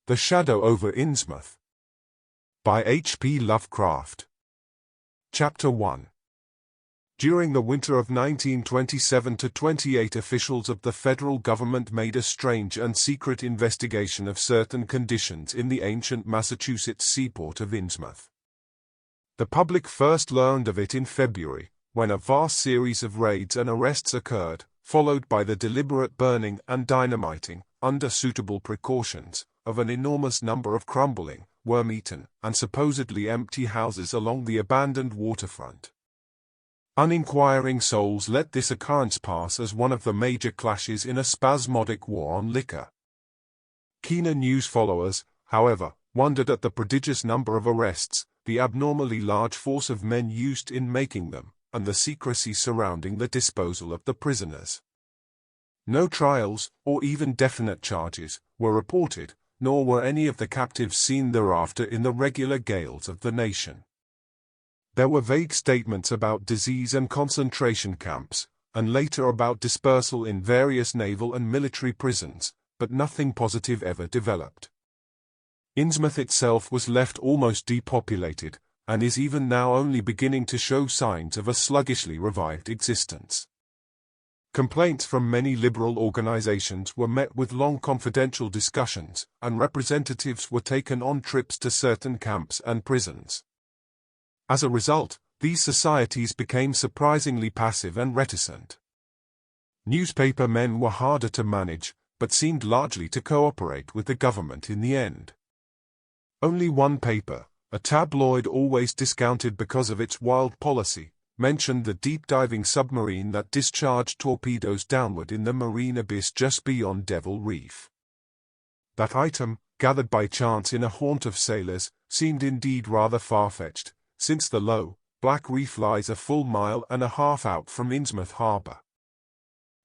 The Shadow over Innsmouth. By H.P. Lovecraft. Chapter 1. During the winter of 1927-28, officials of the federal government made a strange and secret investigation of certain conditions in the ancient Massachusetts seaport of Innsmouth. The public first learned of it in February, when a vast series of raids and arrests occurred, followed by the deliberate burning and dynamiting, under suitable precautions, of an enormous number of crumbling, worm-eaten, and supposedly empty houses along the abandoned waterfront. Uninquiring souls let this occurrence pass as one of the major clashes in a spasmodic war on liquor. Keener news followers, however, wondered at the prodigious number of arrests, the abnormally large force of men used in making them, and the secrecy surrounding the disposal of the prisoners. No trials, or even definite charges, were reported, nor were any of the captives seen thereafter in the regular gaols of the nation. There were vague statements about disease and concentration camps, and later about dispersal in various naval and military prisons, but nothing positive ever developed. Innsmouth itself was left almost depopulated, and is even now only beginning to show signs of a sluggishly revived existence. Complaints from many liberal organizations were met with long confidential discussions, and representatives were taken on trips to certain camps and prisons. As a result, these societies became surprisingly passive and reticent. Newspaper men were harder to manage, but seemed largely to cooperate with the government in the end. Only one paper, a tabloid always discounted because of its wild policy, mentioned the deep-diving submarine that discharged torpedoes downward in the marine abyss just beyond Devil Reef. That item, gathered by chance in a haunt of sailors, seemed indeed rather far-fetched, since the low, black reef lies a full mile and a half out from Innsmouth harbour.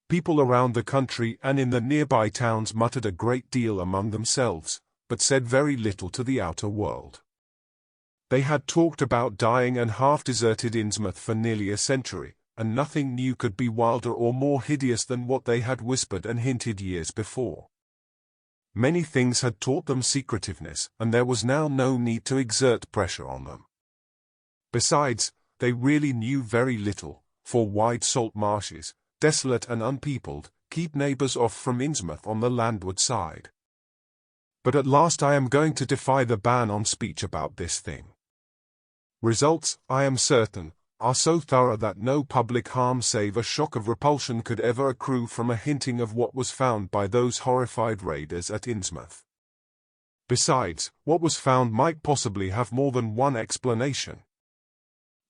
People around the country and in the nearby towns muttered a great deal among themselves, but said very little to the outer world. They had talked about dying and half-deserted Innsmouth for nearly a century, and nothing new could be wilder or more hideous than what they had whispered and hinted years before. Many things had taught them secretiveness, and there was now no need to exert pressure on them. Besides, they really knew very little, for wide salt marshes, desolate and unpeopled, keep neighbors off from Innsmouth on the landward side. But at last I am going to defy the ban on speech about this thing. Results, I am certain, are so thorough that no public harm save a shock of repulsion could ever accrue from a hinting of what was found by those horrified raiders at Innsmouth. Besides, what was found might possibly have more than one explanation.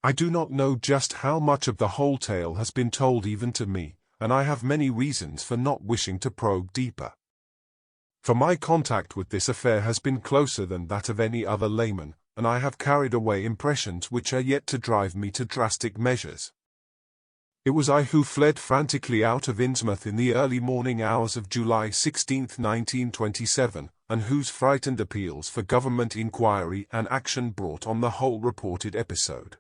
I do not know just how much of the whole tale has been told even to me, and I have many reasons for not wishing to probe deeper. For my contact with this affair has been closer than that of any other layman, and I have carried away impressions which are yet to drive me to drastic measures. It was I who fled frantically out of Innsmouth in the early morning hours of July 16, 1927, and whose frightened appeals for government inquiry and action brought on the whole reported episode.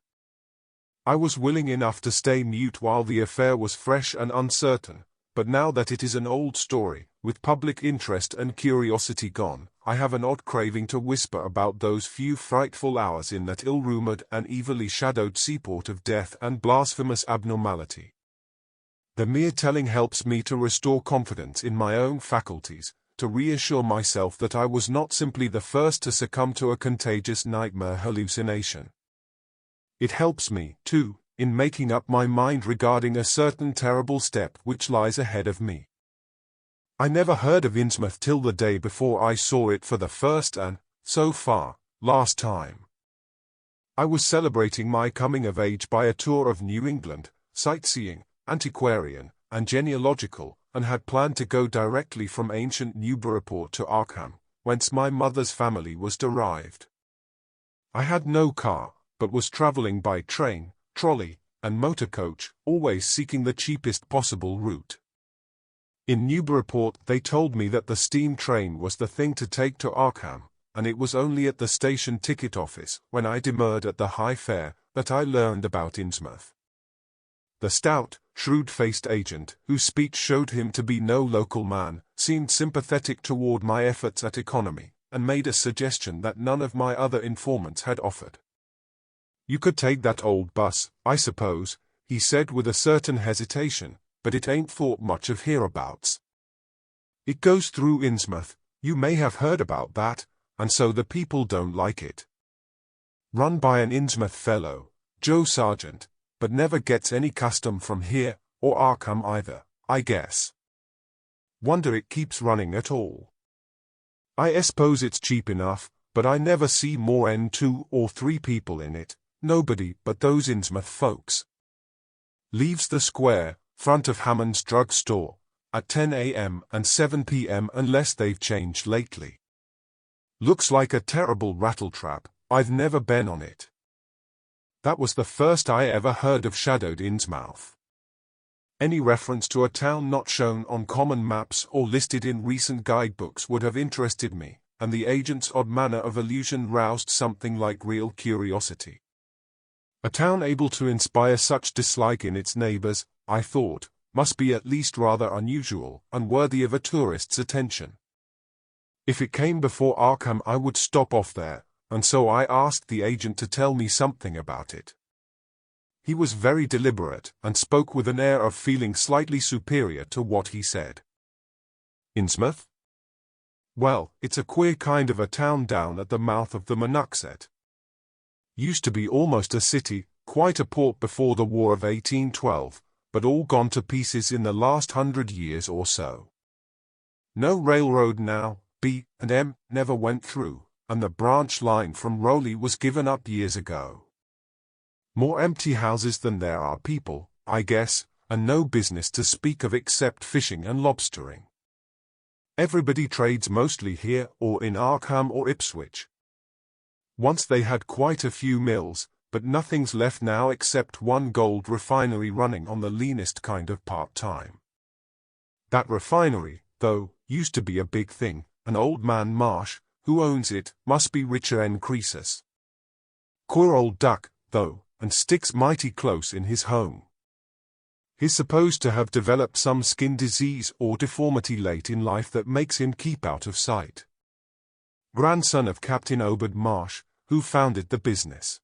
I was willing enough to stay mute while the affair was fresh and uncertain, but now that it is an old story, with public interest and curiosity gone, I have an odd craving to whisper about those few frightful hours in that ill-rumored and evilly shadowed seaport of death and blasphemous abnormality. The mere telling helps me to restore confidence in my own faculties, to reassure myself that I was not simply the first to succumb to a contagious nightmare hallucination. It helps me, too, in making up my mind regarding a certain terrible step which lies ahead of me. I never heard of Innsmouth till the day before I saw it for the first and, so far, last time. I was celebrating my coming of age by a tour of New England, sightseeing, antiquarian, and genealogical, and had planned to go directly from ancient Newburyport to Arkham, whence my mother's family was derived. I had no car, but was traveling by train, trolley, and motor coach, always seeking the cheapest possible route. In Newburyport they told me that the steam train was the thing to take to Arkham, and it was only at the station ticket office, when I demurred at the high fare, that I learned about Innsmouth. The stout, shrewd-faced agent, whose speech showed him to be no local man, seemed sympathetic toward my efforts at economy, and made a suggestion that none of my other informants had offered. "You could take that old bus, I suppose," he said with a certain hesitation, "but it ain't thought much of hereabouts. It goes through Innsmouth, you may have heard about that, and so the people don't like it. Run by an Innsmouth fellow, Joe Sargent, but never gets any custom from here, or Arkham either, I guess. Wonder it keeps running at all. I suppose it's cheap enough, but I never see more than 2 or 3 people in it, nobody but those Innsmouth folks. Leaves the square, front of Hammond's drug store, at 10 a.m. and 7 p.m. unless they've changed lately. Looks like a terrible rattletrap, I've never been on it." That was the first I ever heard of shadowed Innsmouth. Any reference to a town not shown on common maps or listed in recent guidebooks would have interested me, and the agent's odd manner of allusion roused something like real curiosity. A town able to inspire such dislike in its neighbors, I thought, must be at least rather unusual and worthy of a tourist's attention. If it came before Arkham, I would stop off there, and so I asked the agent to tell me something about it. He was very deliberate and spoke with an air of feeling slightly superior to what he said. "Innsmouth? Well, it's a queer kind of a town down at the mouth of the Monoxet. Used to be almost a city, quite a port before the War of 1812, but all gone to pieces in the last 100 years or so. No railroad now, B&M never went through, and the branch line from Rowley was given up years ago. More empty houses than there are people, I guess, and no business to speak of except fishing and lobstering. Everybody trades mostly here or in Arkham or Ipswich. Once they had quite a few mills, but nothing's left now except one gold refinery running on the leanest kind of part-time. That refinery, though, used to be a big thing. An old man Marsh, who owns it, must be richer than Croesus. Queer old duck, though, and sticks mighty close in his home. He's supposed to have developed some skin disease or deformity late in life that makes him keep out of sight. Grandson of Captain Obed Marsh, who founded the business.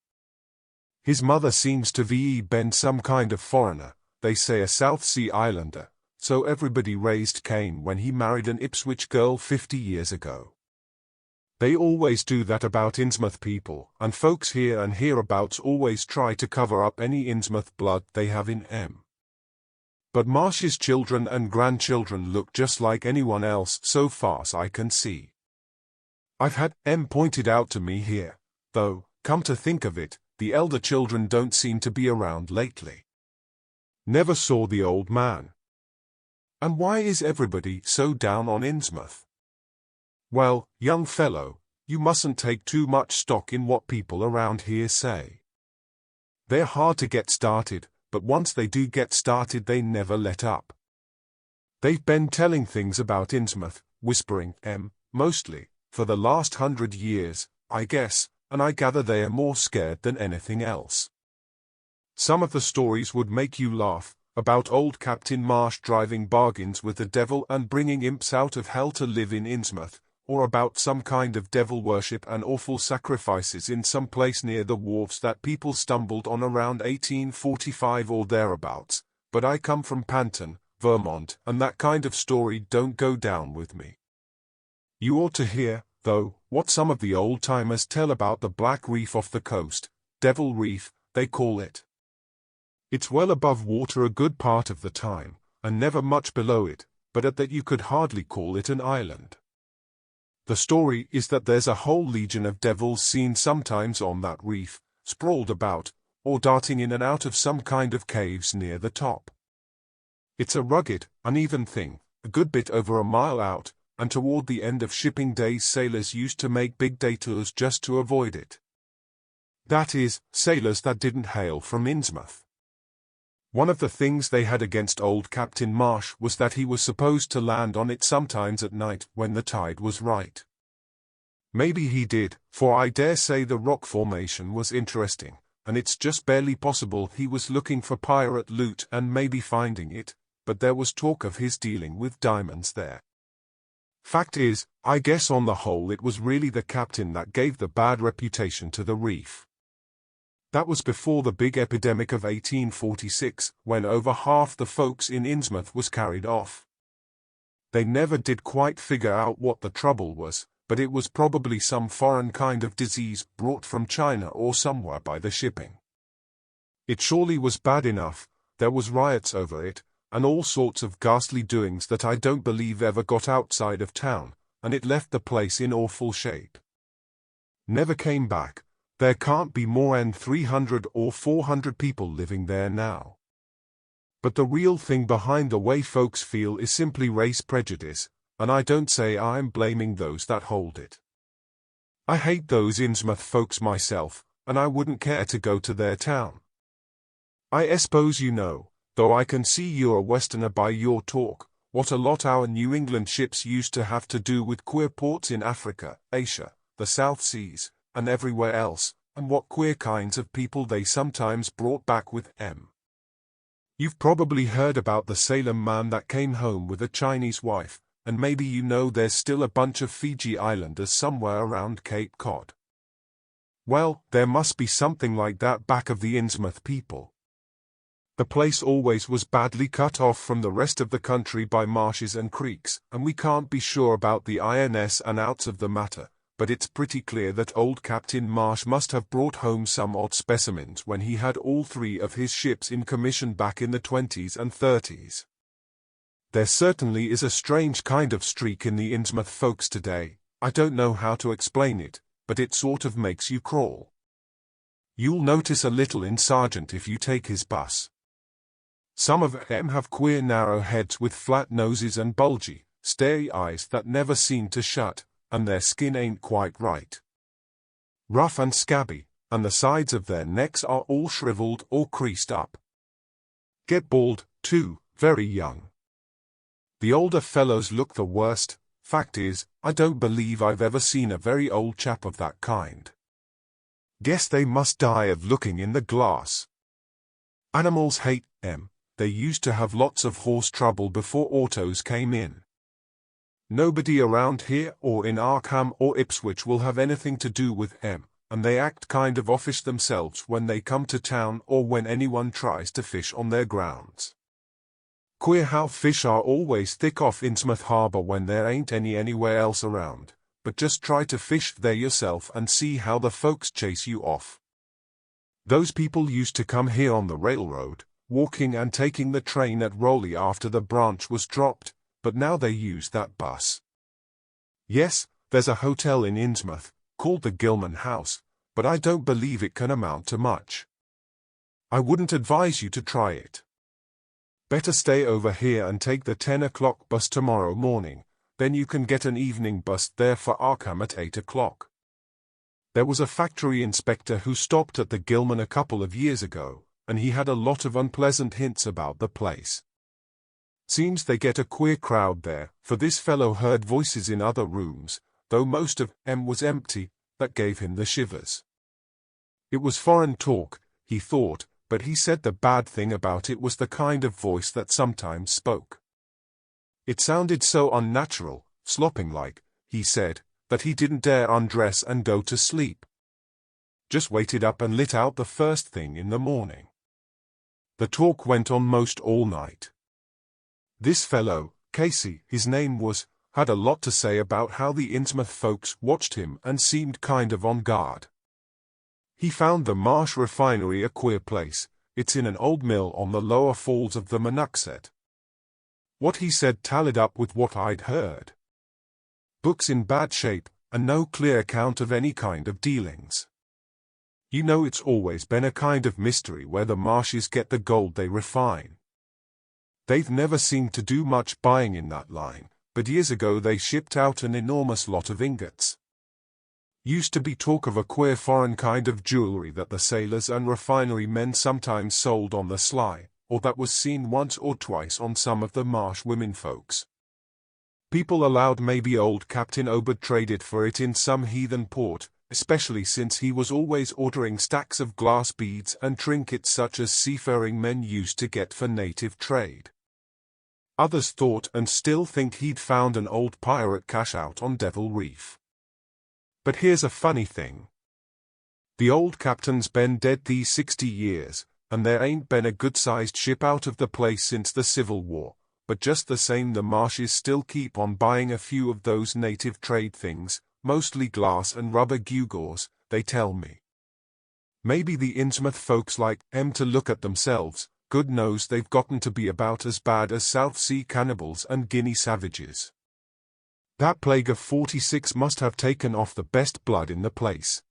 His mother seems to have been some kind of foreigner, they say a South Sea Islander, so everybody raised Cain when he married an Ipswich girl 50 years ago. They always do that about Innsmouth people, and folks here and hereabouts always try to cover up any Innsmouth blood they have in M. But Marsh's children and grandchildren look just like anyone else so far as I can see. I've had M pointed out to me here, though, come to think of it, the elder children don't seem to be around lately. Never saw the old man. And why is everybody so down on Innsmouth? Well, young fellow, you mustn't take too much stock in what people around here say. They're hard to get started, but once they do get started they never let up. They've been telling things about Innsmouth, whispering, mostly, for the last 100 years, I guess, and I gather they are more scared than anything else. Some of the stories would make you laugh, about old Captain Marsh driving bargains with the devil and bringing imps out of hell to live in Innsmouth, or about some kind of devil worship and awful sacrifices in some place near the wharves that people stumbled on around 1845 or thereabouts, but I come from Panton, Vermont, and that kind of story don't go down with me. You ought to hear, though, what some of the old-timers tell about the Black Reef off the coast, Devil Reef, they call it. It's well above water a good part of the time, and never much below it, but at that you could hardly call it an island. The story is that there's a whole legion of devils seen sometimes on that reef, sprawled about, or darting in and out of some kind of caves near the top. It's a rugged, uneven thing, a good bit over a mile out, and toward the end of shipping days sailors used to make big detours just to avoid it. That is, sailors that didn't hail from Innsmouth. One of the things they had against old Captain Marsh was that he was supposed to land on it sometimes at night when the tide was right. Maybe he did, for I dare say the rock formation was interesting, and it's just barely possible he was looking for pirate loot and maybe finding it, but there was talk of his dealing with diamonds there. Fact is, I guess on the whole it was really the captain that gave the bad reputation to the Reef. That was before the big epidemic of 1846, when over half the folks in Innsmouth was carried off. They never did quite figure out what the trouble was, but it was probably some foreign kind of disease brought from China or somewhere by the shipping. It surely was bad enough. There was riots over it, and all sorts of ghastly doings that I don't believe ever got outside of town, and it left the place in awful shape. Never came back. There can't be more than 300 or 400 people living there now. But the real thing behind the way folks feel is simply race prejudice, and I don't say I'm blaming those that hold it. I hate those Innsmouth folks myself, and I wouldn't care to go to their town. I suppose you know, though I can see you're a Westerner by your talk, what a lot our New England ships used to have to do with queer ports in Africa, Asia, the South Seas, and everywhere else, and what queer kinds of people they sometimes brought back with them. You've probably heard about the Salem man that came home with a Chinese wife, and maybe you know there's still a bunch of Fiji Islanders somewhere around Cape Cod. Well, there must be something like that back of the Innsmouth people. The place always was badly cut off from the rest of the country by marshes and creeks, and we can't be sure about the ins and outs of the matter, but it's pretty clear that old Captain Marsh must have brought home some odd specimens when he had all three of his ships in commission back in the 20s and 30s. There certainly is a strange kind of streak in the Innsmouth folks today. I don't know how to explain it, but it sort of makes you crawl. You'll notice a little in Sergeant if you take his bus. Some of them have queer narrow heads with flat noses and bulgy, starey eyes that never seem to shut, and their skin ain't quite right. Rough and scabby, and the sides of their necks are all shriveled or creased up. Get bald, too, very young. The older fellows look the worst. Fact is, I don't believe I've ever seen a very old chap of that kind. Guess they must die of looking in the glass. Animals hate them. They used to have lots of horse trouble before autos came in. Nobody around here or in Arkham or Ipswich will have anything to do with them, and they act kind of offish themselves when they come to town or when anyone tries to fish on their grounds. Queer how fish are always thick off Innsmouth Harbour when there ain't any anywhere else around, but just try to fish there yourself and see how the folks chase you off. Those people used to come here on the railroad, walking and taking the train at Rowley after the branch was dropped, but now they use that bus. Yes, there's a hotel in Innsmouth, called the Gilman House, but I don't believe it can amount to much. I wouldn't advise you to try it. Better stay over here and take the 10 o'clock bus tomorrow morning, then you can get an evening bus there for Arkham at 8 o'clock. There was a factory inspector who stopped at the Gilman a couple of years ago, and he had a lot of unpleasant hints about the place. Seems they get a queer crowd there, for this fellow heard voices in other rooms, though most of them was empty, that gave him the shivers. It was foreign talk, he thought, but he said the bad thing about it was the kind of voice that sometimes spoke. It sounded so unnatural, slopping-like, he said, that he didn't dare undress and go to sleep. Just waited up and lit out the first thing in the morning. The talk went on most all night. This fellow, Casey, his name was, had a lot to say about how the Innsmouth folks watched him and seemed kind of on guard. He found the Marsh refinery a queer place. It's in an old mill on the lower falls of the Monuxet. What he said tallied up with what I'd heard. Books in bad shape, and no clear account of any kind of dealings. You know, it's always been a kind of mystery where the Marshes get the gold they refine. They've never seemed to do much buying in that line, but years ago they shipped out an enormous lot of ingots. Used to be talk of a queer foreign kind of jewelry that the sailors and refinery men sometimes sold on the sly, or that was seen once or twice on some of the Marsh women folks. People allowed maybe old Captain Obed traded for it in some heathen port, especially since he was always ordering stacks of glass beads and trinkets such as seafaring men used to get for native trade. Others thought and still think he'd found an old pirate cache-out on Devil Reef. But here's a funny thing. The old captain's been dead these 60 years, and there ain't been a good-sized ship out of the place since the Civil War, but just the same the Marshes still keep on buying a few of those native trade things, mostly glass and rubber gewgaws, they tell me. Maybe the Innsmouth folks like them to look at themselves, good knows they've gotten to be about as bad as South Sea cannibals and Guinea savages. That plague of 46 must have taken off the best blood in the place.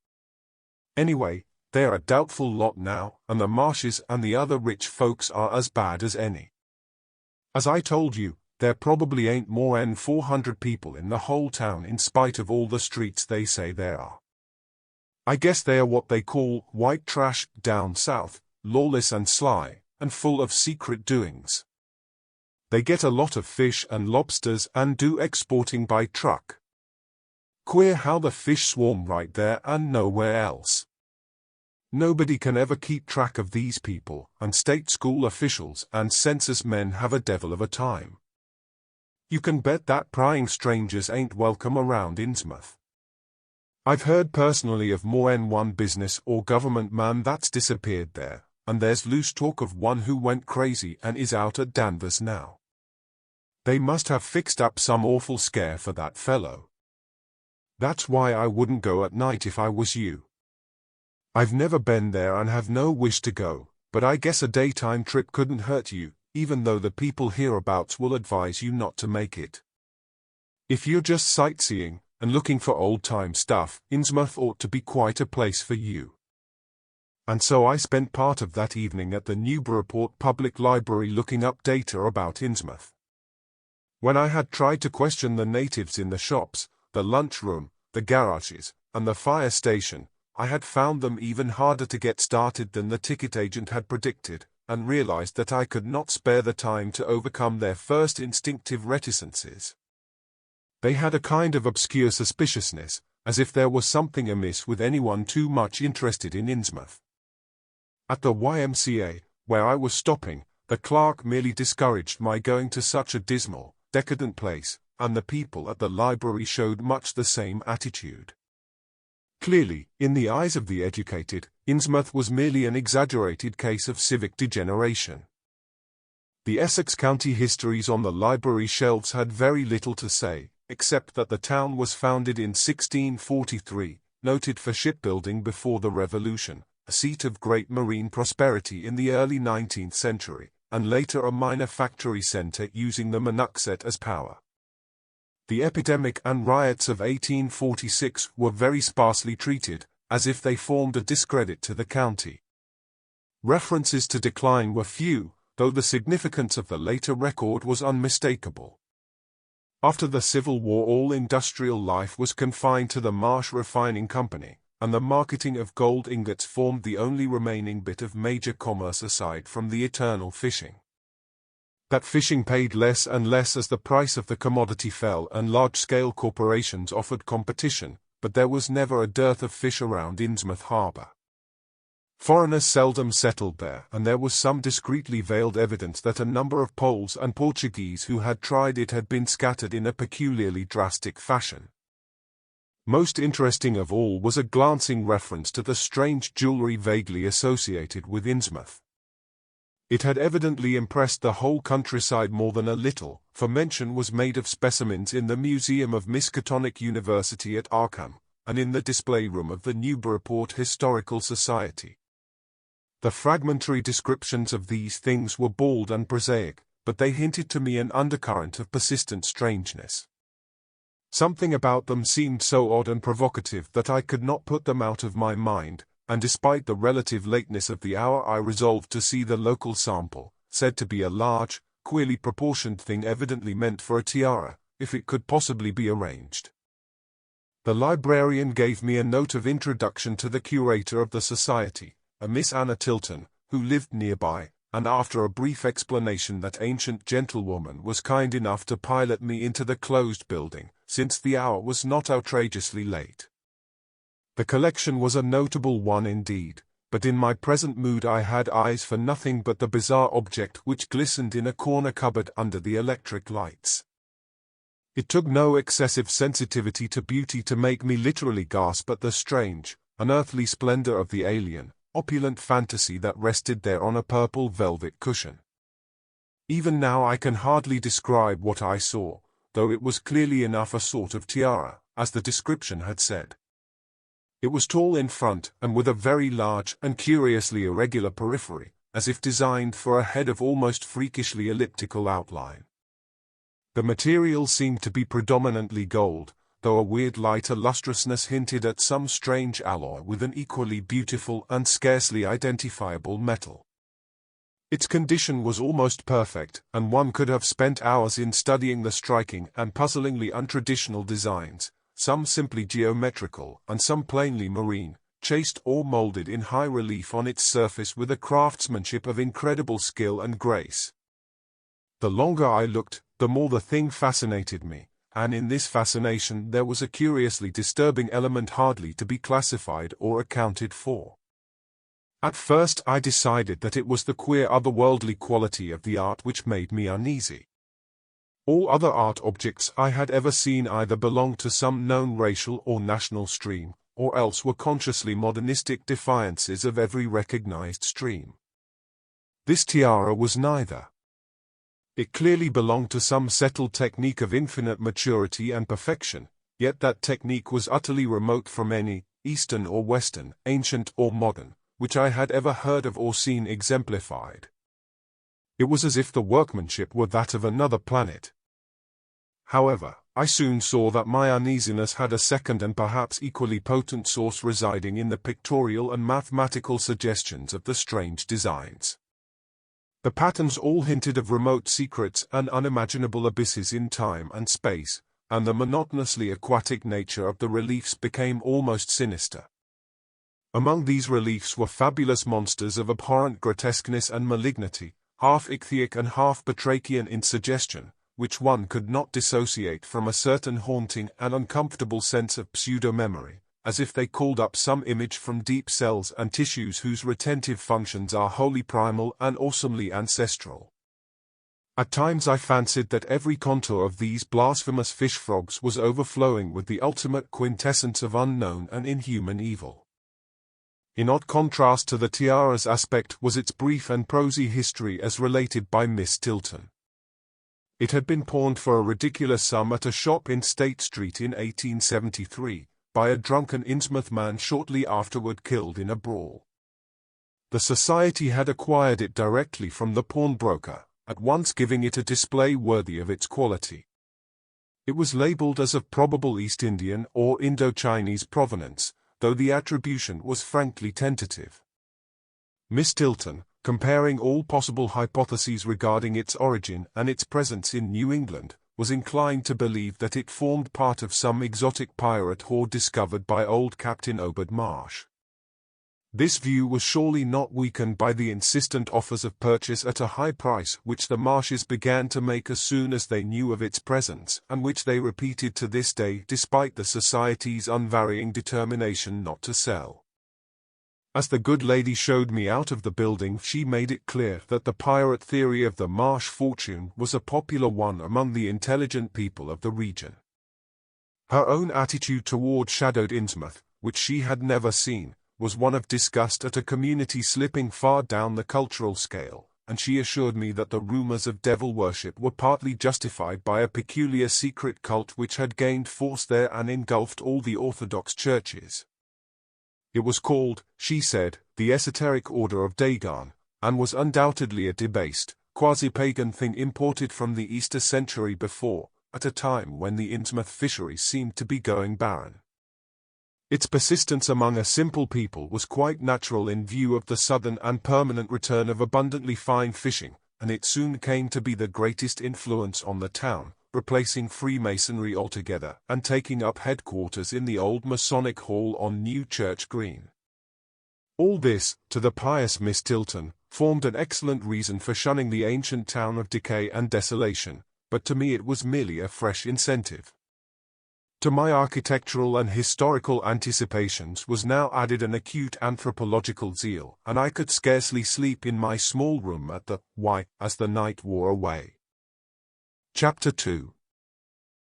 Anyway, they're a doubtful lot now, and the Marshes and the other rich folks are as bad as any. As I told you, there probably ain't more than 400 people in the whole town in spite of all the streets they say there are. I guess they are what they call white trash down south, lawless and sly, and full of secret doings. They get a lot of fish and lobsters and do exporting by truck. Queer how the fish swarm right there and nowhere else. Nobody can ever keep track of these people, and state school officials and census men have a devil of a time. You can bet that prying strangers ain't welcome around Innsmouth. I've heard personally of more than one business or government man that's disappeared there, and there's loose talk of one who went crazy and is out at Danvers now. They must have fixed up some awful scare for that fellow. That's why I wouldn't go at night if I was you. I've never been there and have no wish to go, but I guess a daytime trip couldn't hurt you, even though the people hereabouts will advise you not to make it. If you're just sightseeing and looking for old-time stuff, Innsmouth ought to be quite a place for you. And so I spent part of that evening at the Newburyport Public Library looking up data about Innsmouth. When I had tried to question the natives in the shops, the lunchroom, the garages, and the fire station, I had found them even harder to get started than the ticket agent had predicted, and realized that I could not spare the time to overcome their first instinctive reticences. They had a kind of obscure suspiciousness, as if there was something amiss with anyone too much interested in Innsmouth. At the YMCA, where I was stopping, the clerk merely discouraged my going to such a dismal, decadent place, and the people at the library showed much the same attitude. Clearly, in the eyes of the educated, Innsmouth was merely an exaggerated case of civic degeneration. The Essex County histories on the library shelves had very little to say, except that the town was founded in 1643, noted for shipbuilding before the Revolution, a seat of great marine prosperity in the early 19th century, and later a minor factory centre using the Monuxet as power. The epidemic and riots of 1846 were very sparsely treated, as if they formed a discredit to the county. References to decline were few, though the significance of the later record was unmistakable. After the Civil War, all industrial life was confined to the Marsh Refining Company, and the marketing of gold ingots formed the only remaining bit of major commerce aside from the eternal fishing. That fishing paid less and less as the price of the commodity fell and large-scale corporations offered competition, but there was never a dearth of fish around Innsmouth harbour. Foreigners seldom settled there, and there was some discreetly veiled evidence that a number of Poles and Portuguese who had tried it had been scattered in a peculiarly drastic fashion. Most interesting of all was a glancing reference to the strange jewellery vaguely associated with Innsmouth. It had evidently impressed the whole countryside more than a little, for mention was made of specimens in the Museum of Miskatonic University at Arkham, and in the display room of the Newburyport Historical Society. The fragmentary descriptions of these things were bald and prosaic, but they hinted to me an undercurrent of persistent strangeness. Something about them seemed so odd and provocative that I could not put them out of my mind, and despite the relative lateness of the hour I resolved to see the local sample, said to be a large, queerly proportioned thing evidently meant for a tiara, if it could possibly be arranged. The librarian gave me a note of introduction to the curator of the society, a Miss Anna Tilton, who lived nearby, and after a brief explanation that ancient gentlewoman was kind enough to pilot me into the closed building, since the hour was not outrageously late. The collection was a notable one indeed, but in my present mood I had eyes for nothing but the bizarre object which glistened in a corner cupboard under the electric lights. It took no excessive sensitivity to beauty to make me literally gasp at the strange, unearthly splendor of the alien, opulent fantasy that rested there on a purple velvet cushion. Even now I can hardly describe what I saw, though it was clearly enough a sort of tiara, as the description had said. It was tall in front and with a very large and curiously irregular periphery, as if designed for a head of almost freakishly elliptical outline. The material seemed to be predominantly gold, though a weird lighter lustrousness hinted at some strange alloy with an equally beautiful and scarcely identifiable metal. Its condition was almost perfect, and one could have spent hours in studying the striking and puzzlingly untraditional designs, some simply geometrical and some plainly marine, chased or molded in high relief on its surface with a craftsmanship of incredible skill and grace. The longer I looked, the more the thing fascinated me, and in this fascination there was a curiously disturbing element hardly to be classified or accounted for. At first I decided that it was the queer otherworldly quality of the art which made me uneasy. All other art objects I had ever seen either belonged to some known racial or national stream, or else were consciously modernistic defiances of every recognized stream. This tiara was neither. It clearly belonged to some settled technique of infinite maturity and perfection, yet that technique was utterly remote from any, Eastern or Western, ancient or modern, which I had ever heard of or seen exemplified. It was as if the workmanship were that of another planet. However, I soon saw that my uneasiness had a second and perhaps equally potent source residing in the pictorial and mathematical suggestions of the strange designs. The patterns all hinted of remote secrets and unimaginable abysses in time and space, and the monotonously aquatic nature of the reliefs became almost sinister. Among these reliefs were fabulous monsters of abhorrent grotesqueness and malignity, half ichthyaic and half batrachian in suggestion, which one could not dissociate from a certain haunting and uncomfortable sense of pseudo-memory, as if they called up some image from deep cells and tissues whose retentive functions are wholly primal and awesomely ancestral. At times I fancied that every contour of these blasphemous fish-frogs was overflowing with the ultimate quintessence of unknown and inhuman evil. In odd contrast to the tiara's aspect was its brief and prosy history as related by Miss Tilton. It had been pawned for a ridiculous sum at a shop in State Street in 1873, by a drunken Innsmouth man shortly afterward killed in a brawl. The society had acquired it directly from the pawnbroker, at once giving it a display worthy of its quality. It was labeled as of probable East Indian or Indo-Chinese provenance, though the attribution was frankly tentative. Miss Tilton, comparing all possible hypotheses regarding its origin and its presence in New England, was inclined to believe that it formed part of some exotic pirate hoard discovered by old Captain Obed Marsh. This view was surely not weakened by the insistent offers of purchase at a high price which the Marshes began to make as soon as they knew of its presence, and which they repeated to this day despite the Society's unvarying determination not to sell. As the good lady showed me out of the building, she made it clear that the pirate theory of the Marsh fortune was a popular one among the intelligent people of the region. Her own attitude toward shadowed Innsmouth, which she had never seen, was one of disgust at a community slipping far down the cultural scale, and she assured me that the rumors of devil worship were partly justified by a peculiar secret cult which had gained force there and engulfed all the Orthodox churches. It was called, she said, the Esoteric Order of Dagon, and was undoubtedly a debased, quasi-pagan thing imported from the East a century before, at a time when the Innsmouth fisheries seemed to be going barren. Its persistence among a simple people was quite natural in view of the sudden and permanent return of abundantly fine fishing, and it soon came to be the greatest influence on the town, replacing Freemasonry altogether and taking up headquarters in the old Masonic Hall on New Church Green. All this, to the pious Miss Tilton, formed an excellent reason for shunning the ancient town of decay and desolation, but to me it was merely a fresh incentive. To my architectural and historical anticipations was now added an acute anthropological zeal, and I could scarcely sleep in my small room as the night wore away. Chapter 2.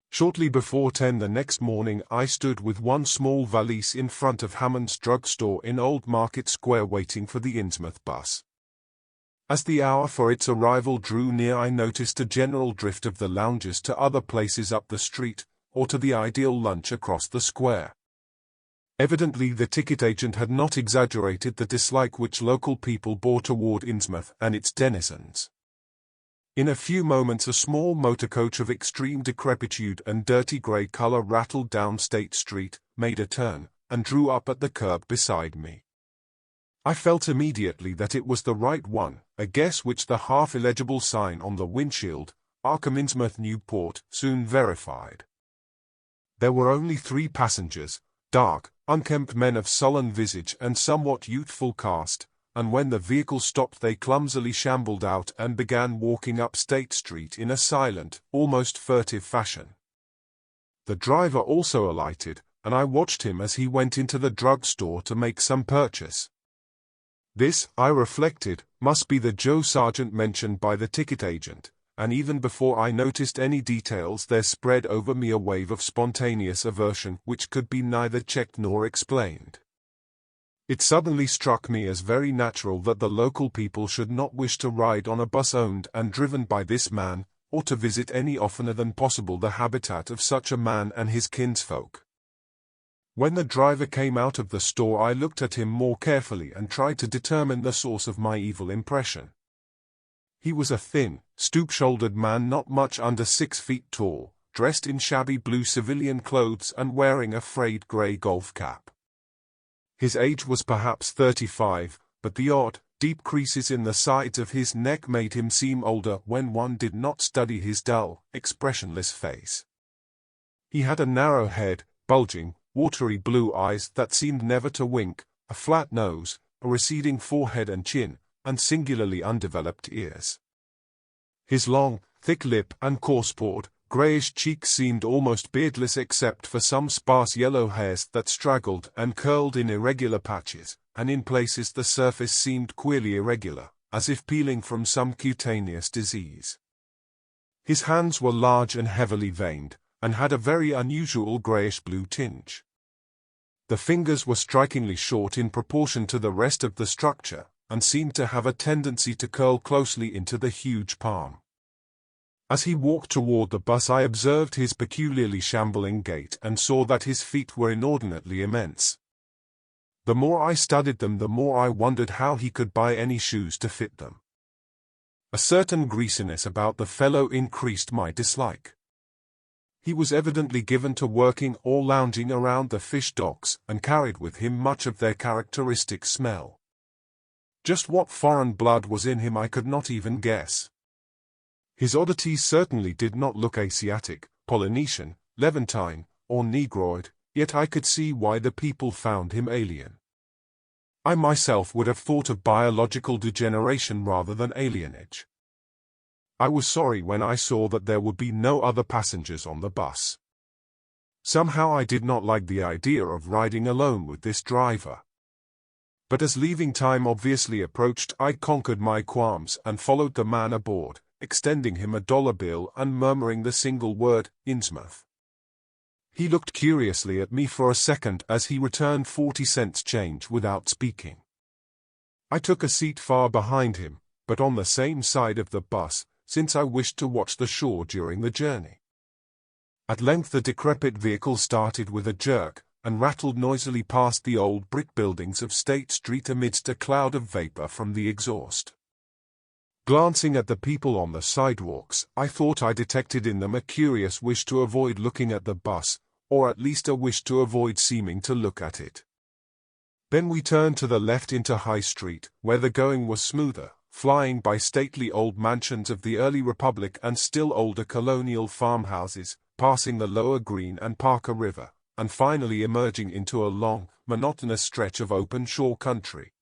Shortly before 10 the next morning I stood with one small valise in front of Hammond's drugstore in Old Market Square waiting for the Innsmouth bus. As the hour for its arrival drew near I noticed a general drift of the loungers to other places up the street, or to the ideal lunch across the square. Evidently the ticket agent had not exaggerated the dislike which local people bore toward Innsmouth and its denizens. In a few moments a small motorcoach of extreme decrepitude and dirty grey colour rattled down State Street, made a turn, and drew up at the curb beside me. I felt immediately that it was the right one, a guess which the half-illegible sign on the windshield, Arkham Innsmouth Newport, soon verified. There were only 3 passengers, dark, unkempt men of sullen visage and somewhat youthful cast, and when the vehicle stopped they clumsily shambled out and began walking up State Street in a silent, almost furtive fashion. The driver also alighted, and I watched him as he went into the drugstore to make some purchase. This, I reflected, must be the Joe Sergeant mentioned by the ticket agent, and even before I noticed any details there spread over me a wave of spontaneous aversion which could be neither checked nor explained. It suddenly struck me as very natural that the local people should not wish to ride on a bus owned and driven by this man, or to visit any oftener than possible the habitat of such a man and his kinsfolk. When the driver came out of the store I looked at him more carefully and tried to determine the source of my evil impression. He was a thin, stoop-shouldered man not much under 6 feet tall, dressed in shabby blue civilian clothes and wearing a frayed grey golf cap. His age was perhaps 35, but the odd, deep creases in the sides of his neck made him seem older when one did not study his dull, expressionless face. He had a narrow head, bulging, watery blue eyes that seemed never to wink, a flat nose, a receding forehead and chin, and singularly undeveloped ears. His long, thick lip and coarse-poured, greyish cheeks seemed almost beardless except for some sparse yellow hairs that straggled and curled in irregular patches, and in places the surface seemed queerly irregular, as if peeling from some cutaneous disease. His hands were large and heavily veined, and had a very unusual greyish-blue tinge. The fingers were strikingly short in proportion to the rest of the structure, and seemed to have a tendency to curl closely into the huge palm. As he walked toward the bus I observed his peculiarly shambling gait and saw that his feet were inordinately immense. The more I studied them the more I wondered how he could buy any shoes to fit them. A certain greasiness about the fellow increased my dislike. He was evidently given to working or lounging around the fish docks and carried with him much of their characteristic smell. Just what foreign blood was in him I could not even guess. His oddities certainly did not look Asiatic, Polynesian, Levantine, or Negroid, yet I could see why the people found him alien. I myself would have thought of biological degeneration rather than alienage. I was sorry when I saw that there would be no other passengers on the bus. Somehow I did not like the idea of riding alone with this driver. But as leaving time obviously approached I conquered my qualms and followed the man aboard, extending him a $1 bill and murmuring the single word, Innsmouth. He looked curiously at me for a second as he returned 40 cents change without speaking. I took a seat far behind him, but on the same side of the bus, since I wished to watch the shore during the journey. At length the decrepit vehicle started with a jerk, and rattled noisily past the old brick buildings of State Street amidst a cloud of vapor from the exhaust. Glancing at the people on the sidewalks, I thought I detected in them a curious wish to avoid looking at the bus, or at least a wish to avoid seeming to look at it. Then we turned to the left into High Street, where the going was smoother, flying by stately old mansions of the early Republic and still older colonial farmhouses, passing the Lower Green and Parker River, and finally emerging into a long, monotonous stretch of open shore country.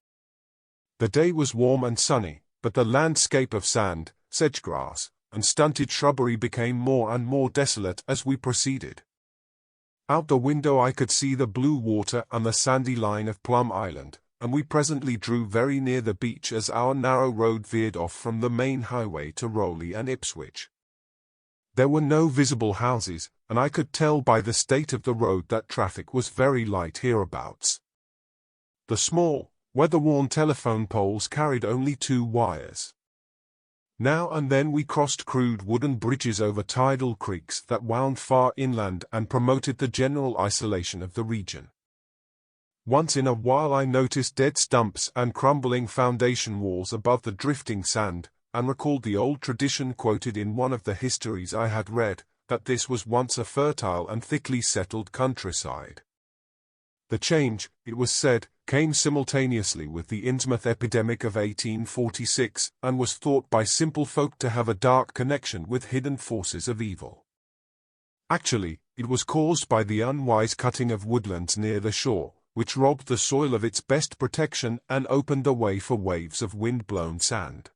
The day was warm and sunny, but the landscape of sand, sedgegrass, and stunted shrubbery became more and more desolate as we proceeded. Out the window I could see the blue water and the sandy line of Plum Island, and we presently drew very near the beach as our narrow road veered off from the main highway to Rowley and Ipswich. There were no visible houses, and I could tell by the state of the road that traffic was very light hereabouts. The small, weather-worn telephone poles carried only 2 wires. Now and then we crossed crude wooden bridges over tidal creeks that wound far inland and promoted the general isolation of the region. Once in a while I noticed dead stumps and crumbling foundation walls above the drifting sand, and recalled the old tradition quoted in one of the histories I had read, that this was once a fertile and thickly settled countryside. The change, it was said, came simultaneously with the Innsmouth epidemic of 1846, and was thought by simple folk to have a dark connection with hidden forces of evil. Actually, it was caused by the unwise cutting of woodlands near the shore, which robbed the soil of its best protection and opened the way for waves of wind-blown sand.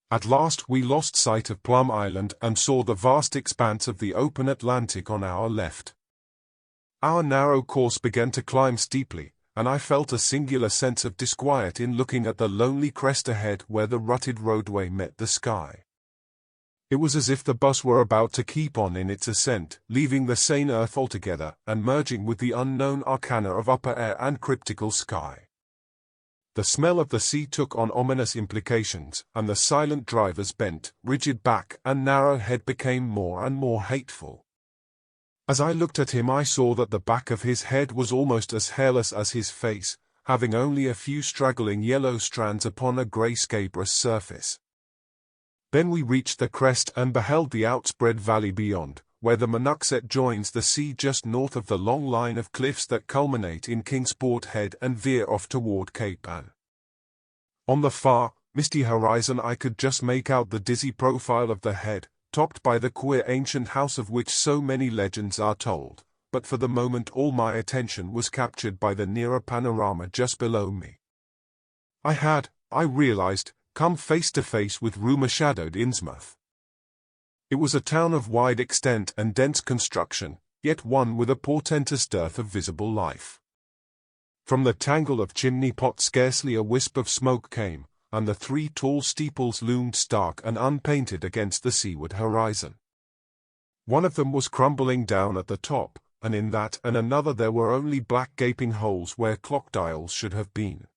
At last we lost sight of Plum Island and saw the vast expanse of the open Atlantic on our left. Our narrow course began to climb steeply, and I felt a singular sense of disquiet in looking at the lonely crest ahead where the rutted roadway met the sky. It was as if the bus were about to keep on in its ascent, leaving the sane earth altogether and merging with the unknown arcana of upper air and cryptical sky. The smell of the sea took on ominous implications, and the silent driver's bent, rigid back and narrow head became more and more hateful. As I looked at him I saw that the back of his head was almost as hairless as his face, having only a few straggling yellow strands upon a grey scabrous surface. Then we reached the crest and beheld the outspread valley beyond, where the Monnockset joins the sea just north of the long line of cliffs that culminate in Kingsport Head and veer off toward Cape Ann. On the far, misty horizon I could just make out the dizzy profile of the head, topped by the queer ancient house of which so many legends are told, but for the moment all my attention was captured by the nearer panorama just below me. I realized, come face to face with rumour-shadowed Innsmouth. It was a town of wide extent and dense construction, yet one with a portentous dearth of visible life. From the tangle of chimney pots scarcely a wisp of smoke came, and the 3 tall steeples loomed stark and unpainted against the seaward horizon. One of them was crumbling down at the top, and in that and another there were only black gaping holes where clock dials should have been.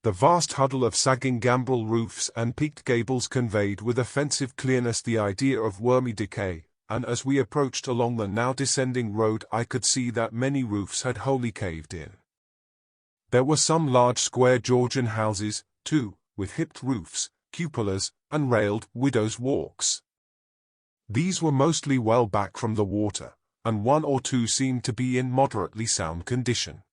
The vast huddle of sagging gambrel roofs and peaked gables conveyed with offensive clearness the idea of wormy decay, and as we approached along the now descending road I could see that many roofs had wholly caved in. There were some large square Georgian houses, too, with hipped roofs, cupolas, and railed widows' walks. These were mostly well back from the water, and 1 or 2 seemed to be in moderately sound condition.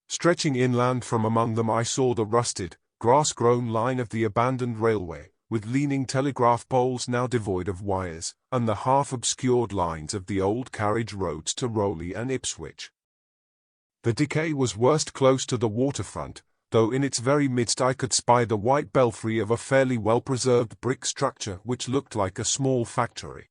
Stretching inland from among them I saw the rusted, grass-grown line of the abandoned railway, with leaning telegraph poles now devoid of wires, and the half-obscured lines of the old carriage roads to Rowley and Ipswich. The decay was worst close to the waterfront, though in its very midst I could spy the white belfry of a fairly well-preserved brick structure which looked like a small factory.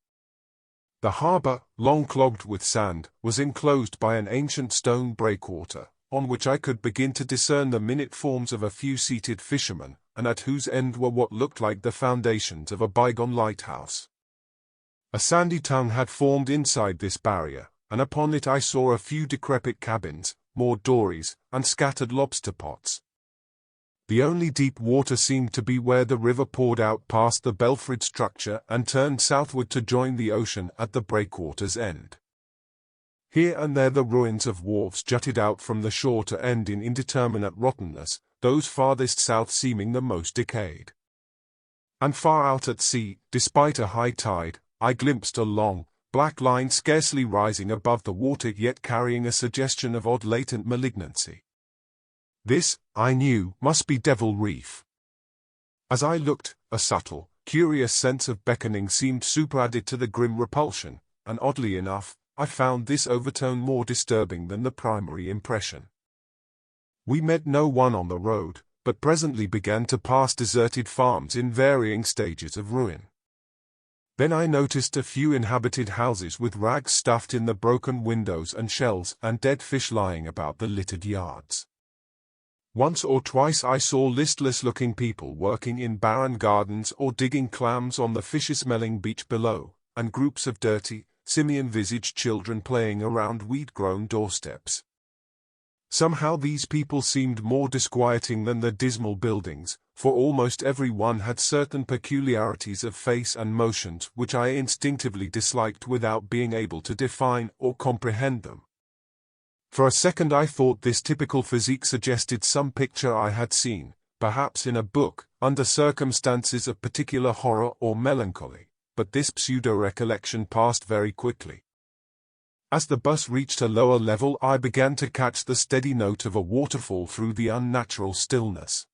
The harbour, long clogged with sand, was enclosed by an ancient stone breakwater, on which I could begin to discern the minute forms of a few seated fishermen, and at whose end were what looked like the foundations of a bygone lighthouse. A sandy tongue had formed inside this barrier, and upon it I saw a few decrepit cabins, moored dories, and scattered lobster pots. The only deep water seemed to be where the river poured out past the belfried structure and turned southward to join the ocean at the breakwater's end. Here and there the ruins of wharves jutted out from the shore to end in indeterminate rottenness, those farthest south seeming the most decayed. And far out at sea, despite a high tide, I glimpsed a long, black line scarcely rising above the water yet carrying a suggestion of odd latent malignancy. This, I knew, must be Devil Reef. As I looked, a subtle, curious sense of beckoning seemed superadded to the grim repulsion, and oddly enough, I found this overtone more disturbing than the primary impression. We met no one on the road, but presently began to pass deserted farms in varying stages of ruin. Then I noticed a few inhabited houses with rags stuffed in the broken windows and shells and dead fish lying about the littered yards. Once or twice I saw listless-looking people working in barren gardens or digging clams on the fishy-smelling beach below, and groups of dirty, simian-visaged children playing around weed-grown doorsteps. Somehow these people seemed more disquieting than the dismal buildings, for almost every one had certain peculiarities of face and motions which I instinctively disliked without being able to define or comprehend them. For a second I thought this typical physique suggested some picture I had seen, perhaps in a book, under circumstances of particular horror or melancholy, but this pseudo-recollection passed very quickly. As the bus reached a lower level, I began to catch the steady note of a waterfall through the unnatural stillness.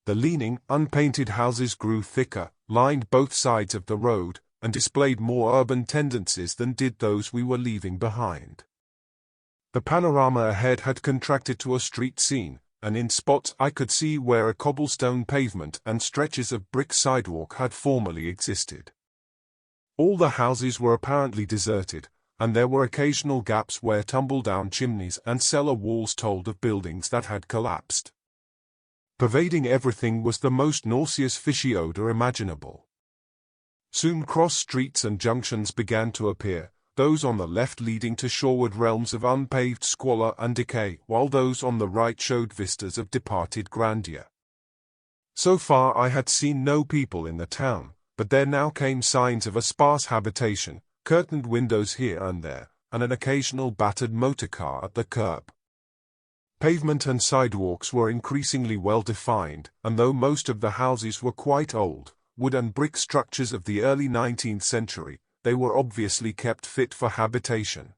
The leaning, unpainted houses grew thicker, lined both sides of the road, and displayed more urban tendencies than did those we were leaving behind. The panorama ahead had contracted to a street scene, and in spots I could see where a cobblestone pavement and stretches of brick sidewalk had formerly existed. All the houses were apparently deserted, and there were occasional gaps where tumble-down chimneys and cellar walls told of buildings that had collapsed. Pervading everything was the most nauseous fishy odor imaginable. Soon cross streets and junctions began to appear, those on the left leading to shoreward realms of unpaved squalor and decay, while those on the right showed vistas of departed grandeur. So far I had seen no people in the town, but there now came signs of a sparse habitation, curtained windows here and there, and an occasional battered motor car at the curb. Pavement and sidewalks were increasingly well defined, and though most of the houses were quite old, wood and brick structures of the early 19th century, they were obviously kept fit for habitation.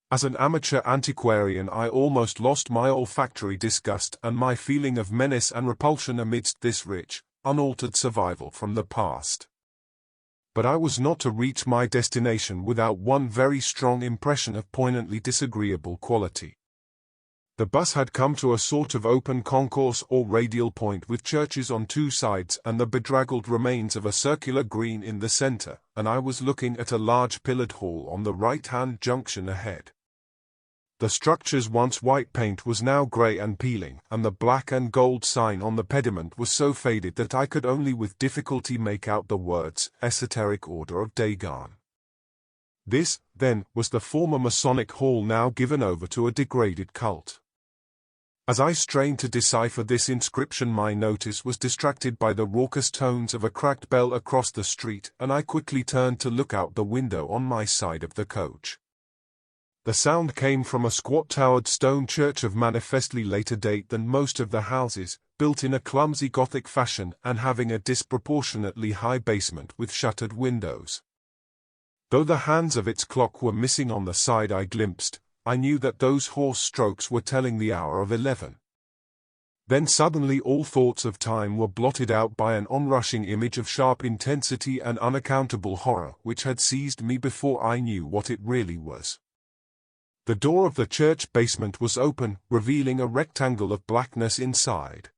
As an amateur antiquarian I almost lost my olfactory disgust and my feeling of menace and repulsion amidst this rich, unaltered survival from the past. But I was not to reach my destination without one very strong impression of poignantly disagreeable quality. The bus had come to a sort of open concourse or radial point with churches on two sides and the bedraggled remains of a circular green in the center, and I was looking at a large pillared hall on the right-hand junction ahead. The structure's once white paint was now grey and peeling, and the black and gold sign on the pediment was so faded that I could only with difficulty make out the words, Esoteric Order of Dagon. This, then, was the former Masonic hall now given over to a degraded cult. As I strained to decipher this inscription, my notice was distracted by the raucous tones of a cracked bell across the street, and I quickly turned to look out the window on my side of the coach. The sound came from a squat-towered stone church of manifestly later date than most of the houses, built in a clumsy Gothic fashion and having a disproportionately high basement with shuttered windows. Though the hands of its clock were missing on the side I glimpsed, I knew that those hoarse strokes were telling the hour of 11. Then suddenly all thoughts of time were blotted out by an onrushing image of sharp intensity and unaccountable horror which had seized me before I knew what it really was. The door of the church basement was open, revealing a rectangle of blackness inside.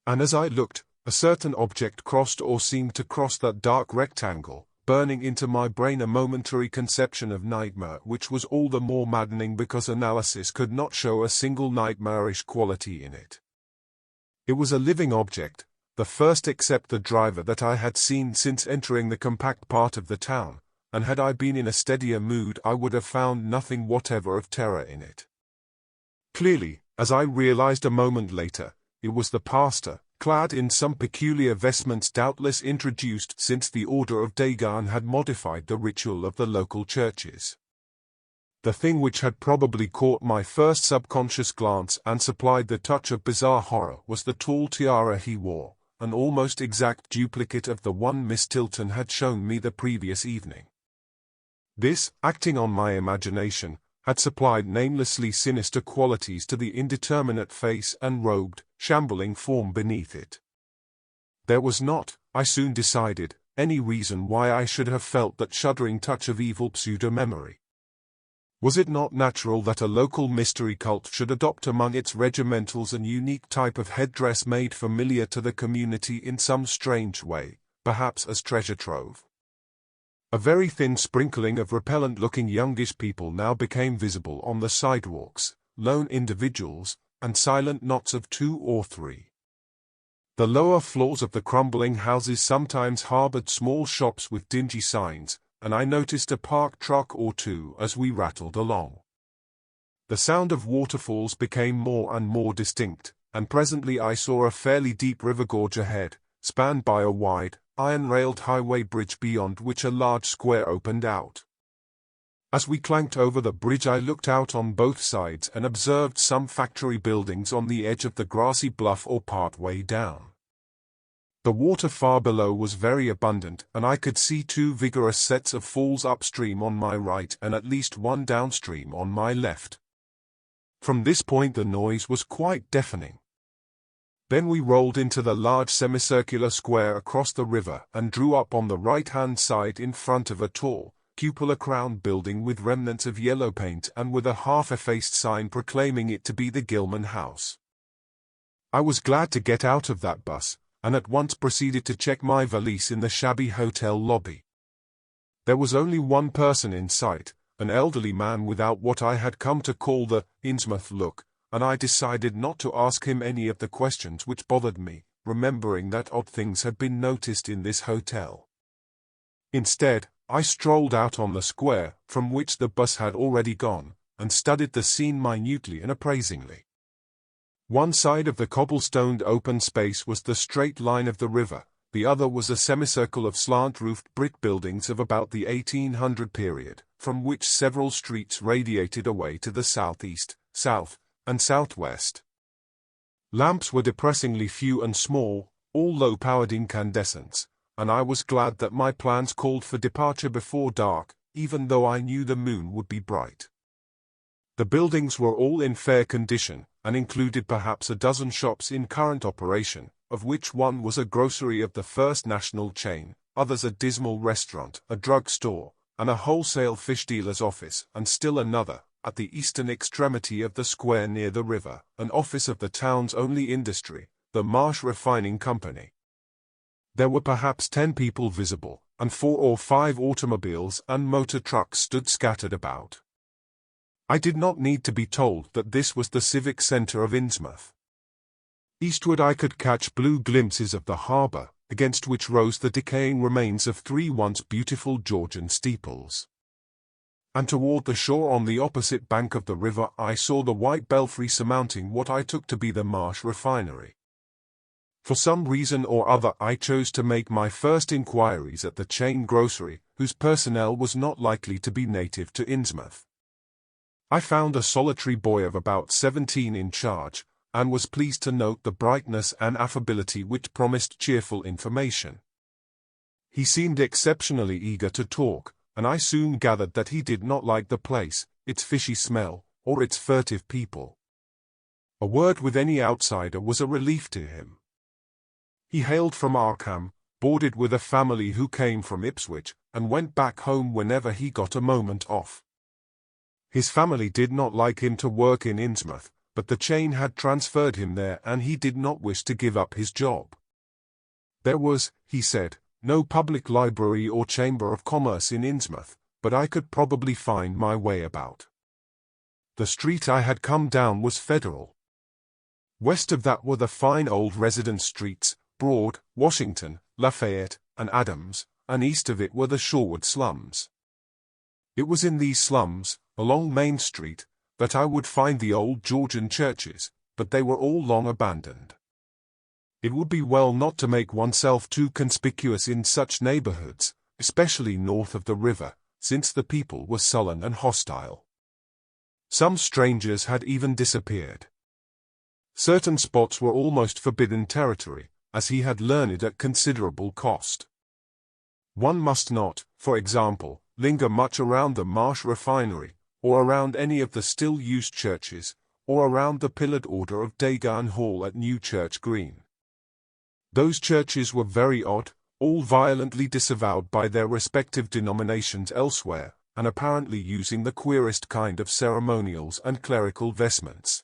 And as I looked, a certain object crossed or seemed to cross that dark rectangle, burning into my brain a momentary conception of nightmare which was all the more maddening because analysis could not show a single nightmarish quality in it. It was a living object, the first except the driver that I had seen since entering the compact part of the town, and had I been in a steadier mood I would have found nothing whatever of terror in it. Clearly, as I realized a moment later, it was the pastor, clad in some peculiar vestments doubtless introduced since the Order of Dagon had modified the ritual of the local churches. The thing which had probably caught my first subconscious glance and supplied the touch of bizarre horror was the tall tiara he wore, an almost exact duplicate of the one Miss Tilton had shown me the previous evening. This, acting on my imagination, had supplied namelessly sinister qualities to the indeterminate face and robed, shambling form beneath it. There was not, I soon decided, any reason why I should have felt that shuddering touch of evil pseudo-memory. Was it not natural that a local mystery cult should adopt among its regimentals a unique type of headdress made familiar to the community in some strange way, perhaps as treasure trove. A very thin sprinkling of repellent-looking youngish people now became visible on the sidewalks, lone individuals, and silent knots of 2 or 3. The lower floors of the crumbling houses sometimes harbored small shops with dingy signs, and I noticed a parked truck or two as we rattled along. The sound of waterfalls became more and more distinct, and presently I saw a fairly deep river gorge ahead, spanned by a wide, iron-railed highway bridge beyond which a large square opened out. As we clanked over the bridge I looked out on both sides and observed some factory buildings on the edge of the grassy bluff or part way down. The water far below was very abundant, and I could see 2 vigorous sets of falls upstream on my right and at least 1 downstream on my left. From this point the noise was quite deafening. Then we rolled into the large semicircular square across the river and drew up on the right-hand side in front of a tall, cupola-crowned building with remnants of yellow paint and with a half-effaced sign proclaiming it to be the Gilman House. I was glad to get out of that bus, and at once proceeded to check my valise in the shabby hotel lobby. There was only one person in sight, an elderly man without what I had come to call the Innsmouth look, and I decided not to ask him any of the questions which bothered me, remembering that odd things had been noticed in this hotel. Instead, I strolled out on the square, from which the bus had already gone, and studied the scene minutely and appraisingly. One side of the cobblestoned open space was the straight line of the river, the other was a semicircle of slant-roofed brick buildings of about the 1800 period, from which several streets radiated away to the southeast, south, and southwest. Lamps were depressingly few and small, all low-powered incandescents, and I was glad that my plans called for departure before dark, even though I knew the moon would be bright. The buildings were all in fair condition, and included perhaps a dozen shops in current operation, of which one was a grocery of the first national chain, others a dismal restaurant, a drug store, and a wholesale fish dealer's office, and still another, at the eastern extremity of the square near the river, an office of the town's only industry, the Marsh Refining Company. There were perhaps 10 people visible, and 4 or 5 automobiles and motor trucks stood scattered about. I did not need to be told that this was the civic center of Innsmouth. Eastward I could catch blue glimpses of the harbor, against which rose the decaying remains of 3 once beautiful Georgian steeples. And toward the shore on the opposite bank of the river I saw the white belfry surmounting what I took to be the Marsh Refinery. For some reason or other I chose to make my first inquiries at the chain grocery, whose personnel was not likely to be native to Innsmouth. I found a solitary boy of about 17 in charge, and was pleased to note the brightness and affability which promised cheerful information. He seemed exceptionally eager to talk, and I soon gathered that he did not like the place, its fishy smell, or its furtive people. A word with any outsider was a relief to him. He hailed from Arkham, boarded with a family who came from Ipswich, and went back home whenever he got a moment off. His family did not like him to work in Innsmouth, but the chain had transferred him there and he did not wish to give up his job. There was, he said, no public library or chamber of commerce in Innsmouth, but I could probably find my way about. The street I had come down was Federal. West of that were the fine old residence streets, Broad, Washington, Lafayette, and Adams, and east of it were the shoreward slums. It was in these slums, along Main Street, that I would find the old Georgian churches, but they were all long abandoned. It would be well not to make oneself too conspicuous in such neighborhoods, especially north of the river, since the people were sullen and hostile. Some strangers had even disappeared. Certain spots were almost forbidden territory, as he had learned at considerable cost. One must not, for example, linger much around the Marsh Refinery, or around any of the still-used churches, or around the pillared order of Dagon Hall at New Church Green. Those churches were very odd, all violently disavowed by their respective denominations elsewhere, and apparently using the queerest kind of ceremonials and clerical vestments.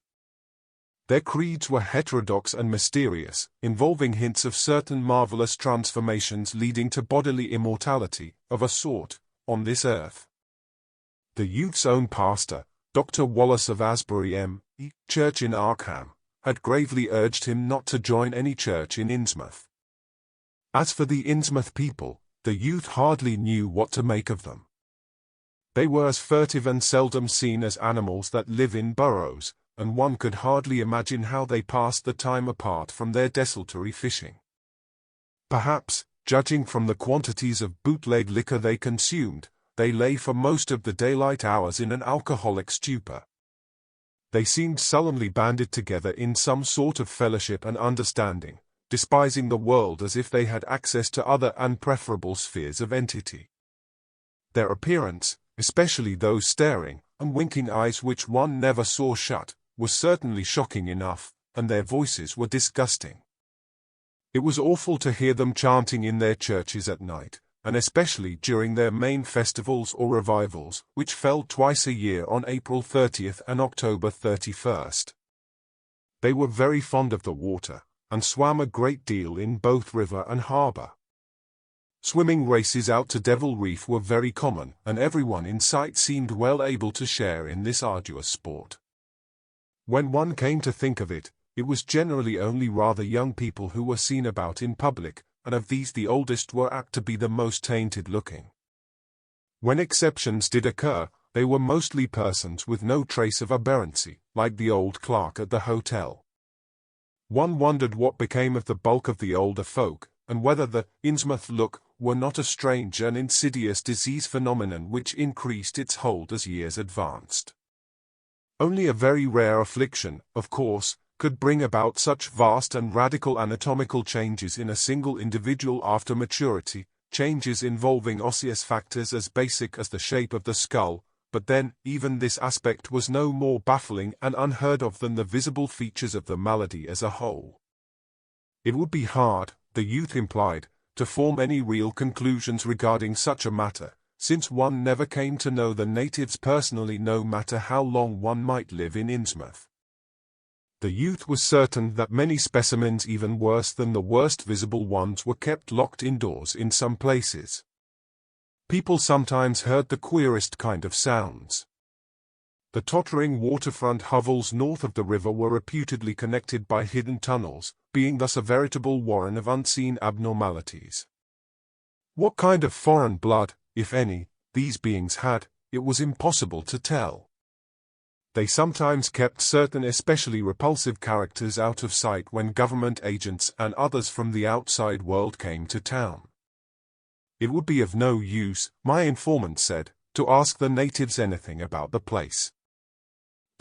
Their creeds were heterodox and mysterious, involving hints of certain marvelous transformations leading to bodily immortality, of a sort, on this earth. The youth's own pastor, Dr. Wallace of Asbury M.E. Church in Arkham, had gravely urged him not to join any church in Innsmouth. As for the Innsmouth people, the youth hardly knew what to make of them. They were as furtive and seldom seen as animals that live in burrows, and one could hardly imagine how they passed the time apart from their desultory fishing. Perhaps, judging from the quantities of bootleg liquor they consumed, they lay for most of the daylight hours in an alcoholic stupor. They seemed sullenly banded together in some sort of fellowship and understanding, despising the world as if they had access to other and preferable spheres of entity. Their appearance, especially those staring and winking eyes which one never saw shut, was certainly shocking enough, and their voices were disgusting. It was awful to hear them chanting in their churches at night, and especially during their main festivals or revivals, which fell twice a year on April 30th and October 31st. They were very fond of the water, and swam a great deal in both river and harbour. Swimming races out to Devil Reef were very common, and everyone in sight seemed well able to share in this arduous sport. When one came to think of it, it was generally only rather young people who were seen about in public, and of these the oldest were apt to be the most tainted-looking. When exceptions did occur, they were mostly persons with no trace of aberrancy, like the old clerk at the hotel. One wondered what became of the bulk of the older folk, and whether the Innsmouth look were not a strange and insidious disease phenomenon which increased its hold as years advanced. Only a very rare affliction, of course, could bring about such vast and radical anatomical changes in a single individual after maturity, changes involving osseous factors as basic as the shape of the skull, but then, even this aspect was no more baffling and unheard of than the visible features of the malady as a whole. It would be hard, the youth implied, to form any real conclusions regarding such a matter, since one never came to know the natives personally no matter how long one might live in Innsmouth. The youth was certain that many specimens even worse than the worst visible ones were kept locked indoors in some places. People sometimes heard the queerest kind of sounds. The tottering waterfront hovels north of the river were reputedly connected by hidden tunnels, being thus a veritable warren of unseen abnormalities. What kind of foreign blood, if any, these beings had, it was impossible to tell. They sometimes kept certain especially repulsive characters out of sight when government agents and others from the outside world came to town. It would be of no use, my informant said, to ask the natives anything about the place.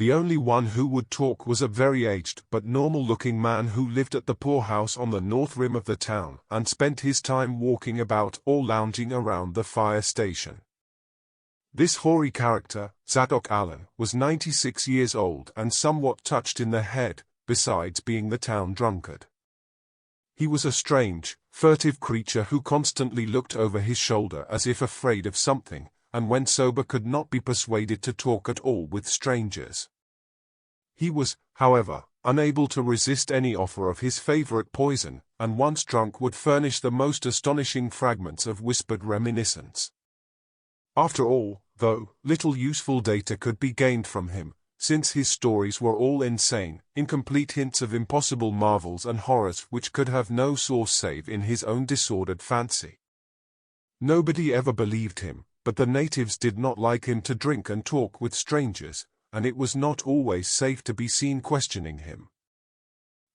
The only one who would talk was a very aged but normal-looking man who lived at the poorhouse on the north rim of the town and spent his time walking about or lounging around the fire station. This hoary character, Zadok Allen, was 96 years old and somewhat touched in the head, besides being the town drunkard. He was a strange, furtive creature who constantly looked over his shoulder as if afraid of something, and when sober could not be persuaded to talk at all with strangers. He was, however, unable to resist any offer of his favorite poison, and once drunk would furnish the most astonishing fragments of whispered reminiscence. After all, though, little useful data could be gained from him, since his stories were all insane, incomplete hints of impossible marvels and horrors which could have no source save in his own disordered fancy. Nobody ever believed him, but the natives did not like him to drink and talk with strangers, and it was not always safe to be seen questioning him.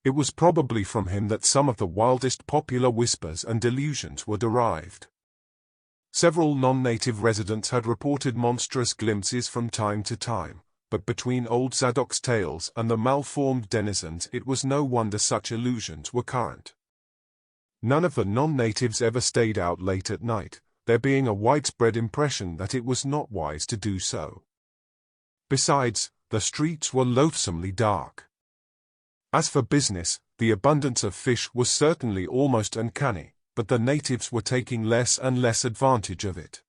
It was probably from him that some of the wildest popular whispers and delusions were derived. Several non-native residents had reported monstrous glimpses from time to time, but between old Zadok's tales and the malformed denizens it was no wonder such illusions were current. None of the non-natives ever stayed out late at night, there being a widespread impression that it was not wise to do so. Besides, the streets were loathsomely dark. As for business, the abundance of fish was certainly almost uncanny, but the natives were taking less and less advantage of it.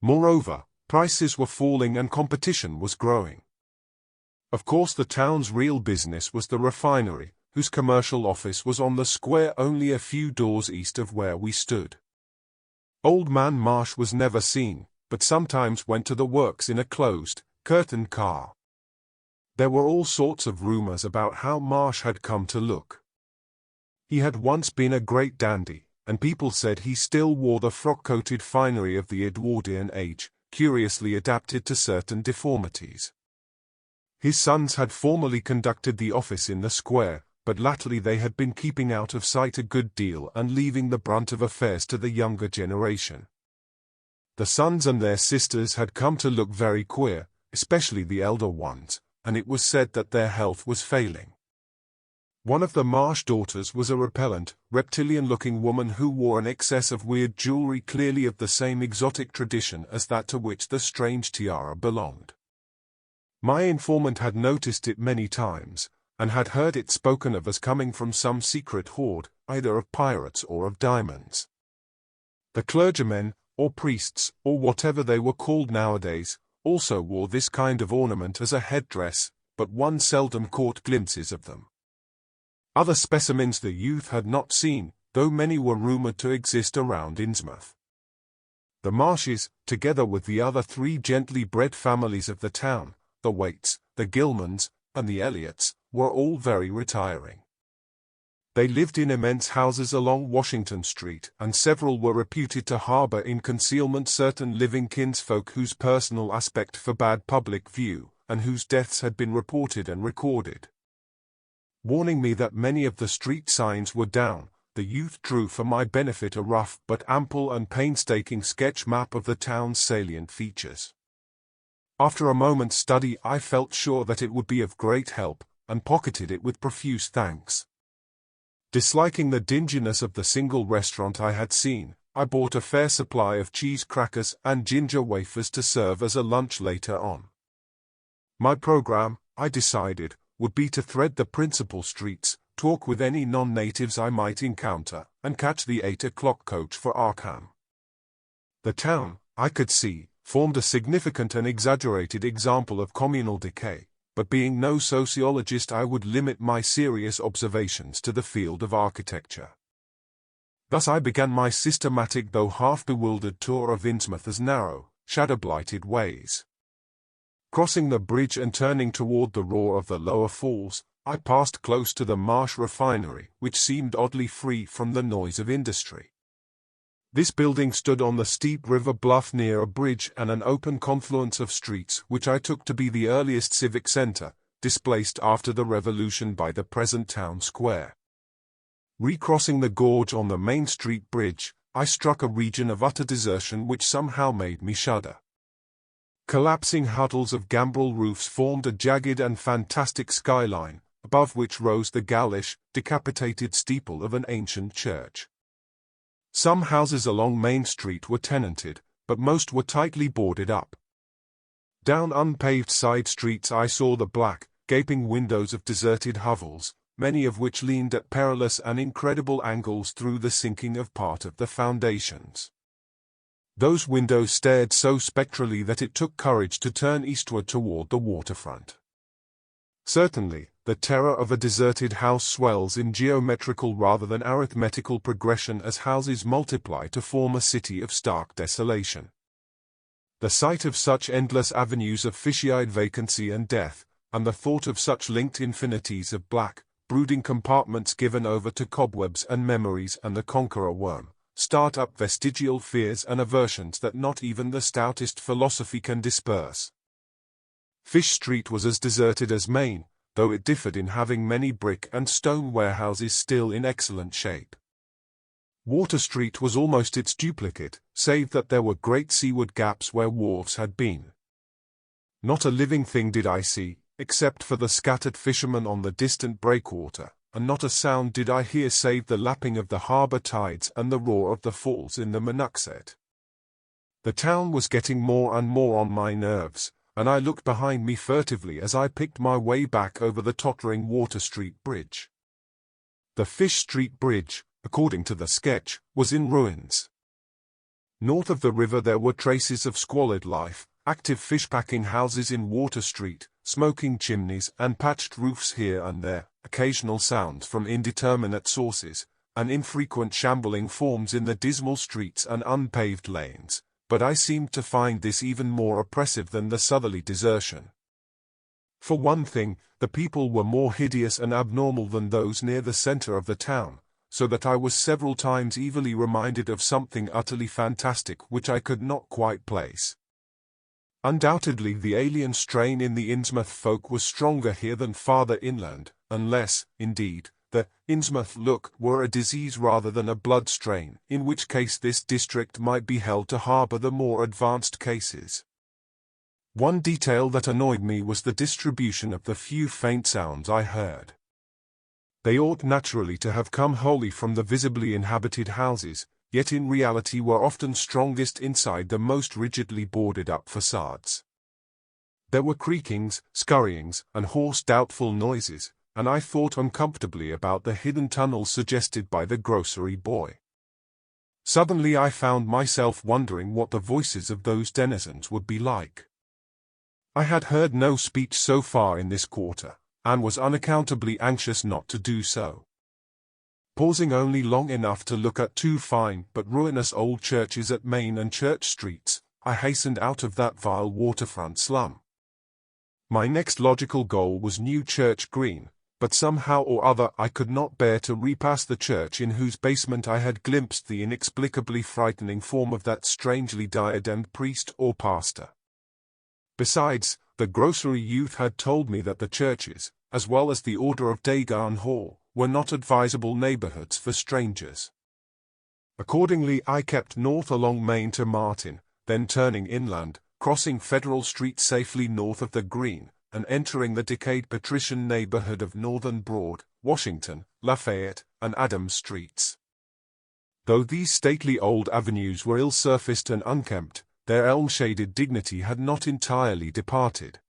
Moreover, prices were falling and competition was growing. Of course, the town's real business was the refinery, whose commercial office was on the square only a few doors east of where we stood. Old Man Marsh was never seen, but sometimes went to the works in a closed, curtained car. There were all sorts of rumors about how Marsh had come to look. He had once been a great dandy, and people said he still wore the frock-coated finery of the Edwardian age, curiously adapted to certain deformities. His sons had formerly conducted the office in the square, but latterly they had been keeping out of sight a good deal and leaving the brunt of affairs to the younger generation. The sons and their sisters had come to look very queer, especially the elder ones, and it was said that their health was failing. One of the Marsh daughters was a repellent, reptilian-looking woman who wore an excess of weird jewelry clearly of the same exotic tradition as that to which the strange tiara belonged. My informant had noticed it many times, and had heard it spoken of as coming from some secret hoard, either of pirates or of diamonds. The clergymen, or priests, or whatever they were called nowadays, also wore this kind of ornament as a headdress, but one seldom caught glimpses of them. Other specimens the youth had not seen, though many were rumored to exist around Innsmouth. The Marshes, together with the other 3 gently bred families of the town, the Waits, the Gilmans, and the Elliots, were all very retiring. They lived in immense houses along Washington Street, and several were reputed to harbor in concealment certain living kinsfolk whose personal aspect forbade public view, and whose deaths had been reported and recorded. Warning me that many of the street signs were down, the youth drew for my benefit a rough but ample and painstaking sketch map of the town's salient features. After a moment's study I felt sure that it would be of great help, and pocketed it with profuse thanks. Disliking the dinginess of the single restaurant I had seen, I bought a fair supply of cheese crackers and ginger wafers to serve as a lunch later on. My program, I decided, would be to thread the principal streets, talk with any non-natives I might encounter, and catch the 8 o'clock coach for Arkham. The town, I could see, formed a significant and exaggerated example of communal decay, but being no sociologist I would limit my serious observations to the field of architecture. Thus I began my systematic though half-bewildered tour of Innsmouth's narrow, shadow-blighted ways. Crossing the bridge and turning toward the roar of the lower falls, I passed close to the Marsh refinery, which seemed oddly free from the noise of industry. This building stood on the steep river bluff near a bridge and an open confluence of streets which I took to be the earliest civic center, displaced after the revolution by the present town square. Recrossing the gorge on the Main Street Bridge, I struck a region of utter desertion which somehow made me shudder. Collapsing huddles of gambrel roofs formed a jagged and fantastic skyline, above which rose the ghoulish, decapitated steeple of an ancient church. Some houses along Main Street were tenanted, but most were tightly boarded up. Down unpaved side streets I saw the black, gaping windows of deserted hovels, many of which leaned at perilous and incredible angles through the sinking of part of the foundations. Those windows stared so spectrally that it took courage to turn eastward toward the waterfront. Certainly, the terror of a deserted house swells in geometrical rather than arithmetical progression as houses multiply to form a city of stark desolation. The sight of such endless avenues of fishy-eyed vacancy and death, and the thought of such linked infinities of black, brooding compartments given over to cobwebs and memories and the conqueror worm, start up vestigial fears and aversions that not even the stoutest philosophy can disperse. Fish Street was as deserted as Main, though it differed in having many brick and stone warehouses still in excellent shape. Water Street was almost its duplicate, save that there were great seaward gaps where wharves had been. Not a living thing did I see, except for the scattered fishermen on the distant breakwater, and not a sound did I hear save the lapping of the harbour tides and the roar of the falls in the Monuxet. The town was getting more and more on my nerves, and I looked behind me furtively as I picked my way back over the tottering Water Street Bridge. The Fish Street Bridge, according to the sketch, was in ruins. North of the river there were traces of squalid life, active fish-packing houses in Water Street, smoking chimneys and patched roofs here and there, occasional sounds from indeterminate sources, and infrequent shambling forms in the dismal streets and unpaved lanes, but I seemed to find this even more oppressive than the southerly desertion. For one thing, the people were more hideous and abnormal than those near the center of the town, so that I was several times evilly reminded of something utterly fantastic which I could not quite place. Undoubtedly the alien strain in the Innsmouth folk was stronger here than farther inland, unless, indeed, the Innsmouth look were a disease rather than a blood strain, in which case this district might be held to harbor the more advanced cases. One detail that annoyed me was the distribution of the few faint sounds I heard. They ought naturally to have come wholly from the visibly inhabited houses, yet in reality were often strongest inside the most rigidly boarded-up facades. There were creakings, scurryings, and hoarse doubtful noises, and I thought uncomfortably about the hidden tunnels suggested by the grocery boy. Suddenly I found myself wondering what the voices of those denizens would be like. I had heard no speech so far in this quarter, and was unaccountably anxious not to do so. Pausing only long enough to look at two fine but ruinous old churches at Main and Church Streets, I hastened out of that vile waterfront slum. My next logical goal was New Church Green, but somehow or other I could not bear to repass the church in whose basement I had glimpsed the inexplicably frightening form of that strangely diademed priest or pastor. Besides, the grocery youth had told me that the churches, as well as the Order of Dagon Hall, were not advisable neighborhoods for strangers. Accordingly I kept north along Main to Martin, then turning inland, crossing Federal Street safely north of the Green, and entering the decayed patrician neighborhood of Northern Broad, Washington, Lafayette, and Adams Streets. Though these stately old avenues were ill-surfaced and unkempt, their elm-shaded dignity had not entirely departed.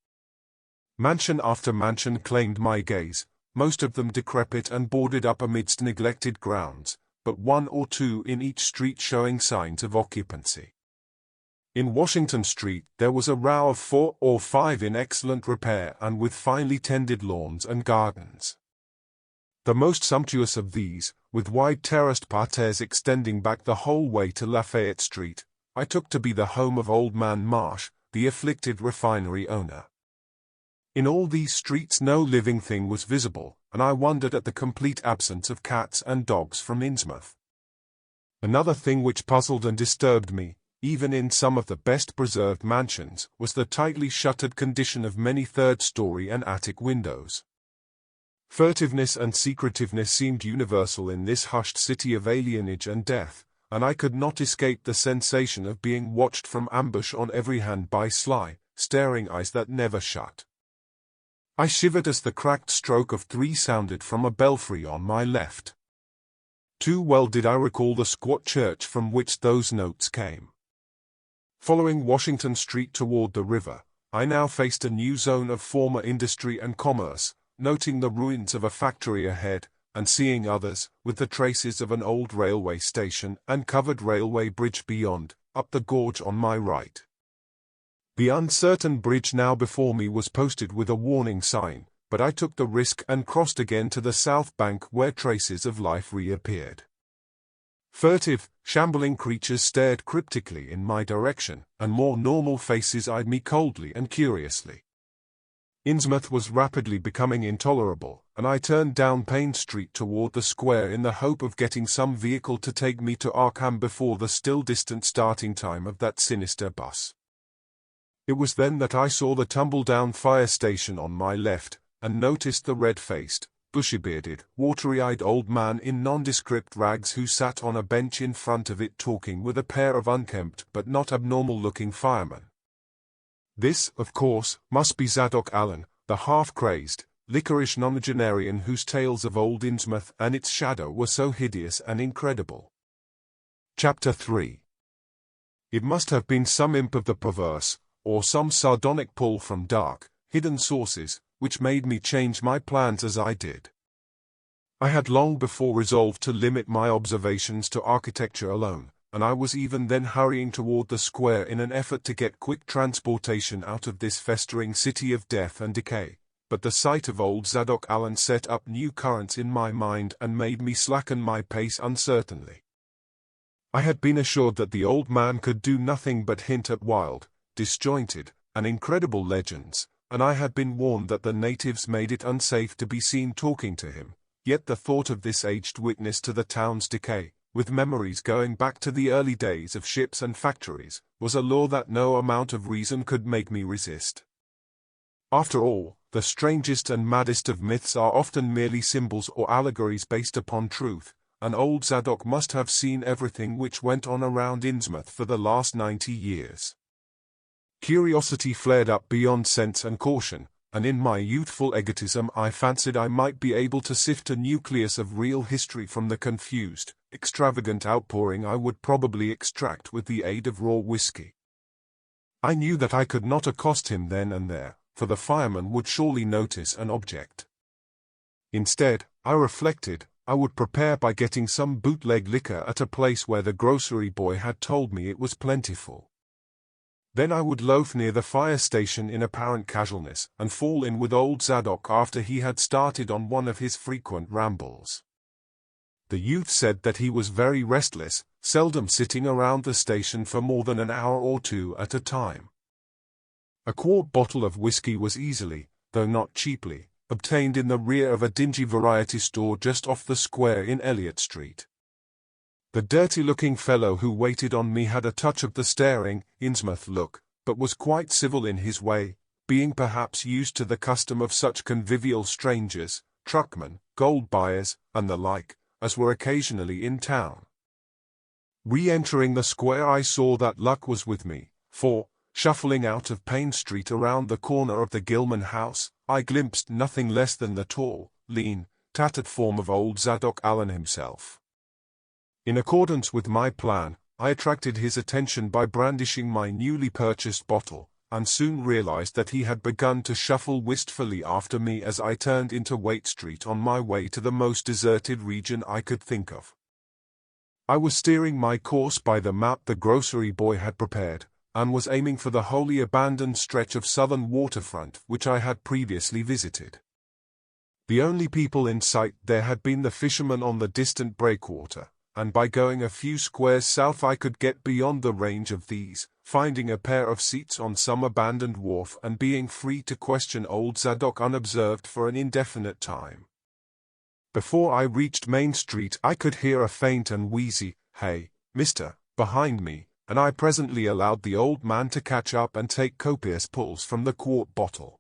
Mansion after mansion claimed my gaze, most of them decrepit and boarded up amidst neglected grounds, but one or two in each street showing signs of occupancy. In Washington Street there was a row of 4 or 5 in excellent repair and with finely tended lawns and gardens. The most sumptuous of these, with wide terraced parterres extending back the whole way to Lafayette Street, I took to be the home of Old Man Marsh, the afflicted refinery owner. In all these streets no living thing was visible, and I wondered at the complete absence of cats and dogs from Innsmouth. Another thing which puzzled and disturbed me, even in some of the best preserved mansions, was the tightly shuttered condition of many third-story and attic windows. Furtiveness and secretiveness seemed universal in this hushed city of alienage and death, and I could not escape the sensation of being watched from ambush on every hand by sly, staring eyes that never shut. I shivered as the cracked stroke of 3 sounded from a belfry on my left. Too well did I recall the squat church from which those notes came. Following Washington Street toward the river, I now faced a new zone of former industry and commerce, noting the ruins of a factory ahead, and seeing others, with the traces of an old railway station and covered railway bridge beyond, up the gorge on my right. The uncertain bridge now before me was posted with a warning sign, but I took the risk and crossed again to the south bank where traces of life reappeared. Furtive, shambling creatures stared cryptically in my direction, and more normal faces eyed me coldly and curiously. Innsmouth was rapidly becoming intolerable, and I turned down Payne Street toward the square in the hope of getting some vehicle to take me to Arkham before the still distant starting time of that sinister bus. It was then that I saw the tumble-down fire station on my left, and noticed the red-faced, bushy-bearded, watery-eyed old man in nondescript rags who sat on a bench in front of it talking with a pair of unkempt but not abnormal-looking firemen. This, of course, must be Zadok Allen, the half-crazed, liquorish nonagenarian whose tales of old Innsmouth and its shadow were so hideous and incredible. Chapter 3. It must have been some imp of the perverse, or some sardonic pull from dark, hidden sources, which made me change my plans as I did. I had long before resolved to limit my observations to architecture alone, and I was even then hurrying toward the square in an effort to get quick transportation out of this festering city of death and decay. But the sight of old Zadok Allen set up new currents in my mind and made me slacken my pace uncertainly. I had been assured that the old man could do nothing but hint at wild, disjointed, and incredible legends, and I had been warned that the natives made it unsafe to be seen talking to him. Yet the thought of this aged witness to the town's decay, with memories going back to the early days of ships and factories, was a law that no amount of reason could make me resist. After all, the strangest and maddest of myths are often merely symbols or allegories based upon truth, and old Zadok must have seen everything which went on around Innsmouth for the last 90 years. Curiosity flared up beyond sense and caution, and in my youthful egotism I fancied I might be able to sift a nucleus of real history from the confused, extravagant outpouring I would probably extract with the aid of raw whiskey. I knew that I could not accost him then and there, for the fireman would surely notice and object. Instead, I reflected, I would prepare by getting some bootleg liquor at a place where the grocery boy had told me it was plentiful. Then I would loaf near the fire station in apparent casualness and fall in with old Zadok after he had started on one of his frequent rambles. The youth said that he was very restless, seldom sitting around the station for more than an hour or two at a time. A quart bottle of whiskey was easily, though not cheaply, obtained in the rear of a dingy variety store just off the square in Elliott Street. The dirty-looking fellow who waited on me had a touch of the staring, Innsmouth look, but was quite civil in his way, being perhaps used to the custom of such convivial strangers, truckmen, gold buyers, and the like, as were occasionally in town. Re-entering the square I saw that luck was with me, for, shuffling out of Payne Street around the corner of the Gilman house, I glimpsed nothing less than the tall, lean, tattered form of old Zadok Allen himself. In accordance with my plan, I attracted his attention by brandishing my newly purchased bottle, and soon realized that he had begun to shuffle wistfully after me as I turned into Waite Street on my way to the most deserted region I could think of. I was steering my course by the map the grocery boy had prepared, and was aiming for the wholly abandoned stretch of southern waterfront which I had previously visited. The only people in sight there had been the fishermen on the distant breakwater, and by going a few squares south I could get beyond the range of these, finding a pair of seats on some abandoned wharf and being free to question old Zadok unobserved for an indefinite time. Before I reached Main Street I could hear a faint and wheezy, "Hey, mister," behind me, and I presently allowed the old man to catch up and take copious pulls from the quart bottle.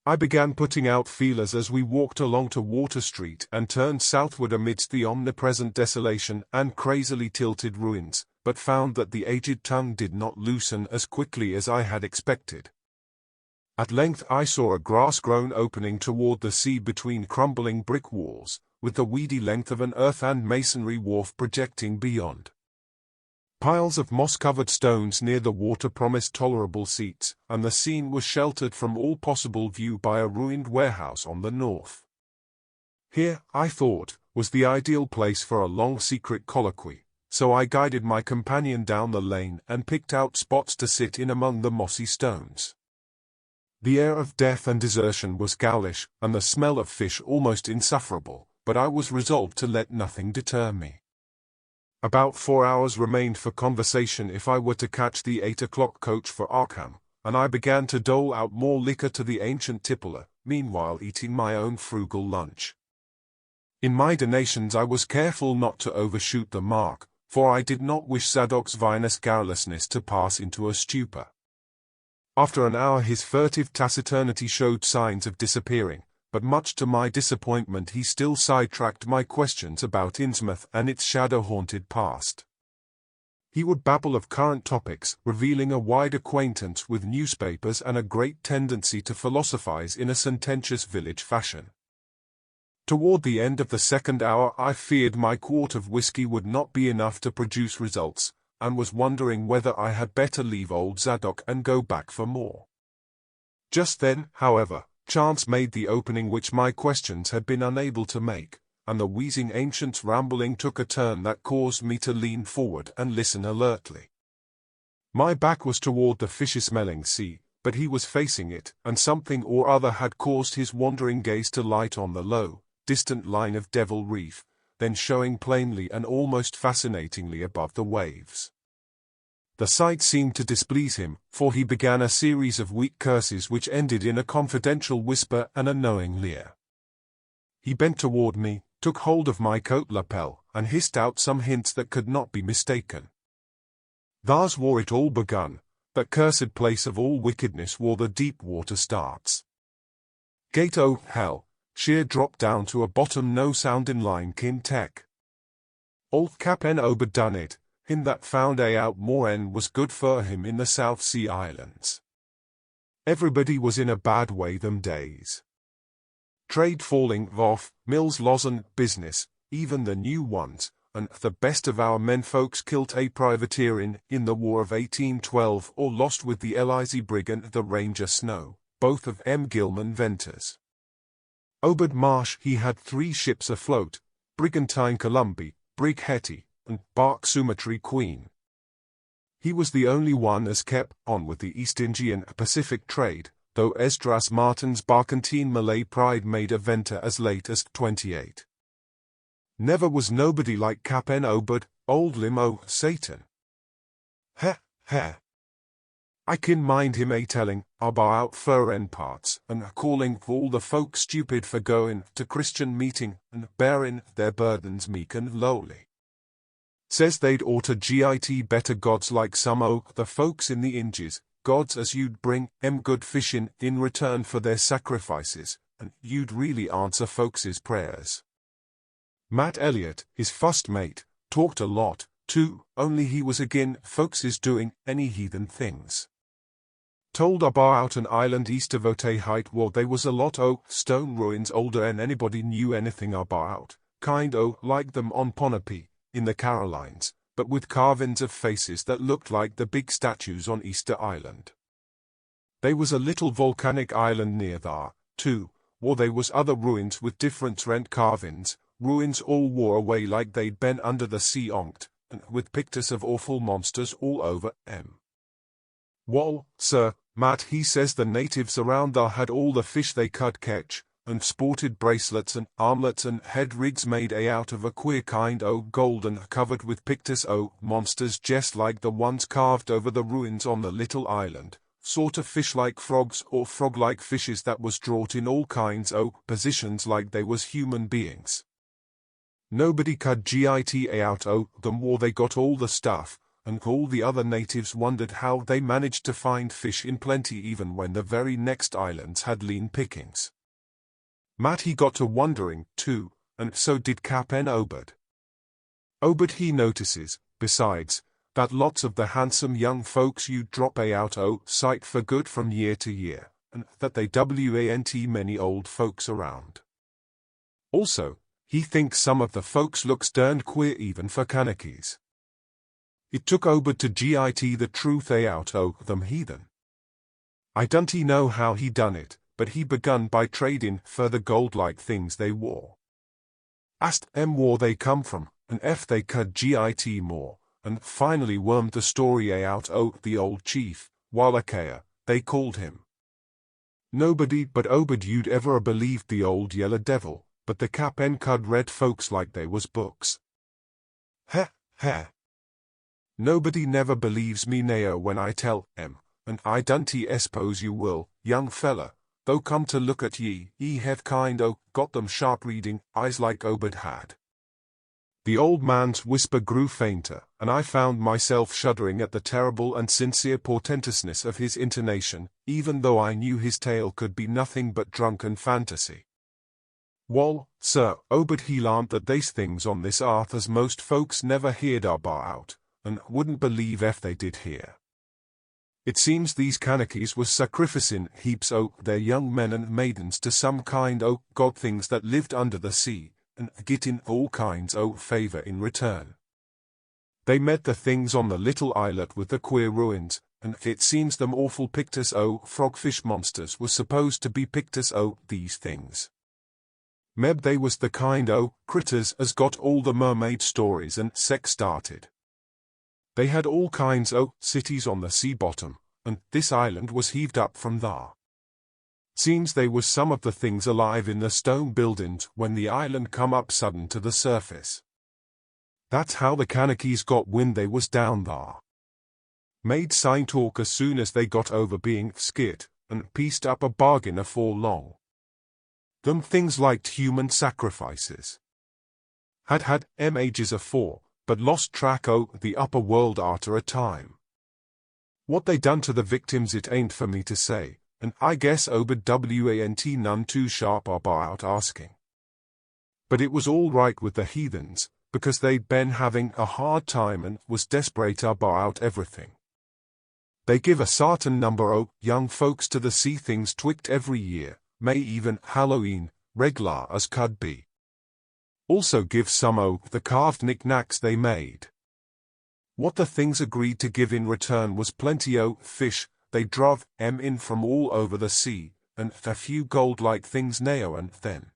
I began putting out feelers as we walked along to Water Street and turned southward amidst the omnipresent desolation and crazily tilted ruins, but found that the aged tongue did not loosen as quickly as I had expected. At length I saw a grass-grown opening toward the sea between crumbling brick walls, with the weedy length of an earth and masonry wharf projecting beyond. Piles of moss-covered stones near the water promised tolerable seats, and the scene was sheltered from all possible view by a ruined warehouse on the north. Here, I thought, was the ideal place for a long secret colloquy, so I guided my companion down the lane and picked out spots to sit in among the mossy stones. The air of death and desertion was ghoulish, and the smell of fish almost insufferable, but I was resolved to let nothing deter me. About 4 hours remained for conversation if I were to catch the 8 o'clock coach for Arkham, and I began to dole out more liquor to the ancient tippler, meanwhile eating my own frugal lunch. In my donations I was careful not to overshoot the mark, for I did not wish Zadok's vinous garrulousness to pass into a stupor. After an hour his furtive taciturnity showed signs of disappearing, but much to my disappointment he still sidetracked my questions about Innsmouth and its shadow-haunted past. He would babble of current topics, revealing a wide acquaintance with newspapers and a great tendency to philosophize in a sententious village fashion. Toward the end of the second hour I feared my quart of whiskey would not be enough to produce results, and was wondering whether I had better leave old Zadok and go back for more. Just then, however, chance made the opening which my questions had been unable to make, and the wheezing ancient's rambling took a turn that caused me to lean forward and listen alertly. My back was toward the fishy-smelling sea, but he was facing it, and something or other had caused his wandering gaze to light on the low, distant line of Devil Reef, then showing plainly and almost fascinatingly above the waves. The sight seemed to displease him, for he began a series of weak curses which ended in a confidential whisper and a knowing leer. He bent toward me, took hold of my coat lapel, and hissed out some hints that could not be mistaken. Thus war it all begun, that cursed place of all wickedness where the deep water starts. Gate o' hell, sheer drop down to a bottom no sound in line kin tech. Old Cap'n Obed done it, him that found a out more en was good for him in the South Sea Islands. Everybody was in a bad way them days. Trade falling off, mills losing business, even the new ones, and the best of our men folks killed a privateer in the War of 1812 or lost with the Elizy brig and the Ranger Snow, both of M. Gilman Venters. Obed Marsh he had 3 ships afloat, Brigantine Columbia, Brig Hetty, and Bark Sumatry Queen. He was the only one as kept on with the East Indian Pacific trade, though Esdras Martin's barkentine Malay Pride made a venture as late as 28. Never was nobody like Cap'n Obed, old limo Satan. Heh, heh. I can mind him telling about foreign parts, and calling all the folk stupid for going to Christian meeting, and bearing their burdens meek and lowly. Says they'd oughta git better gods like some o' the folks in the Inges, gods as you'd bring good fishin' in return for their sacrifices, and you'd really answer folks' prayers. Matt Elliott, his first mate, talked a lot, too, only he was agin folks doing any heathen things. Told about an island east of Otay where they was a lot o' stone ruins older than anybody knew anything about, kind o' like them on Ponape, in the Carolines, but with carvings of faces that looked like the big statues on Easter Island. They was a little volcanic island near there, too, where they was other ruins with different rent carvings, ruins all wore away like they'd been under the sea onked, and with pictures of awful monsters all over 'em. Wall, sir, Matt he says the natives around there had all the fish they could catch, and sported bracelets and armlets and head rigs made out of a queer kind o' gold and covered with pictures o' monsters just like the ones carved over the ruins on the little island, sort of fish-like frogs or frog-like fishes that was drawed in all kinds o' positions like they was human beings. Nobody could git out o' them where they got all the stuff, and all the other natives wondered how they managed to find fish in plenty even when the very next islands had lean pickings. Matt he got to wondering, too, and so did Cap'n Obed. Obed he notices, besides, that lots of the handsome young folks you drop out o' sight for good from year to year, and that they want many old folks around. Also, he thinks some of the folks looks derned queer even for Kanakies. It took Obed to git the truth out o' them heathen. I don't know how he done it, but he begun by trading for the gold-like things they wore. Asked them where they come from, and if they could git more, and finally wormed the story out o' the old chief, Wallachia, they called him. Nobody but Obed you'd ever believed the old yellow devil, but the Cap'n could read folks like they was books. Heh, heh. Nobody never believes me now when I tell 'em, and I don't suppose you will, young fella, though come to look at ye have kind o' got them sharp reading eyes like Obed had. The old man's whisper grew fainter, and I found myself shuddering at the terrible and sincere portentousness of his intonation, even though I knew his tale could be nothing but drunken fantasy. Wall, sir, Obed he learned that they's things on this earth as most folks never heard about, and wouldn't believe if they did hear. It seems these Kanakies was sacrificing heaps o' their young men and maidens to some kind o' god things that lived under the sea, and getting all kinds o' favor in return. They met the things on the little islet with the queer ruins, and it seems them awful pictures o' frogfish monsters was supposed to be pictures o' these things. Meb they was the kind o' critters as got all the mermaid stories and sex started. They had all kinds o' cities on the sea bottom, and this island was heaved up from thar. Seems they was some of the things alive in the stone buildings when the island come up sudden to the surface. That's how the Kanakees got wind they was down thar. Made sign talk as soon as they got over being scared, and pieced up a bargain afore long. Them things liked human sacrifices. Had ages afore, but lost track o' the upper world arter a time. What they done to the victims it ain't for me to say, and I guess Obed want none too sharp about asking. But it was all right with the heathens, because they'd been having a hard time and was desperate about everything. They give a certain number o' young folks to the sea things twict every year, may even Halloween, reg'lar as could be. Also give some o' the carved knickknacks they made. What the things agreed to give in return was plenty o' fish. They druv in from all over the sea, and a few gold-like things now and then.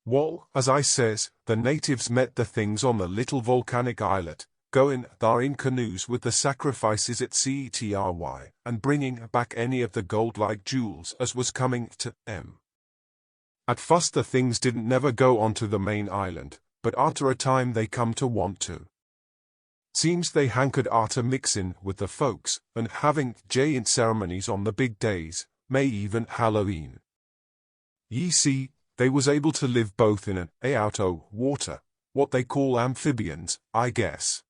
Well, as I says, the natives met the things on the little volcanic islet, going thar in canoes with the sacrifices at Tiara, and bringing back any of the gold-like jewels as was coming to them. At first the things didn't never go onto the main island, but after a time they come to want to. Seems they hankered arter mixin' with the folks, and having giant ceremonies on the big days, may even Halloween. Ye see, they was able to live both in and out o' water, what they call amphibians, I guess.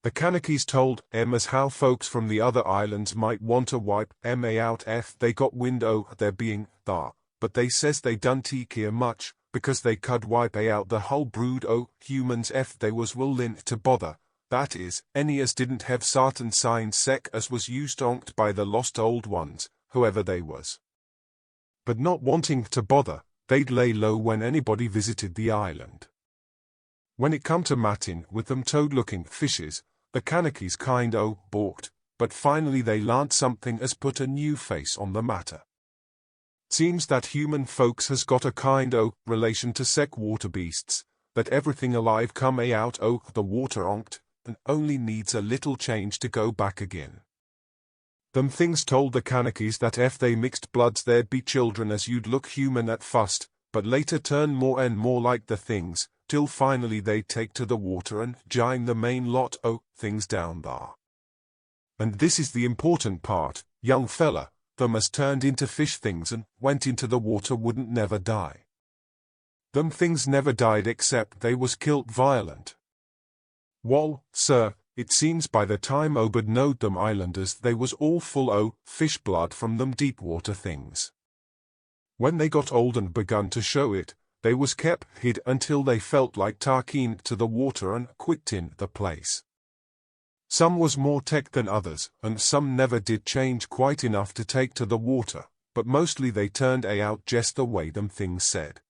The Kanakees told as how folks from the other islands might want to wipe out if they got wind o' their being thar, but they says they done care much, because they could wipe out the whole brood o' humans if they was willin' to bother. That is, any as didn't have certain signs sec as was used onct by the lost old ones, whoever they was. But not wanting to bother, they'd lay low when anybody visited the island. When it come to matting with them toad-looking fishes, the Kanakees kind o' balked, but finally they learnt something as put a new face on the matter. Seems that human folks has got a kind o' relation to sec water beasts, that everything alive come out o' the water onct, and only needs a little change to go back again. Them things told the Kanakees that if they mixed bloods there'd be children as you'd look human at first, but later turn more and more like the things, till finally they'd take to the water and join the main lot o' things down thar. And this is the important part, young fella, them as turned into fish things and went into the water wouldn't never die. Them things never died except they was killed violent. Wall, sir, it seems by the time Obed knowed them islanders they was all full o' fish blood from them deep water things. When they got old and begun to show it, they was kept hid until they felt like tarkeen to the water and quittin' the place. Some was more tech than others, and some never did change quite enough to take to the water, but mostly they turned out just the way them things said.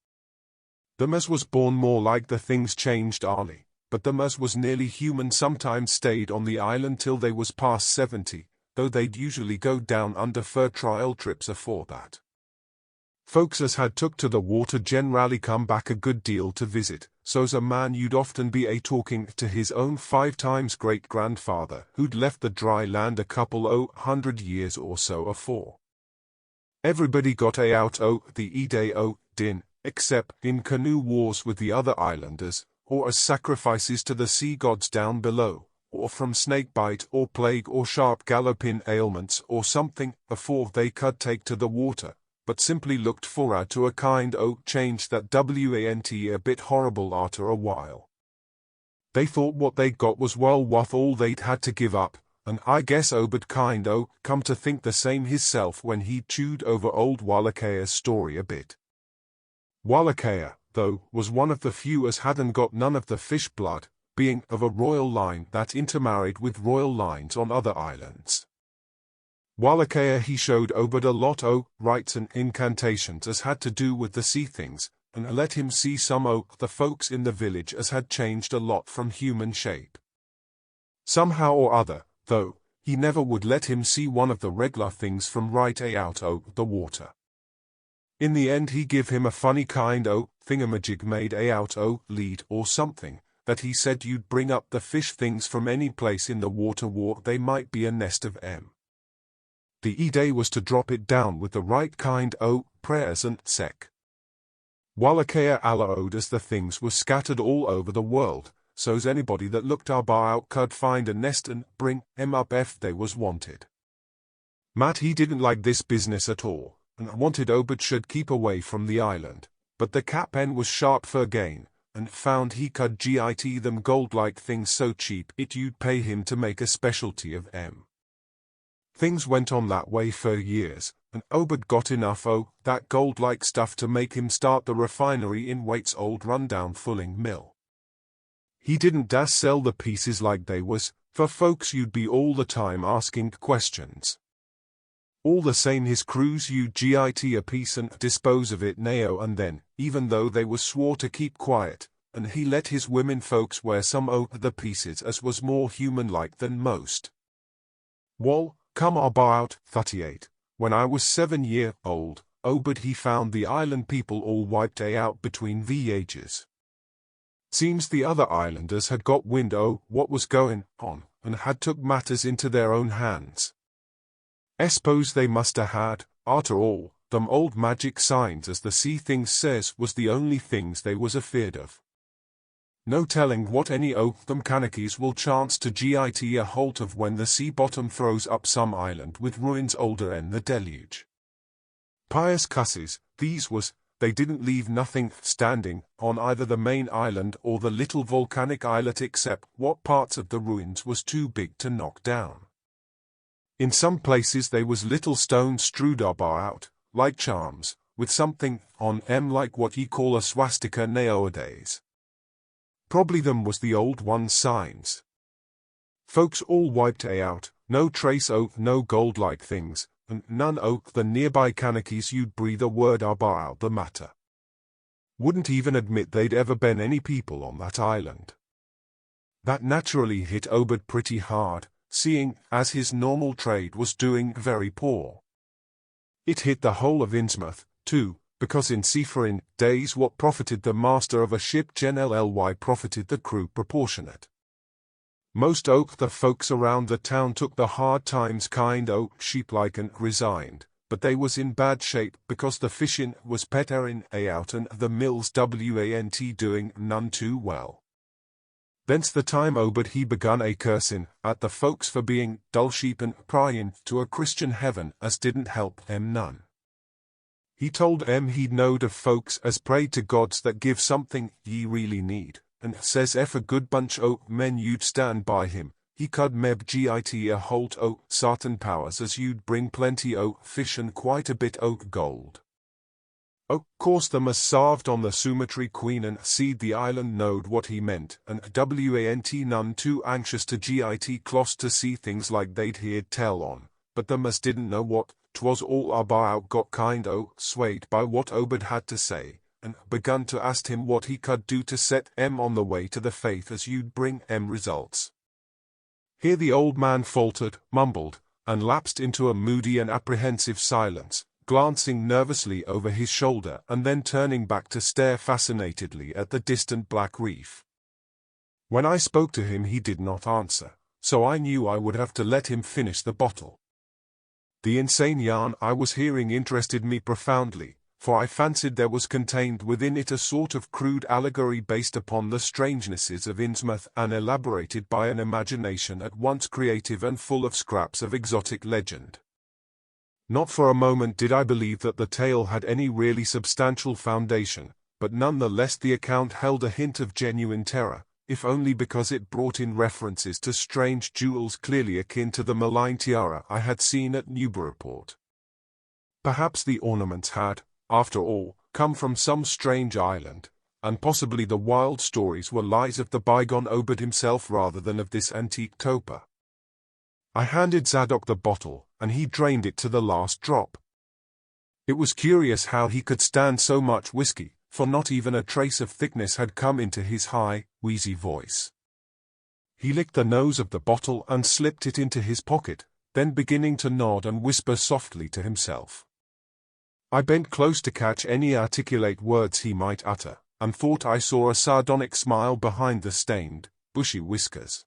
Them as was born more like the things changed early. But them as was nearly human sometimes stayed on the island till they was past 70, though they'd usually go down under for trial trips afore that. Folks as had took to the water generally come back a good deal to visit, so's a man you'd often be talking to his own 5 times great-grandfather who'd left the dry land a couple o' 100 years or so afore. Everybody got out o' the Ede o' din, except in canoe wars with the other islanders, or as sacrifices to the sea gods down below, or from snakebite or plague or sharp galloping ailments or something, afore they could take to the water, but simply looked forward to a kind o' change that want a bit horrible arter a while. They thought what they'd got was well worth all they'd had to give up, and I guess Obed kind o' come to think the same hisself when he chewed over old Wallachaia's story a bit. Wallachia, though, was one of the few as hadn't got none of the fish blood, being of a royal line that intermarried with royal lines on other islands. Wallachia he showed Obed a lot o' rites and incantations as had to do with the sea things, and let him see some o' the folks in the village as had changed a lot from human shape. Somehow or other, though, he never would let him see one of the reg'lar things from right out o' the water. In the end he give him a funny kind o' thingamajig made out o' lead or something, that he said you'd bring up the fish things from any place in the water they might be a nest of 'em. The day was to drop it down with the right kind o' prayers and sec. Wallachia alaod as the things were scattered all over the world, so's anybody that looked out could find a nest and bring 'em up if they was wanted. Matt he didn't like this business at all, and wanted Obed should keep away from the island, but the cap'n was sharp for gain, and found he could get them gold-like things so cheap it you'd pay him to make a specialty of 'em. Things went on that way for years, and Obed got enough that gold-like stuff to make him start the refinery in Waite's old rundown fulling mill. He didn't das sell the pieces like they was, for folks you'd be all the time asking questions. All the same his crews you'd get a piece and dispose of it now and then, even though they was swore to keep quiet, and he let his women folks wear some the pieces as was more human-like than most. Wall, come about 38. When I was 7-year-old, Obed he found the island people all wiped out between the ages. Seems the other islanders had got wind what was going on, and had took matters into their own hands. S'pose they musta had, arter all, them old magic signs as the sea things says was the only things they was afeard of. No telling what any them canakies will chance to get a holt of when the sea bottom throws up some island with ruins older 'en the deluge. Pious cusses, these was, they didn't leave nothing standing on either the main island or the little volcanic islet except what parts of the ruins was too big to knock down. In some places they was little stones strewed about, like charms, with something on 'em like what ye call a swastika nowadays. Probably them was the old one's signs. Folks all wiped out, no trace no gold-like things, and none the nearby canakies you'd breathe a word about the matter. Wouldn't even admit they'd ever been any people on that island. That naturally hit Obed pretty hard, seeing as his normal trade was doing very poor. It hit the whole of Innsmouth, too, because in seafaring days what profited the master of a ship generally profited the crew proportionate. Most the folks around the town took the hard times kind sheep-like and resigned, but they was in bad shape because the fishin' was petterin' out and the mills want doing none too well. Thence the time Obed he begun a cursin' at the folks for being dull sheep and pryin' to a Christian heaven as didn't help 'em none. He told 'em he'd knowed of folks as prayed to gods that give something ye really need, and says ef a good bunch men you'd stand by him, he could meb get a holt sartin powers as you'd bring plenty fish and quite a bit gold. Course them as sarved on the Sumatry Queen and seed the island knowed what he meant, and want none too anxious to get close to see things like they'd heard tell on, but them as didn't know what 'twas all about got kind swayed by what Obed had to say, and begun to ask him what he could do to set 'em on the way to the faith as you'd bring 'em results. Here the old man faltered, mumbled, and lapsed into a moody and apprehensive silence, glancing nervously over his shoulder and then turning back to stare fascinatedly at the distant black reef. When I spoke to him he did not answer, so I knew I would have to let him finish the bottle. The insane yarn I was hearing interested me profoundly, for I fancied there was contained within it a sort of crude allegory based upon the strangenesses of Innsmouth and elaborated by an imagination at once creative and full of scraps of exotic legend. Not for a moment did I believe that the tale had any really substantial foundation, but none the less the account held a hint of genuine terror, if only because it brought in references to strange jewels clearly akin to the malign tiara I had seen at Newburyport. Perhaps the ornaments had, after all, come from some strange island, and possibly the wild stories were lies of the bygone Obed himself rather than of this antique toper. I handed Zadok the bottle, and he drained it to the last drop. It was curious how he could stand so much whiskey, for not even a trace of thickness had come into his high, wheezy voice. He licked the nose of the bottle and slipped it into his pocket, then beginning to nod and whisper softly to himself. I bent close to catch any articulate words he might utter, and thought I saw a sardonic smile behind the stained, bushy whiskers.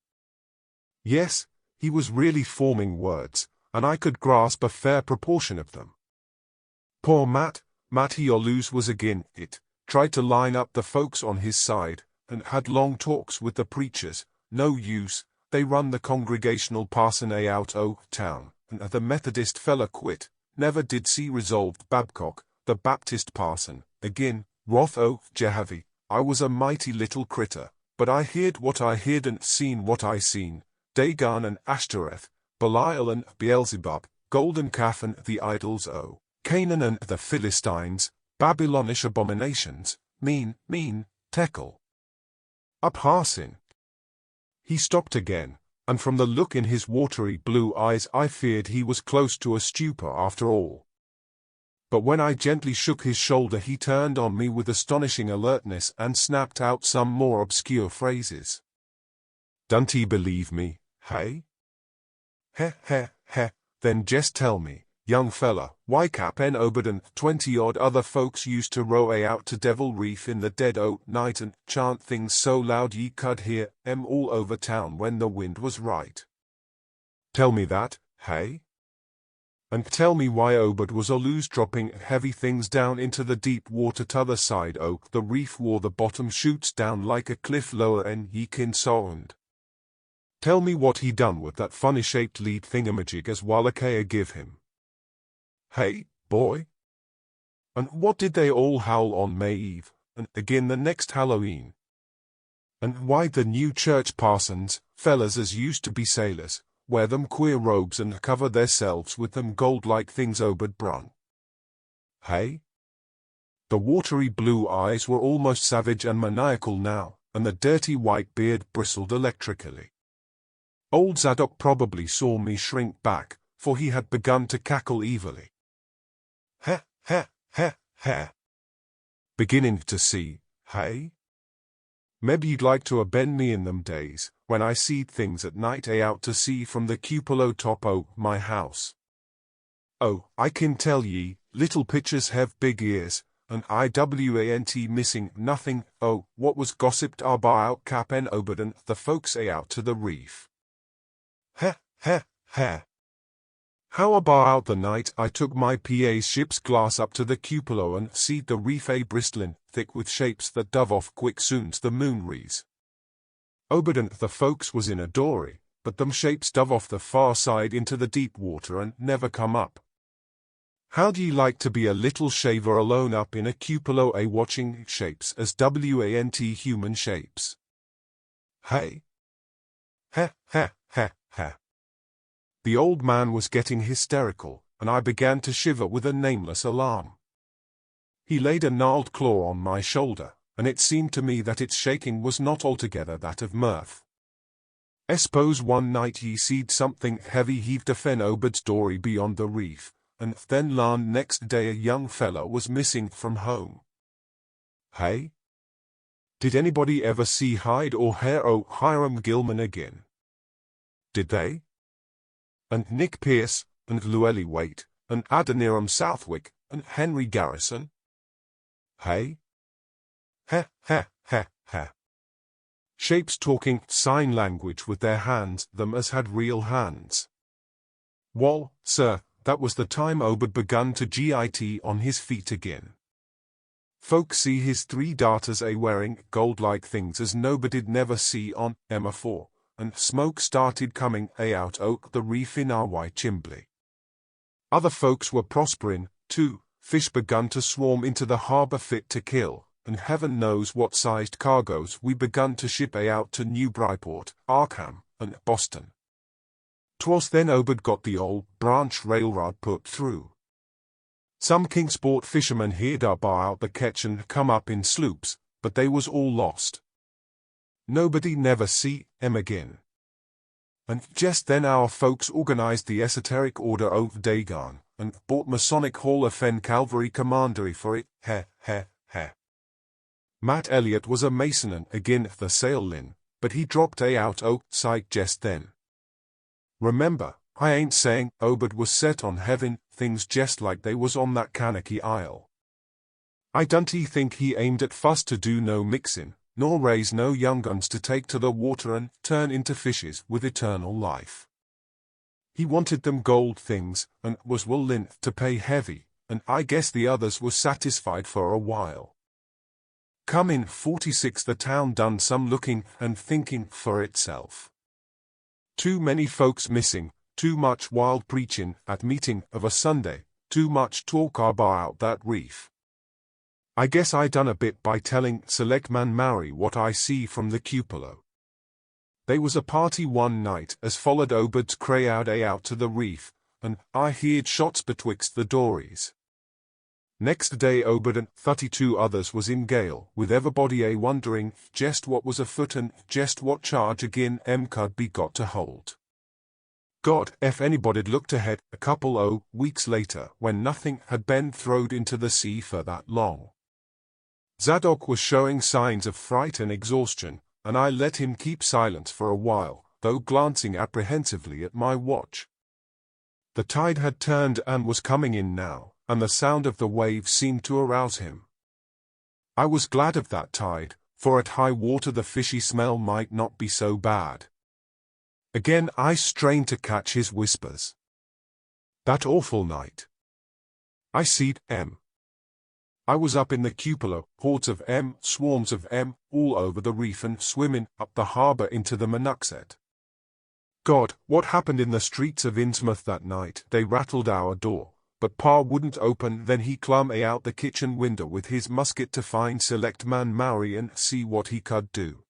Yes, he was really forming words, and I could grasp a fair proportion of them. Poor Matty Oluz was again it, tried to line up the folks on his side, and had long talks with the preachers. No use, they run the Congregational parson out o' town, and the Methodist fella quit. Never did see resolved Babcock, the Baptist parson, again. Wrath o' Jehovah, I was a mighty little critter, but I heard what I heard and seen what I seen. Dagon and Ashtoreth, Belial and Beelzebub, golden calf and the idols o' Canaan and the Philistines, Babylonish abominations, mean, Tekel. A parson. He stopped again, and from the look in his watery blue eyes I feared he was close to a stupor after all. But when I gently shook his shoulder he turned on me with astonishing alertness and snapped out some more obscure phrases. "Don't he believe me, hey? Heh, then just tell me, young fella, why Cap'n Obed and 20-odd other folks used to row out to Devil Reef in the dead o' night and chant things so loud ye could hear 'em all over town when the wind was right. Tell me that, hey? And tell me why Obed was always dropping heavy things down into the deep water t'other side o' the reef where the bottom shoots down like a cliff lower en ye kin sound. Tell me what he done with that funny-shaped lead thingamajig as Wallachia give him. Hey, boy? And what did they all howl on May Eve, and again the next Halloween? And why the new church parsons, fellas as used to be sailors, wear them queer robes and cover theirselves with them gold-like things Obed brung? Hey? The watery blue eyes were almost savage and maniacal now, and the dirty white beard bristled electrically. Old Zadok probably saw me shrink back, for he had begun to cackle evilly. Heh. Beginning to see, hey? Maybe you'd like to abend me in them days, when I seed things at night out to sea from the cupola top o' my house. Oh, I can tell ye, little pitchers have big ears, and I want missing nothing. Oh, what was gossiped about Cap'n Obed and the folks out to the reef? Heh. How about the night I took my PA's ship's glass up to the cupola and seed the reef bristling thick with shapes that dove off quick soon's the moon rise? Obed and the folks was in a dory, but them shapes dove off the far side into the deep water and never come up. How'd ye like to be a little shaver alone up in a cupola watching shapes as want human shapes? Hey? Heh. The old man was getting hysterical, and I began to shiver with a nameless alarm. He laid a gnarled claw on my shoulder, and it seemed to me that its shaking was not altogether that of mirth. S'pose one night ye seed something heavy heaved a fen Obed's dory beyond the reef, and then larn next day a young fellow was missing from home. Hey? Did anybody ever see hide or hair o' Hiram Gilman again? Did they? And Nick Pierce, and Llewellyn Waite, and Adoniram Southwick, and Henry Garrison? Hey? Heh. Shapes talking sign language with their hands, them as had real hands. Wall, sir, that was the time Obed begun to git on his feet again. Folks see his 3 darters wearing gold-like things as nobody'd never see on Emma 4. And smoke started coming out o' the reef in our white chimbley. Other folks were prospering, too. Fish begun to swarm into the harbour fit to kill, and heaven knows what sized cargoes we begun to ship out to New Bryport, Arkham, and Boston. 'Twas then Obed got the old branch railroad put through. Some Kingsport fishermen heard about the catch and come up in sloops, but they was all lost. Nobody never see 'em again. And just then our folks organized the Esoteric Order of Dagon, and bought Masonic Hall of Fame Calvary Commandery for it. Heh. Matt Elliott was a Mason and again the sail-lin, but he dropped out o' sight just then. Remember, I ain't saying Obed was set on having things just like they was on that Kaneki Isle. I don't think he aimed at fuss to do no mixing, nor raise no young guns to take to the water and turn into fishes with eternal life. He wanted them gold things, and was willing to pay heavy, and I guess the others was satisfied for a while. Come in 46 the town done some looking and thinking for itself. Too many folks missing, too much wild preaching at meeting of a Sunday, too much talk about that reef. I guess I done a bit by telling Select Man Mary what I see from the cupola. They was a party one night as followed Obed's crowd out to the reef, and I heard shots betwixt the dories. Next day Obed and 32 others was in gale, with everybody wondering just what was afoot and just what charge again could be got to hold. God, if anybody'd looked ahead a couple weeks later when nothing had been throwed into the sea for that long. Zadok was showing signs of fright and exhaustion, and I let him keep silence for a while, though glancing apprehensively at my watch. The tide had turned and was coming in now, and the sound of the waves seemed to arouse him. I was glad of that tide, for at high water the fishy smell might not be so bad. Again I strained to catch his whispers. That awful night. I seed I was up in the cupola, hordes of swarms of all over the reef and swimming up the harbour into the Monuxet. God, what happened in the streets of Innsmouth that night? They rattled our door, but Pa wouldn't open. Then he clumb out the kitchen window with his musket to find Select Man Mary and see what he could do.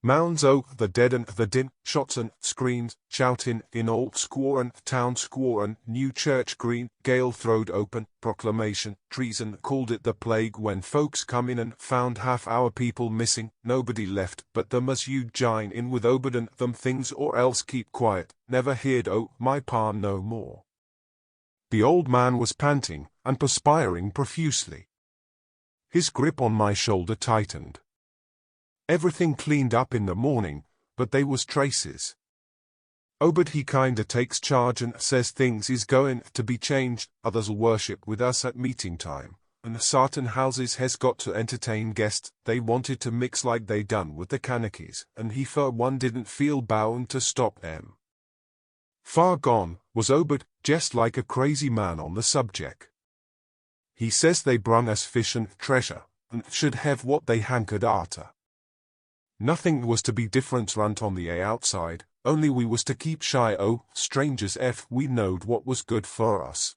Mounds the dead and the din, shots and screams, shouting in old square and town square and New Church Green, gale throwed open, proclamation, treason, called it the plague when folks come in and found half our people missing, nobody left but them as you'd jine in with Obed and them things or else keep quiet, never heard my pa no more. The old man was panting and perspiring profusely. His grip on my shoulder tightened. Everything cleaned up in the morning, but they was traces. Obed he kinda takes charge and says things is going to be changed, others'll worship with us at meeting time, and certain houses has got to entertain guests they wanted to mix like they done with the Kanekis, and he for one didn't feel bound to stop them. Far gone was Obed, just like a crazy man on the subject. He says they brung us fish and treasure, and should have what they hankered arter. Nothing was to be different runt on the outside, only we was to keep shy strangers if we knowed what was good for us.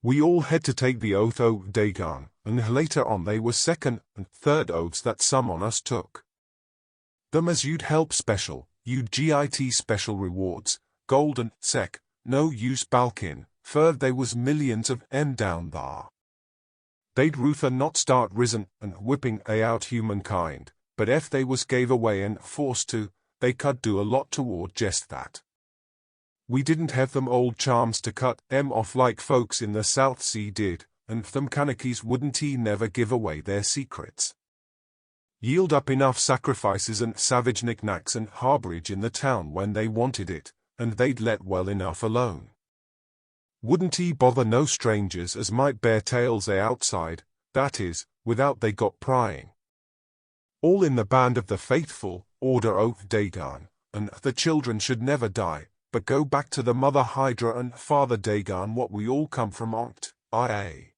We all had to take the oath Dagon, and later on they was second and third oaths that some on us took. Them as you'd help special, you'd git special rewards, gold and sec, no use balkin, fur they was millions of down thar. They'd ruther not start risen and whipping out humankind. But if they was gave away and forced to, they could do a lot toward just that. We didn't have them old charms to cut off like folks in the South Sea did, and them Kanekis wouldn't never give away their secrets. Yield up enough sacrifices and savage knickknacks and harborage in the town when they wanted it, and they'd let well enough alone. Wouldn't bother no strangers as might bear tales outside, that is, without they got prying. All in the band of the faithful, order Dagon, and the children should never die, but go back to the mother Hydra and father Dagon what we all come from IA.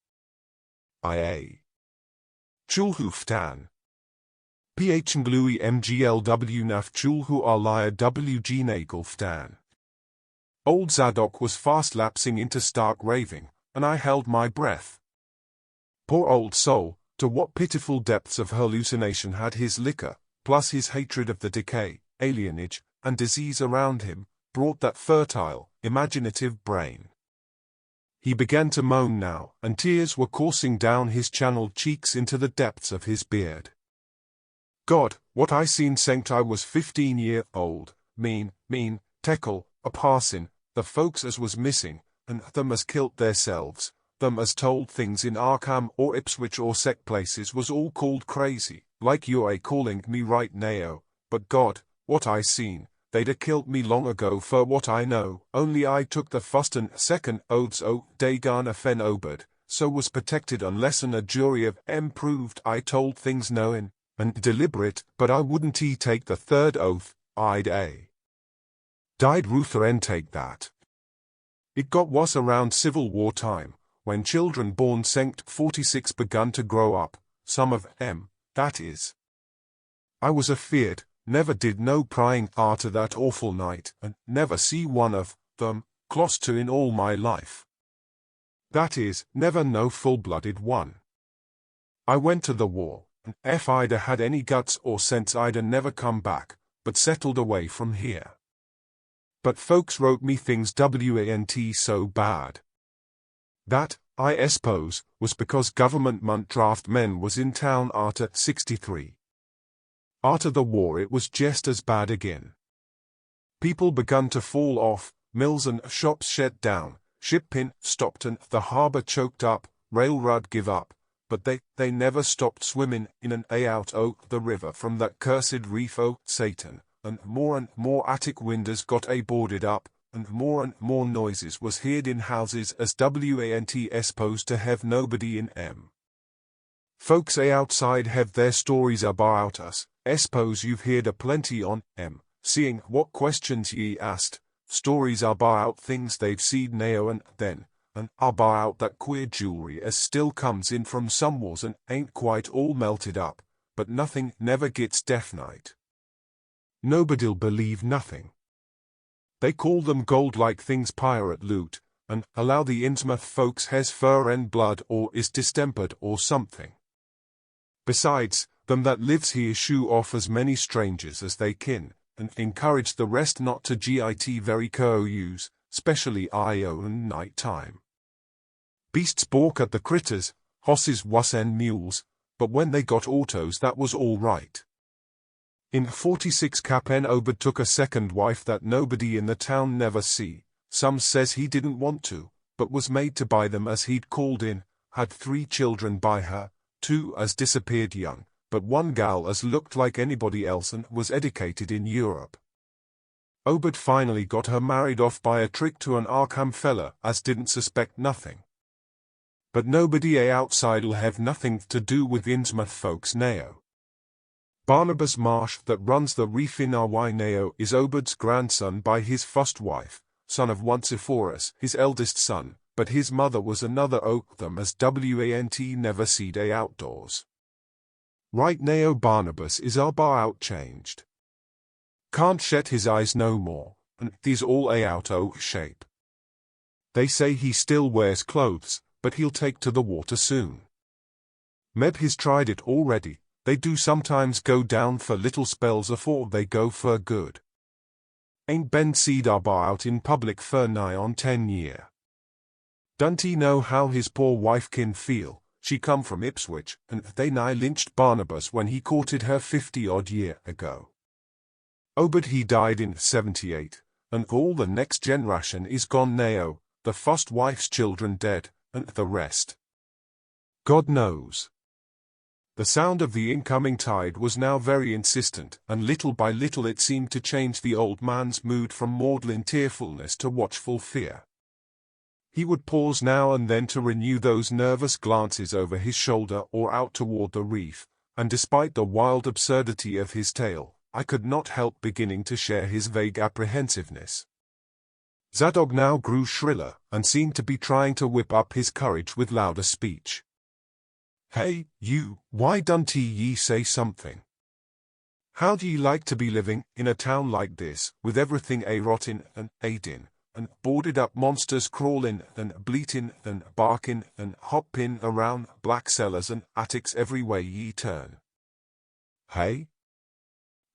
Cthulhu ftan. PH Nglui MGLW Naf Cthulhu Alaya WG Nagel ftan. Old Zadok was fast lapsing into stark raving, and I held my breath. Poor old soul. To what pitiful depths of hallucination had his liquor, plus his hatred of the decay, alienage, and disease around him, brought that fertile, imaginative brain? He began to moan now, and tears were coursing down his channeled cheeks into the depths of his beard. God, what I seen sanct I was 15-year-old, mean, teckle, a parson, the folks as was missing, and them as kilt theirselves. Them as told things in Arkham or Ipswich or sec places was all called crazy, like you're calling me right now, but God, what I seen, they'd a killed me long ago for what I know, only I took the first and second oaths o' Dagon afen Obed, so was protected unless a jury of proved I told things knowing and deliberate, but I wouldn't take the third oath, I'd died Ruther and take that. It got worse around Civil War time, when children born Sanct 46 begun to grow up, some of that is. I was afeard, never did no prying arter that awful night, and never see one of them close to in all my life. That is, never no full-blooded one. I went to the war, and if I'd a had any guts or sense I'd a never come back, but settled away from here. But folks wrote me things want so bad. That, I suppose, was because government munt draft men was in town arter 63. Arter the war it was just as bad again. People begun to fall off, mills and shops shut down, shipping stopped and the harbour choked up, railroad give up, but they never stopped swimming in and out o' the river from that cursed reef o' Satan, and more attic windows got boarded up, and more noises was heard in houses as want supposed to have nobody in 'em. Folks outside have their stories about us, suppose you've heard a plenty on 'em, seeing what questions ye asked, stories about things they've seed now and then, and about that queer jewelry as still comes in from some wars and ain't quite all melted up, but nothing never gets definite. Nobody'll believe nothing. They call them gold-like things pirate loot, and allow the Innsmouth folks has fur and blood or is distempered or something. Besides, them that lives here shoo off as many strangers as they kin, and encourage the rest not to git very use, specially IO and night time. Beasts balk at the critters, hosses wuss and mules, but when they got autos that was all right. In 46 Cap'n Obed took a second wife that nobody in the town never see, some says he didn't want to, but was made to buy them as he'd called in, had 3 children by her, 2 as disappeared young, but 1 gal as looked like anybody else and was educated in Europe. Obed finally got her married off by a trick to an Arkham fella as didn't suspect nothing. But nobody outside'll have nothing to do with Innsmouth folks now. Barnabas Marsh that runs the Reef in Ry now is Obed's grandson by his first wife, son of Onesiphorus, his eldest son, but his mother was another o' them as want never seed outdoors. Right now Barnabas is about changed. Can't shut his eyes no more, and he's all out o' shape. They say he still wears clothes, but he'll take to the water soon. Meb has tried it already. They do sometimes go down for little spells afore they go for good. Ain't Ben seed about in public for nigh on 10 year. Don't he know how his poor wife kin feel? She come from Ipswich, and they nigh lynched Barnabas when he courted her 50-odd year ago. Obed he died in 78, and all the next generation is gone now, the first wife's children dead, and the rest. God knows. The sound of the incoming tide was now very insistent, and little by little it seemed to change the old man's mood from maudlin tearfulness to watchful fear. He would pause now and then to renew those nervous glances over his shoulder or out toward the reef, and despite the wild absurdity of his tale, I could not help beginning to share his vague apprehensiveness. Zadok now grew shriller, and seemed to be trying to whip up his courage with louder speech. "Hey, you, why don't ye say something? How do ye like to be living in a town like this, with everything rotting and din, and boarded up monsters crawling and bleating and barking and hopping around black cellars and attics every way ye turn? Hey?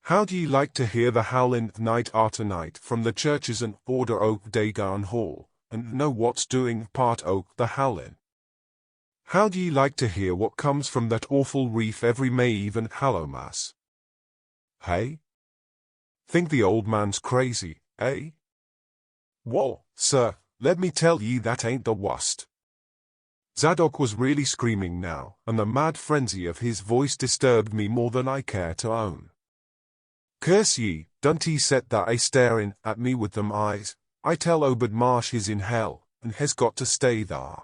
How do ye like to hear the howling night after night from the churches and order o' Dagon Hall, and know what's doing part o' the howling? How do ye like to hear what comes from that awful reef every May Eve and Hallowmas? Hey? Think the old man's crazy, eh? Well, sir, let me tell ye that ain't the worst." Zadok was really screaming now, and the mad frenzy of his voice disturbed me more than I care to own. Curse ye, don't he set that a staring at me with them eyes. I tell Obed Marsh he's in hell, and has got to stay there.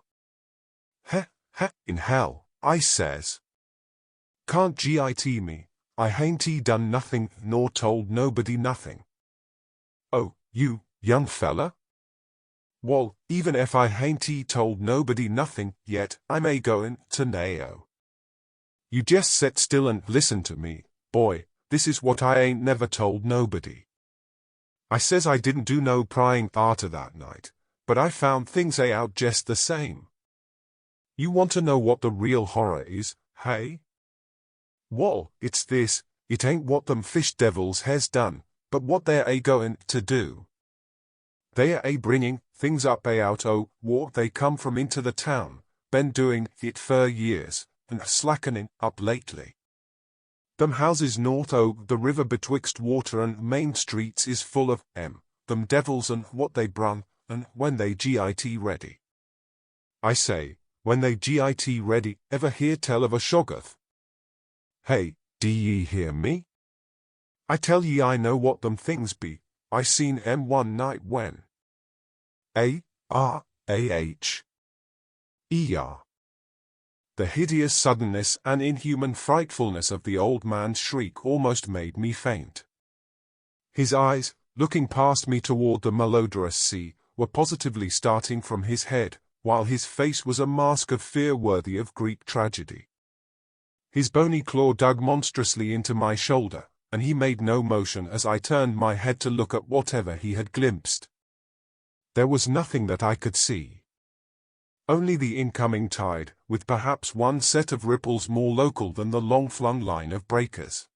Heh, in hell, I says. Can't git me, I hain't done nothing nor told nobody nothing. Oh, you, young fella? Wall, even if I hain't told nobody nothing yet, I'm goin' to know. You just set still and listen to me, boy, this is what I ain't never told nobody. I says I didn't do no prying arter that night, but I found things out just the same. You want to know what the real horror is, hey? Wall, it's this, it ain't what them fish devils has done, but what they're goin' to do. They are bringing things up out war they come from into the town, been doing it for years, and slackening up lately. Them houses north o' the river betwixt Water and Main Streets is full of them devils and what they brung, and when they git ready. I say, when they git ready, ever hear tell of a shoggoth? Hey, do ye hear me? I tell ye I know what them things be, I seen one night when. The hideous suddenness and inhuman frightfulness of the old man's shriek almost made me faint. His eyes, looking past me toward the malodorous sea, were positively starting from his head, while his face was a mask of fear worthy of Greek tragedy. His bony claw dug monstrously into my shoulder, and he made no motion as I turned my head to look at whatever he had glimpsed. There was nothing that I could see. Only the incoming tide, with perhaps one set of ripples more local than the long-flung line of breakers.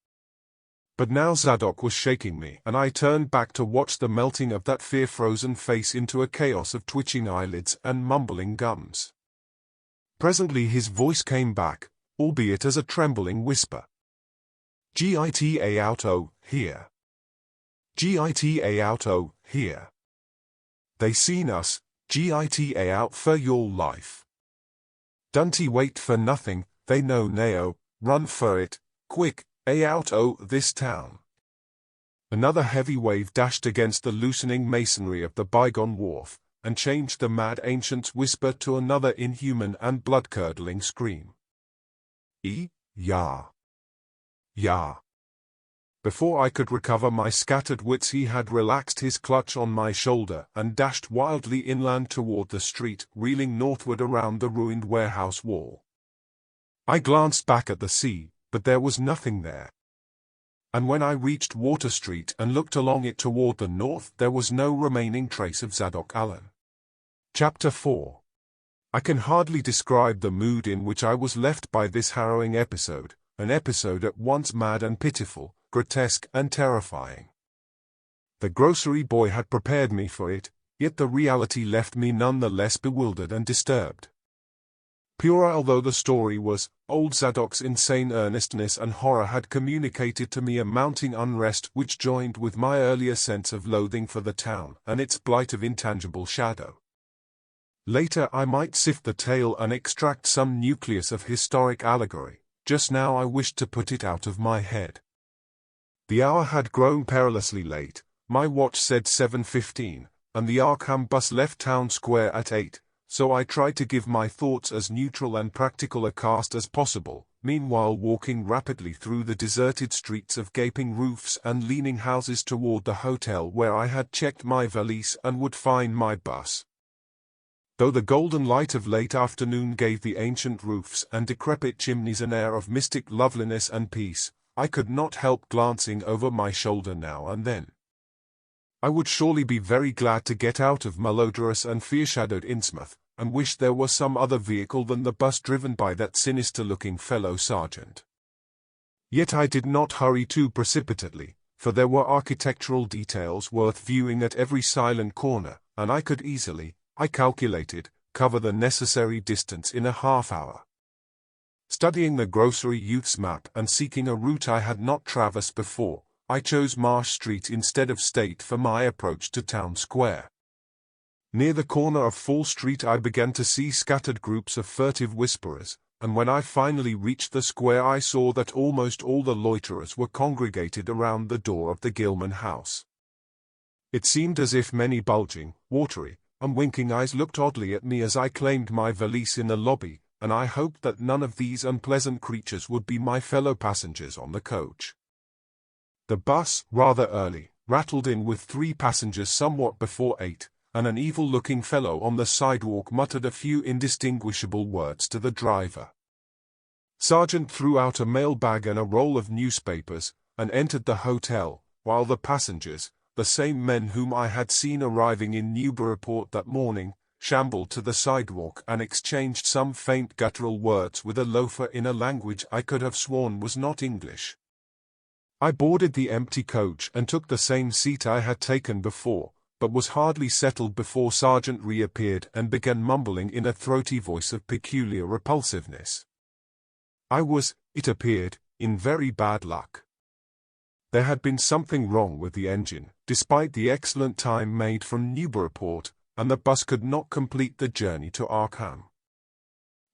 But now Zadok was shaking me, and I turned back to watch the melting of that fear-frozen face into a chaos of twitching eyelids and mumbling gums. Presently his voice came back, albeit as a trembling whisper. Gita out here. Gita out here. They seen us, gita out for your life. Don't wait for nothing, they know now, run for it, quick, out this town. Another heavy wave dashed against the loosening masonry of the bygone wharf, and changed the mad ancient's whisper to another inhuman and blood-curdling scream. Ya. Before I could recover my scattered wits he had relaxed his clutch on my shoulder and dashed wildly inland toward the street, reeling northward around the ruined warehouse wall. I glanced back at the sea, but there was nothing there. And when I reached Water Street and looked along it toward the north, there was no remaining trace of Zadok Allen. Chapter 4. I can hardly describe the mood in which I was left by this harrowing episode, an episode at once mad and pitiful, grotesque and terrifying. The grocery boy had prepared me for it, yet the reality left me none the less bewildered and disturbed. Pure although the story was, old Zadok's insane earnestness and horror had communicated to me a mounting unrest which joined with my earlier sense of loathing for the town and its blight of intangible shadow. Later I might sift the tale and extract some nucleus of historic allegory, just now I wished to put it out of my head. The hour had grown perilously late, my watch said 7:15, and the Arkham bus left town square at 8, so I tried to give my thoughts as neutral and practical a cast as possible, meanwhile walking rapidly through the deserted streets of gaping roofs and leaning houses toward the hotel where I had checked my valise and would find my bus. Though the golden light of late afternoon gave the ancient roofs and decrepit chimneys an air of mystic loveliness and peace, I could not help glancing over my shoulder now and then. I would surely be very glad to get out of malodorous and fear-shadowed Innsmouth, and wish there were some other vehicle than the bus driven by that sinister-looking fellow sergeant. Yet I did not hurry too precipitately, for there were architectural details worth viewing at every silent corner, and I could easily, I calculated, cover the necessary distance in a half-hour. Studying the grocery youth's map and seeking a route I had not traversed before, I chose Marsh Street instead of State for my approach to Town Square. Near the corner of Fall Street I began to see scattered groups of furtive whisperers, and when I finally reached the square I saw that almost all the loiterers were congregated around the door of the Gilman house. It seemed as if many bulging, watery, and winking eyes looked oddly at me as I claimed my valise in the lobby, and I hoped that none of these unpleasant creatures would be my fellow passengers on the coach. The bus, rather early, rattled in with 3 passengers somewhat before 8, and an evil-looking fellow on the sidewalk muttered a few indistinguishable words to the driver. Sergeant threw out a mailbag and a roll of newspapers, and entered the hotel, while the passengers, the same men whom I had seen arriving in Newburyport that morning, shambled to the sidewalk and exchanged some faint guttural words with a loafer in a language I could have sworn was not English. I boarded the empty coach and took the same seat I had taken before, but was hardly settled before Sergeant reappeared and began mumbling in a throaty voice of peculiar repulsiveness. I was, it appeared, in very bad luck. There had been something wrong with the engine, despite the excellent time made from Newburyport, and the bus could not complete the journey to Arkham.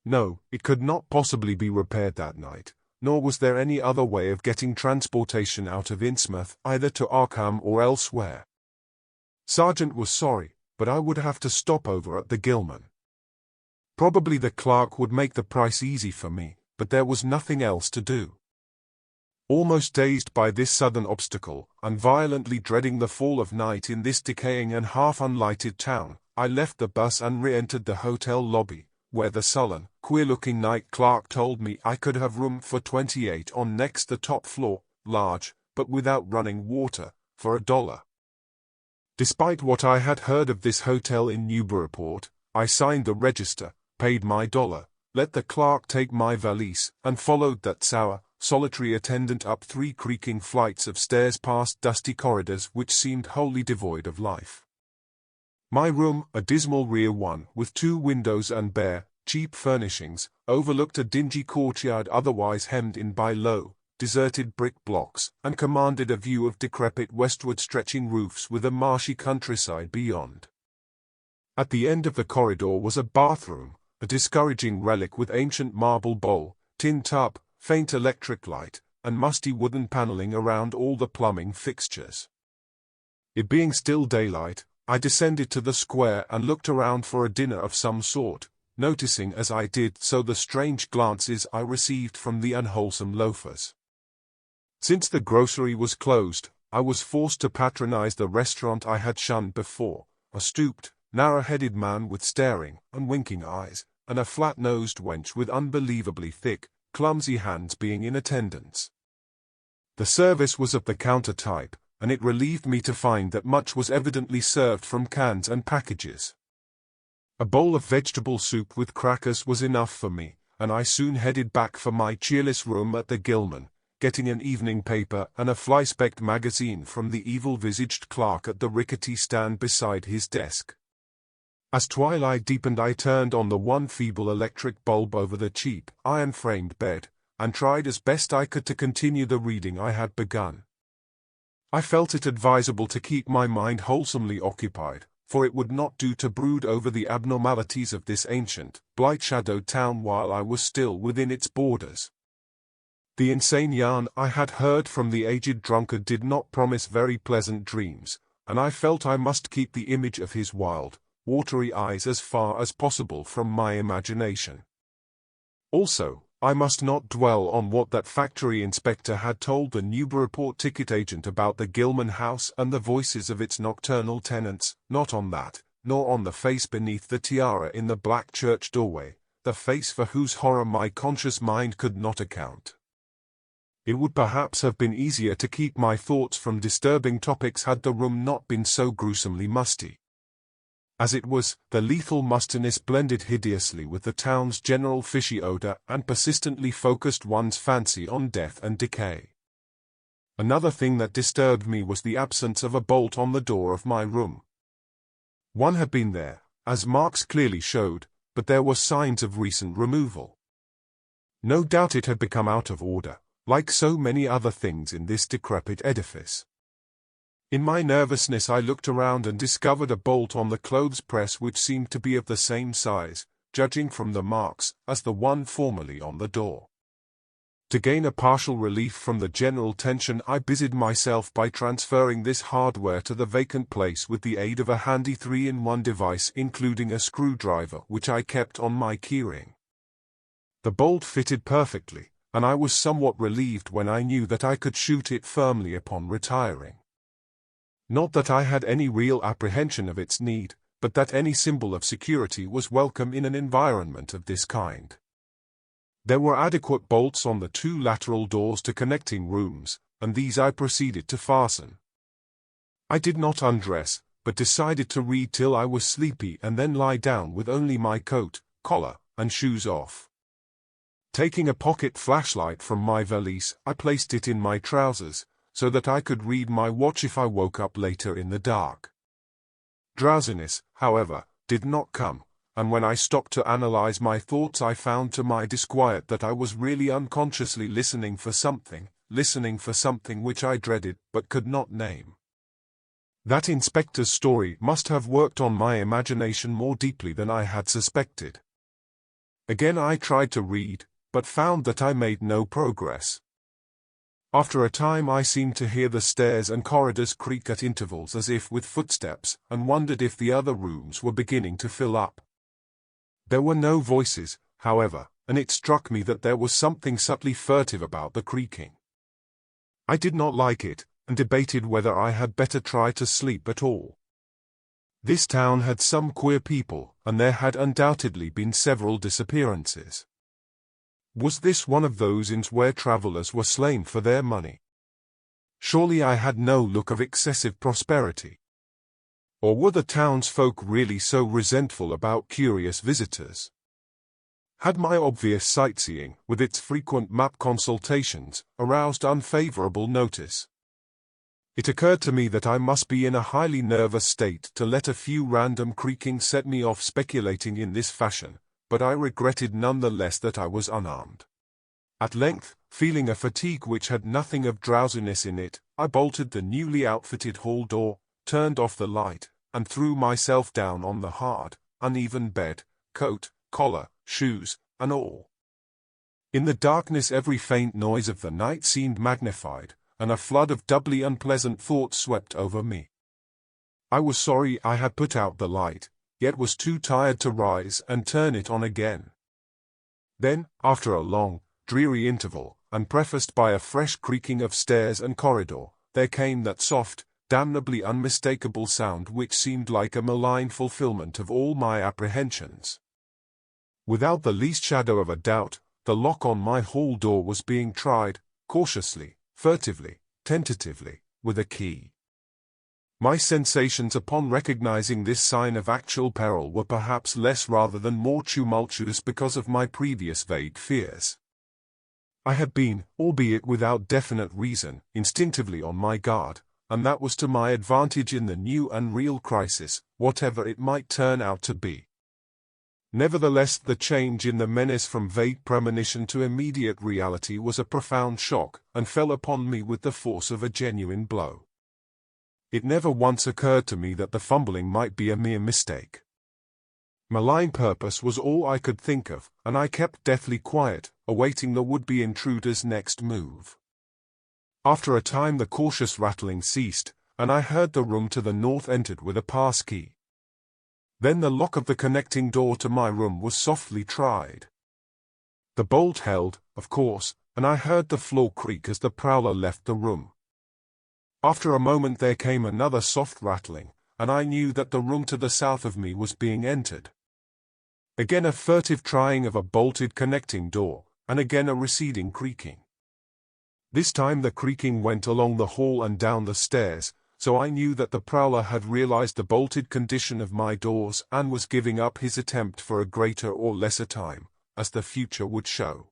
No, it could not possibly be repaired that night, nor was there any other way of getting transportation out of Innsmouth either to Arkham or elsewhere. Sergeant was sorry, but I would have to stop over at the Gilman. Probably the clerk would make the price easy for me, but there was nothing else to do. Almost dazed by this sudden obstacle, and violently dreading the fall of night in this decaying and half-unlighted town, I left the bus and re-entered the hotel lobby, where the sullen, queer-looking night clerk told me I could have room for 28 on next the top floor, large, but without running water, for $1. Despite what I had heard of this hotel in Newburyport, I signed the register, paid my $1, let the clerk take my valise, and followed that sour, solitary attendant up 3 creaking flights of stairs past dusty corridors which seemed wholly devoid of life. My room, a dismal rear one with 2 windows and bare, cheap furnishings, overlooked a dingy courtyard otherwise hemmed in by low, deserted brick blocks, and commanded a view of decrepit westward stretching roofs with a marshy countryside beyond. At the end of the corridor was a bathroom, a discouraging relic with ancient marble bowl, tin tub, faint electric light, and musty wooden paneling around all the plumbing fixtures. It being still daylight, I descended to the square and looked around for a dinner of some sort, noticing as I did so the strange glances I received from the unwholesome loafers. Since the grocery was closed, I was forced to patronize the restaurant I had shunned before, a stooped, narrow-headed man with staring, unwinking eyes, and a flat-nosed wench with unbelievably thick, clumsy hands being in attendance. The service was of the counter type, and it relieved me to find that much was evidently served from cans and packages. A bowl of vegetable soup with crackers was enough for me, and I soon headed back for my cheerless room at the Gilman, getting an evening paper and a fly-specked magazine from the evil-visaged clerk at the rickety stand beside his desk. As twilight deepened I turned on the one feeble electric bulb over the cheap, iron-framed bed, and tried as best I could to continue the reading I had begun. I felt it advisable to keep my mind wholesomely occupied, for it would not do to brood over the abnormalities of this ancient, blight-shadowed town while I was still within its borders. The insane yarn I had heard from the aged drunkard did not promise very pleasant dreams, and I felt I must keep the image of his wild, watery eyes as far as possible from my imagination. Also, I must not dwell on what that factory inspector had told the Newburyport ticket agent about the Gilman house and the voices of its nocturnal tenants, not on that, nor on the face beneath the tiara in the black church doorway, the face for whose horror my conscious mind could not account. It would perhaps have been easier to keep my thoughts from disturbing topics had the room not been so gruesomely musty. As it was, the lethal mustiness blended hideously with the town's general fishy odor and persistently focused one's fancy on death and decay. Another thing that disturbed me was the absence of a bolt on the door of my room. One had been there, as marks clearly showed, but there were signs of recent removal. No doubt it had become out of order, like so many other things in this decrepit edifice. In my nervousness I looked around and discovered a bolt on the clothes press which seemed to be of the same size, judging from the marks, as the one formerly on the door. To gain a partial relief from the general tension, I busied myself by transferring this hardware to the vacant place with the aid of a handy 3-in-1 device including a screwdriver which I kept on my keyring. The bolt fitted perfectly, and I was somewhat relieved when I knew that I could shoot it firmly upon retiring. Not that I had any real apprehension of its need, but that any symbol of security was welcome in an environment of this kind. There were adequate bolts on the 2 lateral doors to connecting rooms, and these I proceeded to fasten. I did not undress, but decided to read till I was sleepy and then lie down with only my coat, collar, and shoes off. Taking a pocket flashlight from my valise, I placed it in my trousers, so that I could read my watch if I woke up later in the dark. Drowsiness, however, did not come, and when I stopped to analyze my thoughts I found to my disquiet that I was really unconsciously listening for something which I dreaded but could not name. That inspector's story must have worked on my imagination more deeply than I had suspected. Again I tried to read, but found that I made no progress. After a time I seemed to hear the stairs and corridors creak at intervals as if with footsteps, and wondered if the other rooms were beginning to fill up. There were no voices, however, and it struck me that there was something subtly furtive about the creaking. I did not like it, and debated whether I had better try to sleep at all. This town had some queer people, and there had undoubtedly been several disappearances. Was this one of those inns where travelers were slain for their money? Surely I had no look of excessive prosperity. Or were the townsfolk really so resentful about curious visitors? Had my obvious sightseeing, with its frequent map consultations, aroused unfavorable notice? It occurred to me that I must be in a highly nervous state to let a few random creakings set me off speculating in this fashion, but I regretted none the less that I was unarmed. At length, feeling a fatigue which had nothing of drowsiness in it, I bolted the newly outfitted hall door, turned off the light, and threw myself down on the hard, uneven bed, coat, collar, shoes, and all. In the darkness every faint noise of the night seemed magnified, and a flood of doubly unpleasant thoughts swept over me. I was sorry I had put out the light, yet was too tired to rise and turn it on again. Then, after a long, dreary interval, and prefaced by a fresh creaking of stairs and corridor, there came that soft, damnably unmistakable sound which seemed like a malign fulfillment of all my apprehensions. Without the least shadow of a doubt, the lock on my hall door was being tried, cautiously, furtively, tentatively, with a key. My sensations upon recognizing this sign of actual peril were perhaps less rather than more tumultuous because of my previous vague fears. I had been, albeit without definite reason, instinctively on my guard, and that was to my advantage in the new and real crisis, whatever it might turn out to be. Nevertheless, the change in the menace from vague premonition to immediate reality was a profound shock, and fell upon me with the force of a genuine blow. It never once occurred to me that the fumbling might be a mere mistake. Malign purpose was all I could think of, and I kept deathly quiet, awaiting the would-be intruder's next move. After a time the cautious rattling ceased, and I heard the room to the north entered with a pass key. Then the lock of the connecting door to my room was softly tried. The bolt held, of course, and I heard the floor creak as the prowler left the room. After a moment there came another soft rattling, and I knew that the room to the south of me was being entered. Again a furtive trying of a bolted connecting door, and again a receding creaking. This time the creaking went along the hall and down the stairs, so I knew that the prowler had realized the bolted condition of my doors and was giving up his attempt for a greater or lesser time, as the future would show.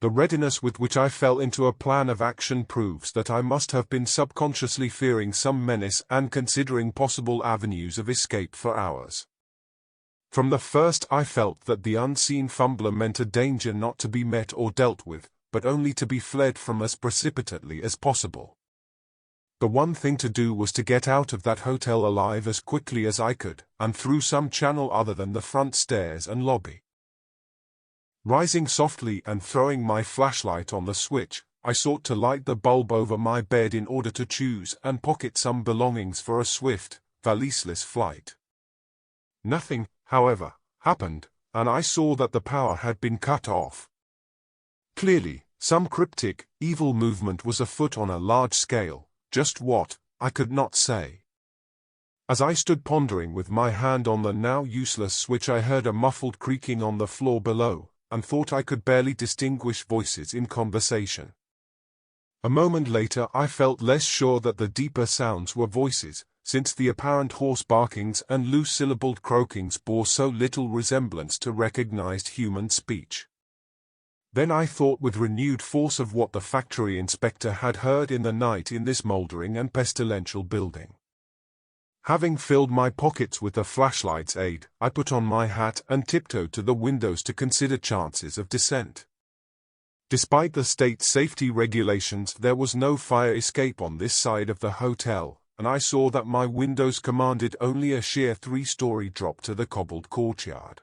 The readiness with which I fell into a plan of action proves that I must have been subconsciously fearing some menace and considering possible avenues of escape for hours. From the first I felt that the unseen fumbler meant a danger not to be met or dealt with, but only to be fled from as precipitately as possible. The one thing to do was to get out of that hotel alive as quickly as I could, and through some channel other than the front stairs and lobby. Rising softly and throwing my flashlight on the switch, I sought to light the bulb over my bed in order to choose and pocket some belongings for a swift, valiseless flight. Nothing, however, happened, and I saw that the power had been cut off. Clearly, some cryptic, evil movement was afoot on a large scale. Just what, I could not say. As I stood pondering with my hand on the now useless switch, I heard a muffled creaking on the floor below, and thought I could barely distinguish voices in conversation. A moment later I felt less sure that the deeper sounds were voices, since the apparent hoarse barkings and loose-syllabled croakings bore so little resemblance to recognized human speech. Then I thought with renewed force of what the factory inspector had heard in the night in this mouldering and pestilential building. Having filled my pockets with the flashlight's aid, I put on my hat and tiptoed to the windows to consider chances of descent. Despite the state's safety regulations, there was no fire escape on this side of the hotel, and I saw that my windows commanded only a sheer 3-story drop to the cobbled courtyard.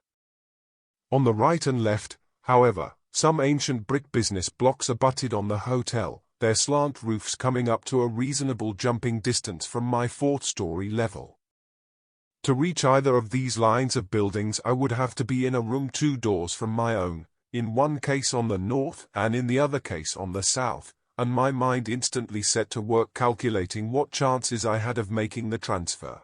On the right and left, however, some ancient brick business blocks abutted on the hotel, their slant roofs coming up to a reasonable jumping distance from my 4th-story level. To reach either of these lines of buildings I would have to be in a room 2 doors from my own, in one case on the north and in the other case on the south, and my mind instantly set to work calculating what chances I had of making the transfer.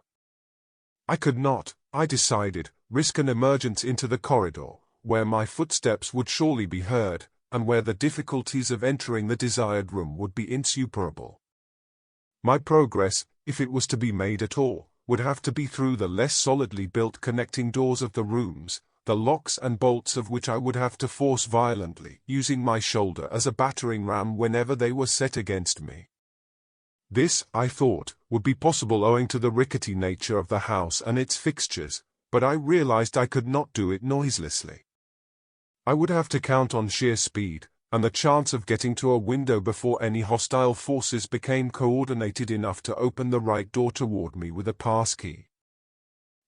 I could not, I decided, risk an emergence into the corridor, where my footsteps would surely be heard, and where the difficulties of entering the desired room would be insuperable. My progress, if it was to be made at all, would have to be through the less solidly built connecting doors of the rooms, the locks and bolts of which I would have to force violently, using my shoulder as a battering ram whenever they were set against me. This, I thought, would be possible owing to the rickety nature of the house and its fixtures, but I realized I could not do it noiselessly. I would have to count on sheer speed, and the chance of getting to a window before any hostile forces became coordinated enough to open the right door toward me with a pass key.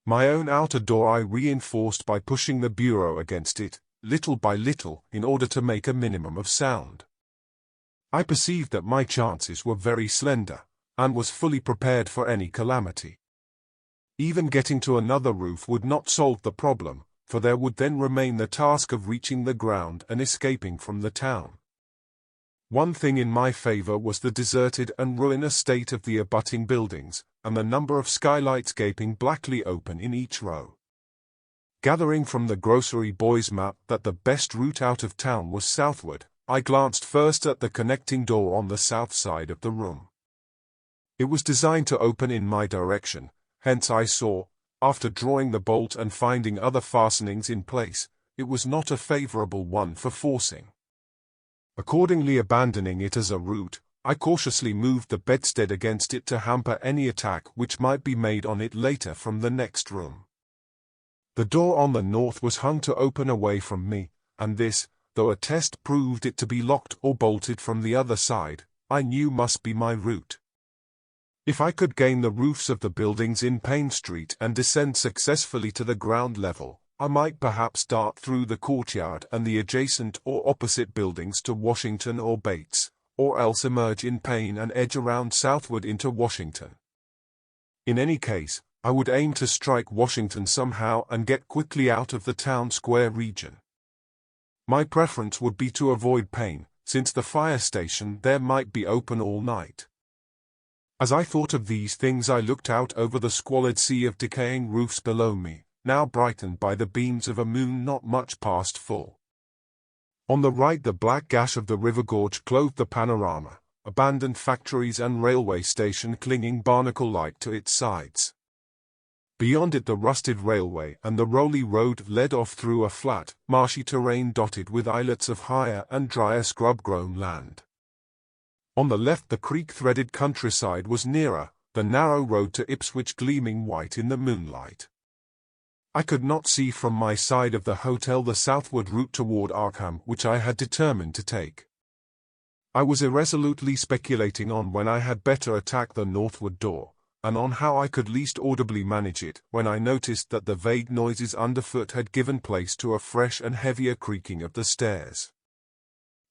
My own outer door I reinforced by pushing the bureau against it, little by little, in order to make a minimum of sound. I perceived that my chances were very slender, and was fully prepared for any calamity. Even getting to another roof would not solve the problem, for there would then remain the task of reaching the ground and escaping from the town. One thing in my favor was the deserted and ruinous state of the abutting buildings, and the number of skylights gaping blackly open in each row. Gathering from the grocery boy's map that the best route out of town was southward, I glanced first at the connecting door on the south side of the room. It was designed to open in my direction, hence I saw, after drawing the bolt and finding other fastenings in place, it was not a favorable one for forcing. Accordingly, abandoning it as a route, I cautiously moved the bedstead against it to hamper any attack which might be made on it later from the next room. The door on the north was hung to open away from me, and this, though a test proved it to be locked or bolted from the other side, I knew must be my route. If I could gain the roofs of the buildings in Payne Street and descend successfully to the ground level, I might perhaps dart through the courtyard and the adjacent or opposite buildings to Washington or Bates, or else emerge in Payne and edge around southward into Washington. In any case, I would aim to strike Washington somehow and get quickly out of the town square region. My preference would be to avoid Payne, since the fire station there might be open all night. As I thought of these things, I looked out over the squalid sea of decaying roofs below me, now brightened by the beams of a moon not much past full. On the right the black gash of the river gorge clothed the panorama, abandoned factories and railway station clinging barnacle-like to its sides. Beyond it the rusted railway and the rolly road led off through a flat, marshy terrain dotted with islets of higher and drier scrub-grown land. On the left the creek-threaded countryside was nearer, the narrow road to Ipswich gleaming white in the moonlight. I could not see from my side of the hotel the southward route toward Arkham which I had determined to take. I was irresolutely speculating on when I had better attack the northward door, and on how I could least audibly manage it, when I noticed that the vague noises underfoot had given place to a fresh and heavier creaking of the stairs.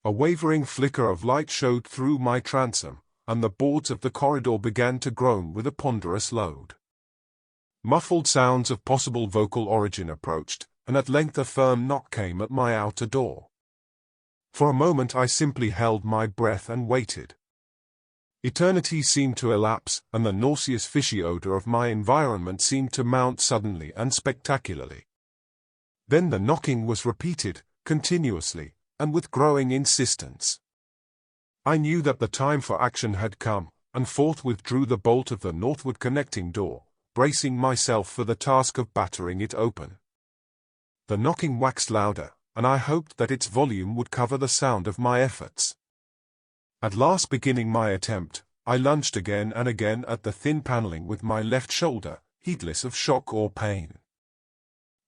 A wavering flicker of light showed through my transom, and the boards of the corridor began to groan with a ponderous load. Muffled sounds of possible vocal origin approached, and at length a firm knock came at my outer door. For a moment I simply held my breath and waited. Eternity seemed to elapse, and the nauseous fishy odor of my environment seemed to mount suddenly and spectacularly. Then the knocking was repeated, continuously, and with growing insistence. I knew that the time for action had come, and forthwith drew the bolt of the northward connecting door, bracing myself for the task of battering it open. The knocking waxed louder, and I hoped that its volume would cover the sound of my efforts. At last, beginning my attempt, I lunged again and again at the thin paneling with my left shoulder, heedless of shock or pain.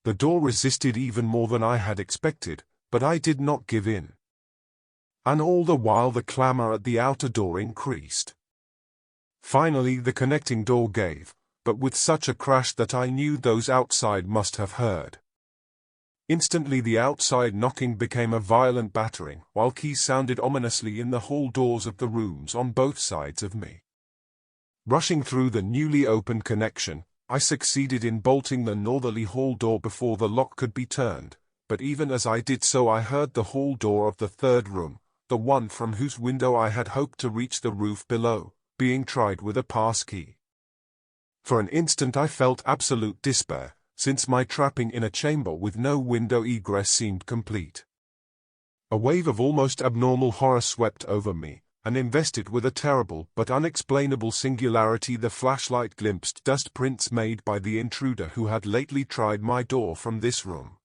The door resisted even more than I had expected, but I did not give in. And all the while the clamor at the outer door increased. Finally the connecting door gave, but with such a crash that I knew those outside must have heard. Instantly the outside knocking became a violent battering, while keys sounded ominously in the hall doors of the rooms on both sides of me. Rushing through the newly opened connection, I succeeded in bolting the northerly hall door before the lock could be turned, but even as I did so I heard the hall door of the third room, the one from whose window I had hoped to reach the roof below, being tried with a pass key. For an instant I felt absolute despair, since my trapping in a chamber with no window egress seemed complete. A wave of almost abnormal horror swept over me, and invested with a terrible but unexplainable singularity the flashlight glimpsed dust prints made by the intruder who had lately tried my door from this room.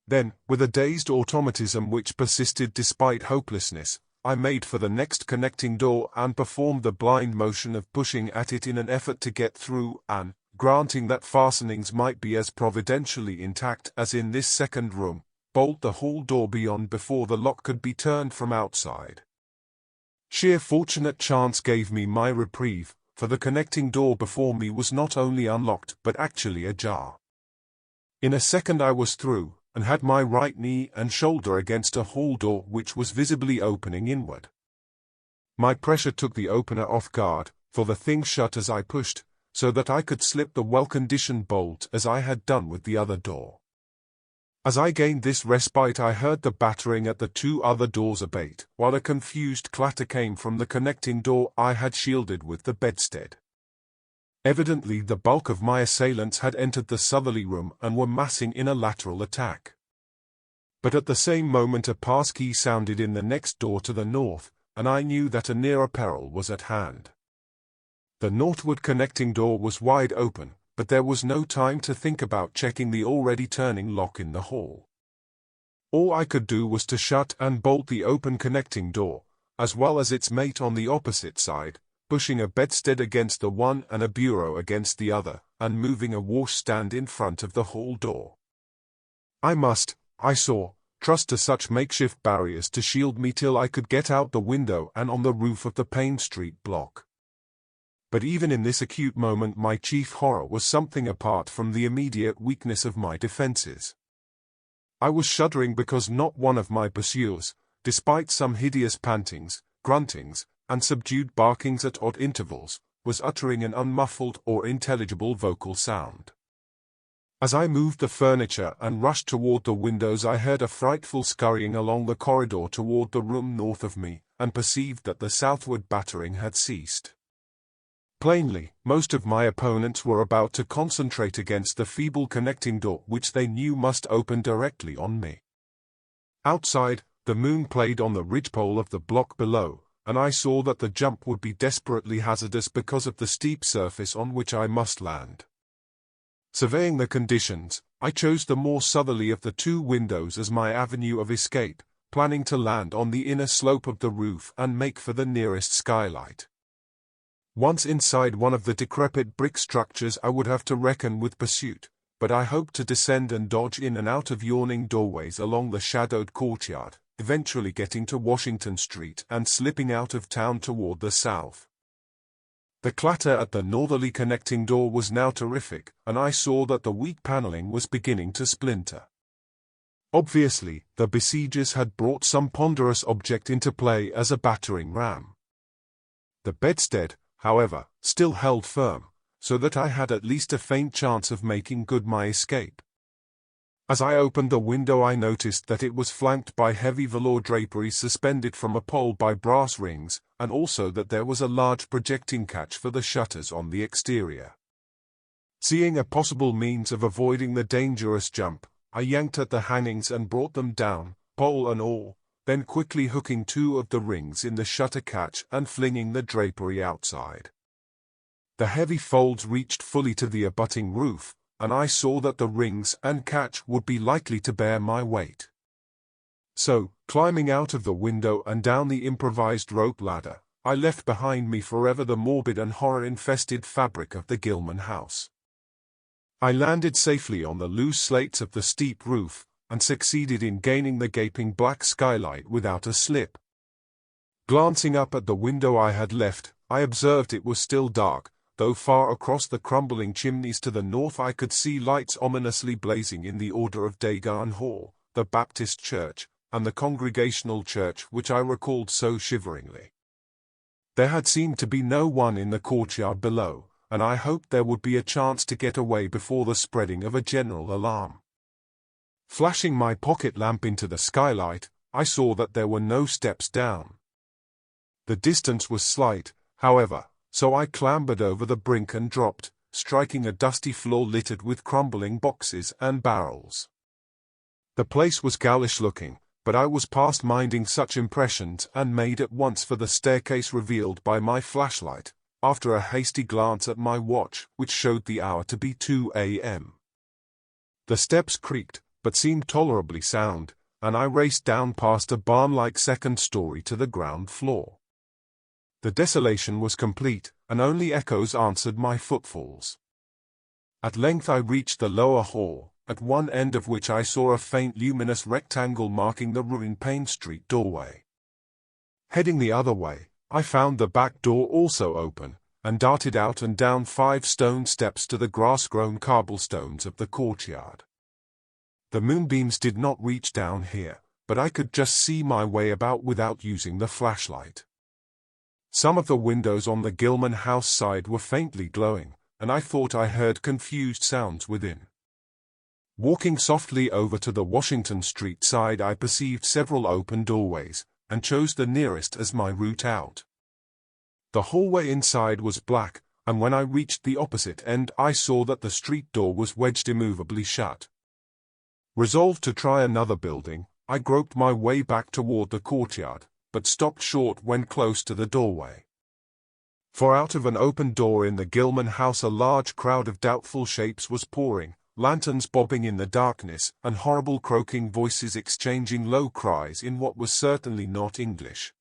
Then, with a dazed automatism which persisted despite hopelessness, I made for the next connecting door and performed the blind motion of pushing at it in an effort to get through and, granting that fastenings might be as providentially intact as in this second room, bolt the hall door beyond before the lock could be turned from outside. Sheer fortunate chance gave me my reprieve, for the connecting door before me was not only unlocked but actually ajar. In a second I was through, and had my right knee and shoulder against a hall door which was visibly opening inward. My pressure took the opener off guard, for the thing shut as I pushed, so that I could slip the well-conditioned bolt as I had done with the other door. As I gained this respite I heard the battering at the two other doors abate, while a confused clatter came from the connecting door I had shielded with the bedstead. Evidently the bulk of my assailants had entered the southerly room and were massing in a lateral attack. But at the same moment a pass key sounded in the next door to the north, and I knew that a nearer peril was at hand. The northward connecting door was wide open, but there was no time to think about checking the already turning lock in the hall. All I could do was to shut and bolt the open connecting door, as well as its mate on the opposite side, pushing a bedstead against the one and a bureau against the other, and moving a washstand in front of the hall door. I must, I saw, trust to such makeshift barriers to shield me till I could get out the window and on the roof of the Payne Street block. But even in this acute moment my chief horror was something apart from the immediate weakness of my defenses. I was shuddering because not one of my pursuers, despite some hideous pantings, gruntings, and subdued barkings at odd intervals, was uttering an unmuffled or intelligible vocal sound. As I moved the furniture and rushed toward the windows I heard a frightful scurrying along the corridor toward the room north of me, and perceived that the southward battering had ceased. Plainly, most of my opponents were about to concentrate against the feeble connecting door which they knew must open directly on me. Outside, the moon played on the ridgepole of the block below, and I saw that the jump would be desperately hazardous because of the steep surface on which I must land. Surveying the conditions, I chose the more southerly of the two windows as my avenue of escape, planning to land on the inner slope of the roof and make for the nearest skylight. Once inside one of the decrepit brick structures I would have to reckon with pursuit, but I hoped to descend and dodge in and out of yawning doorways along the shadowed courtyard, eventually getting to Washington Street and slipping out of town toward the south. The clatter at the northerly connecting door was now terrific, and I saw that the weak paneling was beginning to splinter. Obviously, the besiegers had brought some ponderous object into play as a battering ram. The bedstead, however, still held firm, so that I had at least a faint chance of making good my escape. As I opened the window, I noticed that it was flanked by heavy velour drapery suspended from a pole by brass rings, and also that there was a large projecting catch for the shutters on the exterior. Seeing a possible means of avoiding the dangerous jump, I yanked at the hangings and brought them down, pole and all, then quickly hooking 2 of the rings in the shutter catch and flinging the drapery outside. The heavy folds reached fully to the abutting roof, and I saw that the rings and catch would be likely to bear my weight. So, climbing out of the window and down the improvised rope ladder, I left behind me forever the morbid and horror-infested fabric of the Gilman house. I landed safely on the loose slates of the steep roof, and succeeded in gaining the gaping black skylight without a slip. Glancing up at the window I had left, I observed it was still dark, though far across the crumbling chimneys to the north I could see lights ominously blazing in the order of Dagon Hall, the Baptist Church, and the Congregational Church which I recalled so shiveringly. There had seemed to be no one in the courtyard below, and I hoped there would be a chance to get away before the spreading of a general alarm. Flashing my pocket lamp into the skylight, I saw that there were no steps down. The distance was slight, however, so I clambered over the brink and dropped, striking a dusty floor littered with crumbling boxes and barrels. The place was ghoulish-looking, but I was past minding such impressions and made at once for the staircase revealed by my flashlight, after a hasty glance at my watch, which showed the hour to be 2 a.m. The steps creaked, but seemed tolerably sound, and I raced down past a barn-like second story to the ground floor. The desolation was complete, and only echoes answered my footfalls. At length I reached the lower hall, at one end of which I saw a faint luminous rectangle marking the ruined Payne Street doorway. Heading the other way, I found the back door also open, and darted out and down 5 stone steps to the grass-grown cobblestones of the courtyard. The moonbeams did not reach down here, but I could just see my way about without using the flashlight. Some of the windows on the Gilman house side were faintly glowing, and I thought I heard confused sounds within. Walking softly over to the Washington Street side, I perceived several open doorways, and chose the nearest as my route out. The hallway inside was black, and when I reached the opposite end I saw that the street door was wedged immovably shut. Resolved to try another building, I groped my way back toward the courtyard, but stopped short when close to the doorway. For out of an open door in the Gilman house a large crowd of doubtful shapes was pouring, lanterns bobbing in the darkness, and horrible croaking voices exchanging low cries in what was certainly not English.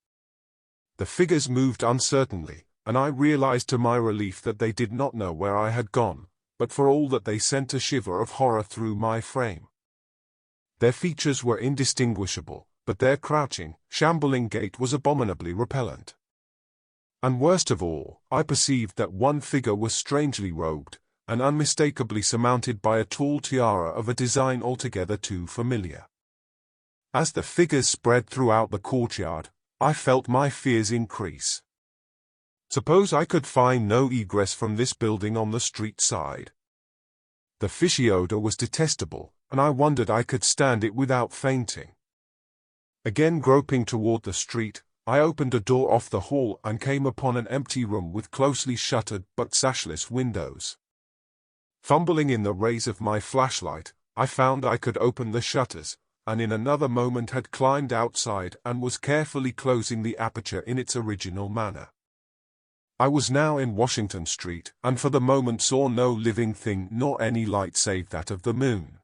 The figures moved uncertainly, and I realized to my relief that they did not know where I had gone, but for all that they sent a shiver of horror through my frame. Their features were indistinguishable, but their crouching, shambling gait was abominably repellent. And worst of all, I perceived that one figure was strangely robed, and unmistakably surmounted by a tall tiara of a design altogether too familiar. As the figures spread throughout the courtyard, I felt my fears increase. Suppose I could find no egress from this building on the street side? The fishy odor was detestable, and I wondered I could stand it without fainting. Again groping toward the street, I opened a door off the hall and came upon an empty room with closely shuttered but sashless windows. Fumbling in the rays of my flashlight, I found I could open the shutters, and in another moment had climbed outside and was carefully closing the aperture in its original manner. I was now in Washington Street, and for the moment saw no living thing nor any light save that of the moon.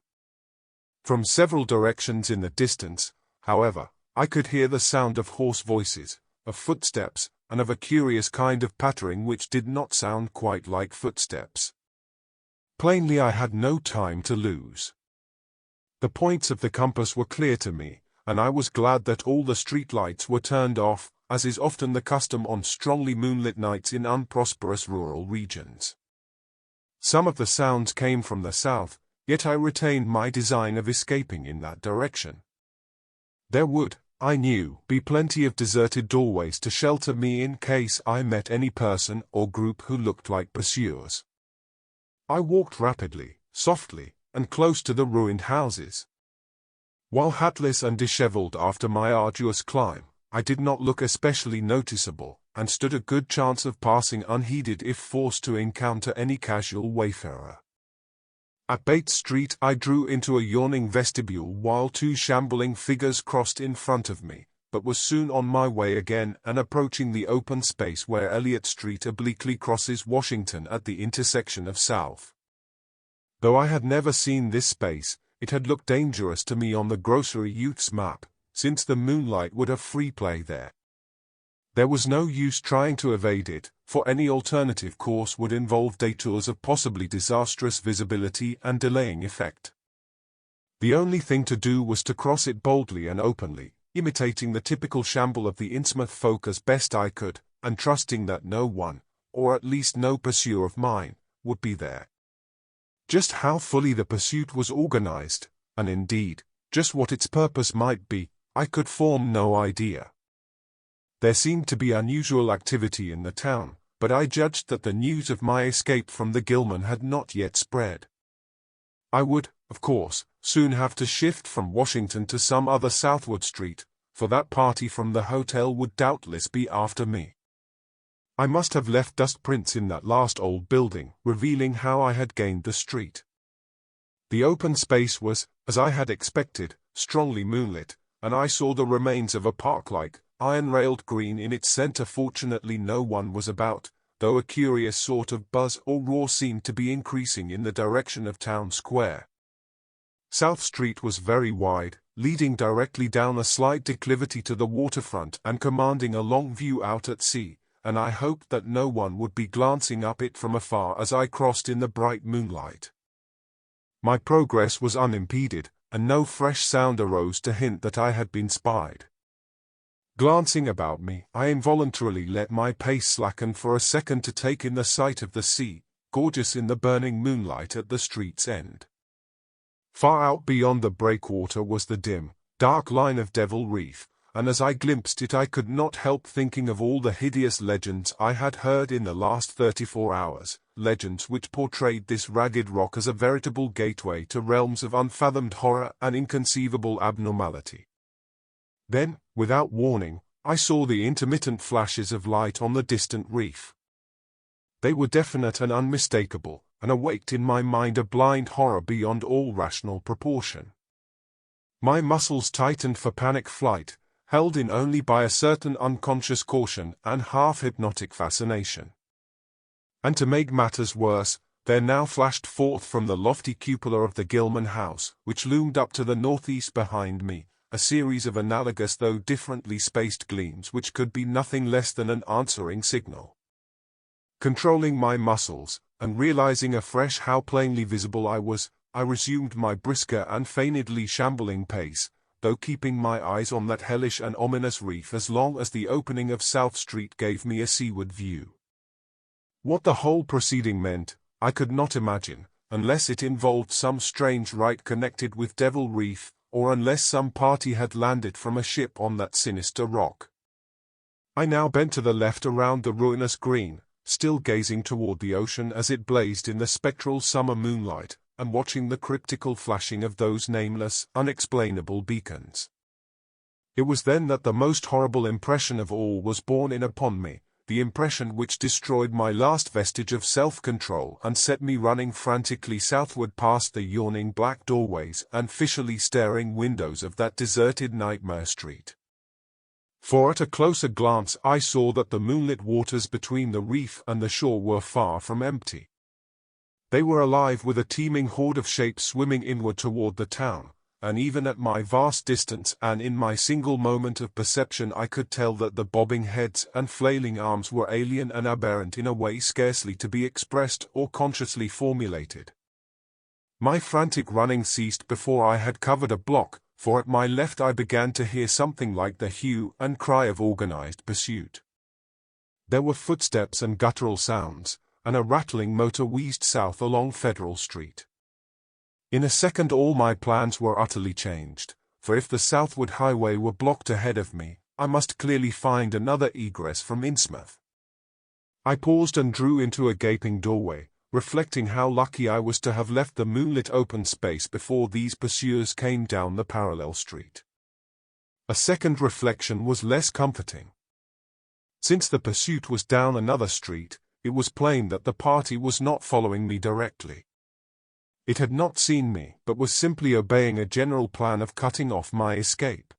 From several directions in the distance, however, I could hear the sound of hoarse voices, of footsteps, and of a curious kind of pattering which did not sound quite like footsteps. Plainly I had no time to lose. The points of the compass were clear to me, and I was glad that all the streetlights were turned off, as is often the custom on strongly moonlit nights in unprosperous rural regions. Some of the sounds came from the south, yet I retained my design of escaping in that direction. There would, I knew, be plenty of deserted doorways to shelter me in case I met any person or group who looked like pursuers. I walked rapidly, softly, and close to the ruined houses. While hatless and disheveled after my arduous climb, I did not look especially noticeable, and stood a good chance of passing unheeded if forced to encounter any casual wayfarer. At Bates Street I drew into a yawning vestibule while two shambling figures crossed in front of me, but was soon on my way again and approaching the open space where Elliott Street obliquely crosses Washington at the intersection of South. Though I had never seen this space, it had looked dangerous to me on the grocery youth's map, since the moonlight would have free play there. There was no use trying to evade it, for any alternative course would involve detours of possibly disastrous visibility and delaying effect. The only thing to do was to cross it boldly and openly, imitating the typical shamble of the Innsmouth folk as best I could, and trusting that no one, or at least no pursuer of mine, would be there. Just how fully the pursuit was organized, and indeed, just what its purpose might be, I could form no idea. There seemed to be unusual activity in the town, but I judged that the news of my escape from the Gilman had not yet spread. I would, of course, soon have to shift from Washington to some other southward street, for that party from the hotel would doubtless be after me. I must have left dust prints in that last old building, revealing how I had gained the street. The open space was, as I had expected, strongly moonlit, and I saw the remains of a park-like, iron-railed green in its center. Fortunately no one was about, though a curious sort of buzz or roar seemed to be increasing in the direction of Town Square. South Street was very wide, leading directly down a slight declivity to the waterfront and commanding a long view out at sea, and I hoped that no one would be glancing up it from afar as I crossed in the bright moonlight. My progress was unimpeded, and no fresh sound arose to hint that I had been spied. Glancing about me, I involuntarily let my pace slacken for a second to take in the sight of the sea, gorgeous in the burning moonlight at the street's end. Far out beyond the breakwater was the dim, dark line of Devil Reef, and as I glimpsed it I could not help thinking of all the hideous legends I had heard in the last 34 hours, legends which portrayed this ragged rock as a veritable gateway to realms of unfathomed horror and inconceivable abnormality. Then, without warning, I saw the intermittent flashes of light on the distant reef. They were definite and unmistakable, and awaked in my mind a blind horror beyond all rational proportion. My muscles tightened for panic flight, held in only by a certain unconscious caution and half-hypnotic fascination. And to make matters worse, there now flashed forth from the lofty cupola of the Gilman house, which loomed up to the northeast behind me, a series of analogous though differently spaced gleams which could be nothing less than an answering signal. Controlling my muscles, and realizing afresh how plainly visible I was, I resumed my brisker and feignedly shambling pace, though keeping my eyes on that hellish and ominous reef as long as the opening of South Street gave me a seaward view. What the whole proceeding meant, I could not imagine, unless it involved some strange rite connected with Devil Reef, or unless some party had landed from a ship on that sinister rock. I now bent to the left around the ruinous green, still gazing toward the ocean as it blazed in the spectral summer moonlight, and watching the cryptical flashing of those nameless, unexplainable beacons. It was then that the most horrible impression of all was borne in upon me, the impression which destroyed my last vestige of self-control and set me running frantically southward past the yawning black doorways and fishily staring windows of that deserted nightmare street. For at a closer glance I saw that the moonlit waters between the reef and the shore were far from empty. They were alive with a teeming horde of shapes swimming inward toward the town, and even at my vast distance and in my single moment of perception I could tell that the bobbing heads and flailing arms were alien and aberrant in a way scarcely to be expressed or consciously formulated. My frantic running ceased before I had covered a block, for at my left I began to hear something like the hue and cry of organized pursuit. There were footsteps and guttural sounds, and a rattling motor wheezed south along Federal Street. In a second all my plans were utterly changed, for if the southward highway were blocked ahead of me, I must clearly find another egress from Innsmouth. I paused and drew into a gaping doorway, reflecting how lucky I was to have left the moonlit open space before these pursuers came down the parallel street. A second reflection was less comforting. Since the pursuit was down another street, it was plain that the party was not following me directly. It had not seen me, but was simply obeying a general plan of cutting off my escape.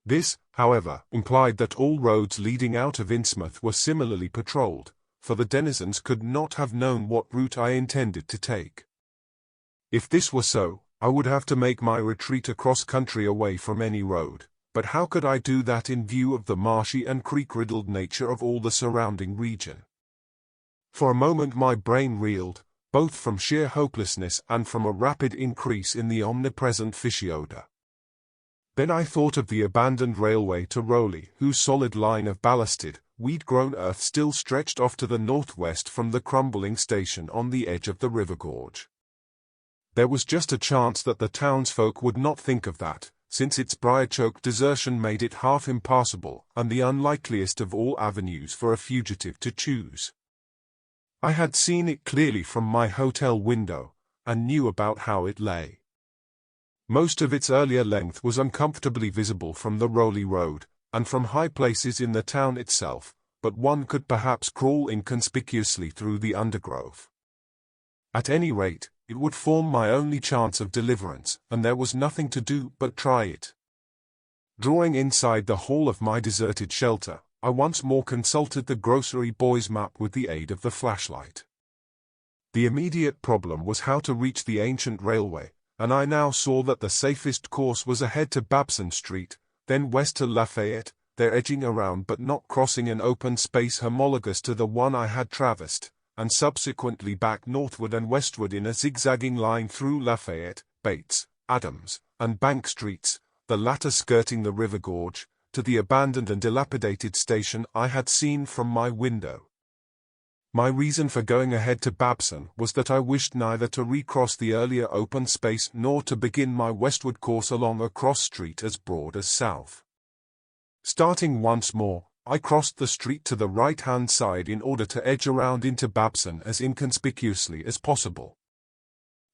This, however, implied that all roads leading out of Innsmouth were similarly patrolled, for the denizens could not have known what route I intended to take. If this were so, I would have to make my retreat across country away from any road, but how could I do that in view of the marshy and creek-riddled nature of all the surrounding region? For a moment my brain reeled, both from sheer hopelessness and from a rapid increase in the omnipresent fishy odor. Then I thought of the abandoned railway to Rowley, whose solid line of ballasted, weed-grown earth still stretched off to the northwest from the crumbling station on the edge of the river gorge. There was just a chance that the townsfolk would not think of that, since its briar-choked desertion made it half impassable and the unlikeliest of all avenues for a fugitive to choose. I had seen it clearly from my hotel window, and knew about how it lay. Most of its earlier length was uncomfortably visible from the Rowley Road, and from high places in the town itself, but one could perhaps crawl inconspicuously through the undergrowth. At any rate, it would form my only chance of deliverance, and there was nothing to do but try it. Drawing inside the hall of my deserted shelter, I once more consulted the grocery boy's map with the aid of the flashlight. The immediate problem was how to reach the ancient railway, and I now saw that the safest course was ahead to Babson Street, then west to Lafayette, there edging around but not crossing an open space homologous to the one I had traversed, and subsequently back northward and westward in a zigzagging line through Lafayette, Bates, Adams, and Bank Streets, the latter skirting the river gorge, to the abandoned and dilapidated station I had seen from my window. My reason for going ahead to Babson was that I wished neither to recross the earlier open space nor to begin my westward course along a cross street as broad as south. Starting once more, I crossed the street to the right-hand side in order to edge around into Babson as inconspicuously as possible.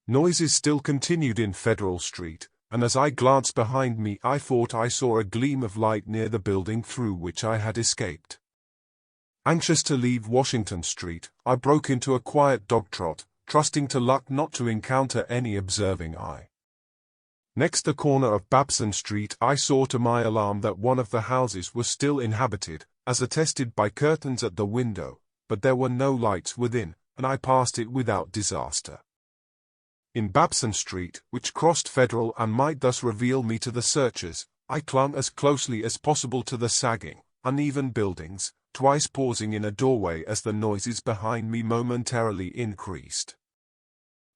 Noises still continued in Federal Street, and as I glanced behind me I thought I saw a gleam of light near the building through which I had escaped. Anxious to leave Washington Street, I broke into a quiet dog trot, trusting to luck not to encounter any observing eye. Next the corner of Babson Street I saw to my alarm that one of the houses was still inhabited, as attested by curtains at the window, but there were no lights within, and I passed it without disaster. In Babson Street, which crossed Federal and might thus reveal me to the searchers, I clung as closely as possible to the sagging, uneven buildings, twice pausing in a doorway as the noises behind me momentarily increased.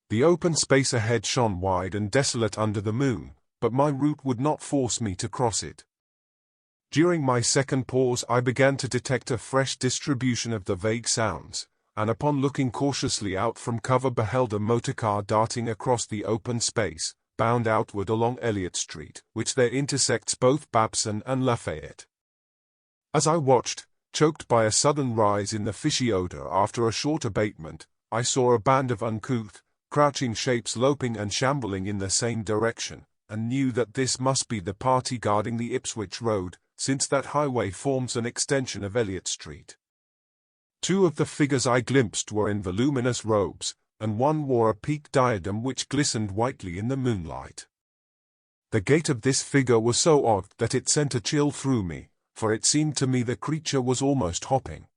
The open space ahead shone wide and desolate under the moon, but my route would not force me to cross it. During my second pause I began to detect a fresh distribution of the vague sounds, and upon looking cautiously out from cover beheld a motorcar darting across the open space, bound outward along Elliott Street, which there intersects both Babson and Lafayette. As I watched, choked by a sudden rise in the fishy odor after a short abatement, I saw a band of uncouth, crouching shapes loping and shambling in the same direction, and knew that this must be the party guarding the Ipswich Road, since that highway forms an extension of Elliott Street. Two of the figures I glimpsed were in voluminous robes, and one wore a peaked diadem which glistened whitely in the moonlight. The gait of this figure was so odd that it sent a chill through me, for it seemed to me the creature was almost hopping.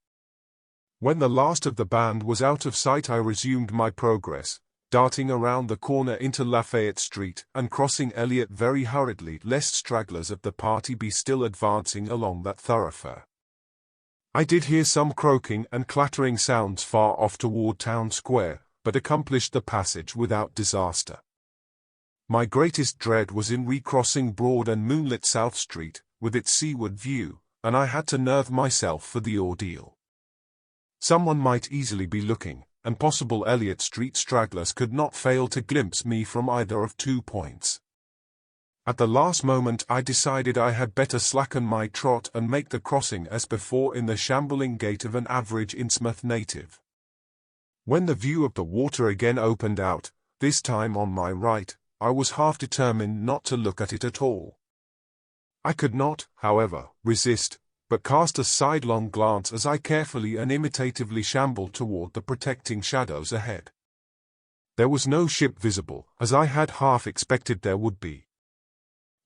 When the last of the band was out of sight I resumed my progress, darting around the corner into Lafayette Street and crossing Elliott very hurriedly lest stragglers of the party be still advancing along that thoroughfare. I did hear some croaking and clattering sounds far off toward Town Square, but accomplished the passage without disaster. My greatest dread was in recrossing broad and moonlit South Street, with its seaward view, and I had to nerve myself for the ordeal. Someone might easily be looking, and possible Elliott Street stragglers could not fail to glimpse me from either of 2 points. At the last moment I decided I had better slacken my trot and make the crossing as before in the shambling gait of an average Innsmouth native. When the view of the water again opened out, this time on my right, I was half determined not to look at it at all. I could not, however, resist, but cast a sidelong glance as I carefully and imitatively shambled toward the protecting shadows ahead. There was no ship visible, as I had half expected there would be.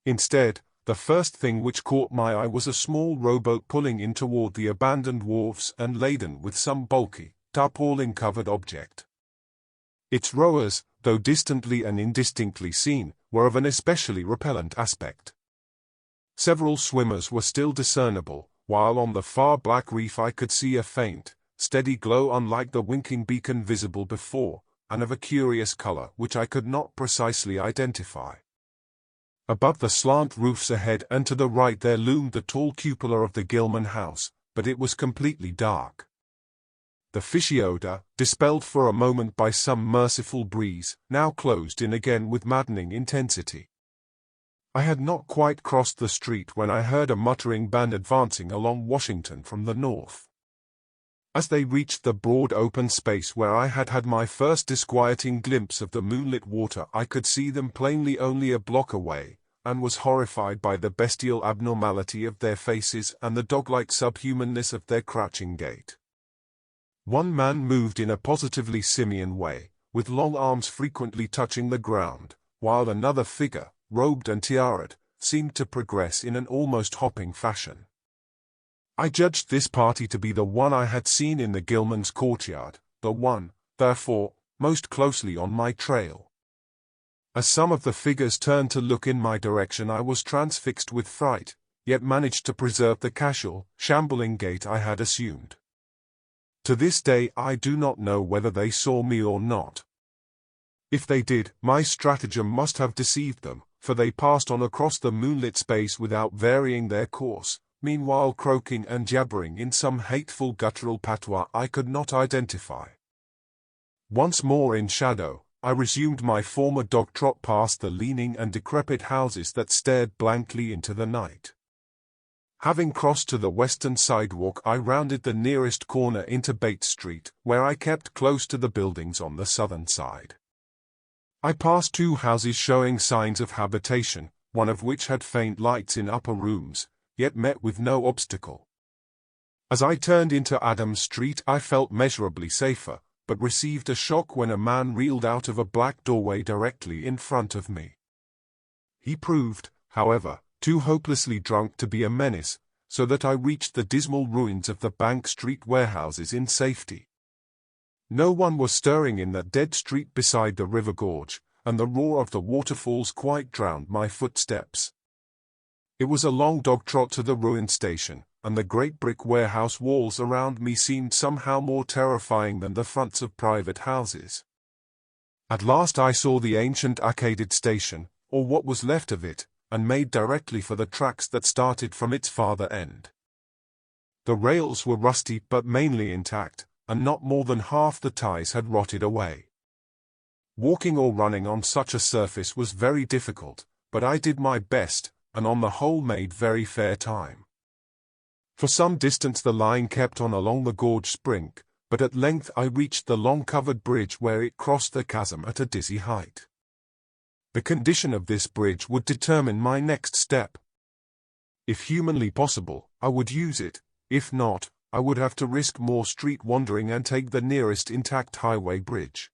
Instead, the first thing which caught my eye was a small rowboat pulling in toward the abandoned wharves and laden with some bulky, tarpaulin-covered object. Its rowers, though distantly and indistinctly seen, were of an especially repellent aspect. Several swimmers were still discernible, while on the far black reef I could see a faint, steady glow unlike the winking beacon visible before, and of a curious color which I could not precisely identify. Above the slant roofs ahead and to the right there loomed the tall cupola of the Gilman house, but it was completely dark. The fishy odor, dispelled for a moment by some merciful breeze, now closed in again with maddening intensity. I had not quite crossed the street when I heard a muttering band advancing along Washington from the north. As they reached the broad open space where I had had my first disquieting glimpse of the moonlit water, I could see them plainly only a block away, and was horrified by the bestial abnormality of their faces and the dog-like subhumanness of their crouching gait. One man moved in a positively simian way, with long arms frequently touching the ground, while another figure, robed and tiaraed, seemed to progress in an almost hopping fashion. I judged this party to be the one I had seen in the Gilman's courtyard, the one, therefore, most closely on my trail. As some of the figures turned to look in my direction I was transfixed with fright, yet managed to preserve the casual, shambling gait I had assumed. To this day I do not know whether they saw me or not. If they did, my stratagem must have deceived them, for they passed on across the moonlit space without varying their course, meanwhile croaking and jabbering in some hateful guttural patois I could not identify. Once more in shadow, I resumed my former dog trot past the leaning and decrepit houses that stared blankly into the night. Having crossed to the western sidewalk I rounded the nearest corner into Bates Street, where I kept close to the buildings on the southern side. I passed 2 houses showing signs of habitation, one of which had faint lights in upper rooms, yet met with no obstacle. As I turned into Adams Street I felt measurably safer, but received a shock when a man reeled out of a black doorway directly in front of me. He proved, however, too hopelessly drunk to be a menace, so that I reached the dismal ruins of the Bank Street warehouses in safety. No one was stirring in that dead street beside the river gorge, and the roar of the waterfalls quite drowned my footsteps. It was a long dog trot to the ruined station, and the great brick warehouse walls around me seemed somehow more terrifying than the fronts of private houses. At last I saw the ancient arcaded station, or what was left of it, and made directly for the tracks that started from its farther end. The rails were rusty but mainly intact, and not more than half the ties had rotted away. Walking or running on such a surface was very difficult, but I did my best, and on the whole made very fair time. For some distance the line kept on along the gorge's brink, but at length I reached the long covered bridge where it crossed the chasm at a dizzy height. The condition of this bridge would determine my next step. If humanly possible, I would use it; if not, I would have to risk more street wandering and take the nearest intact highway bridge.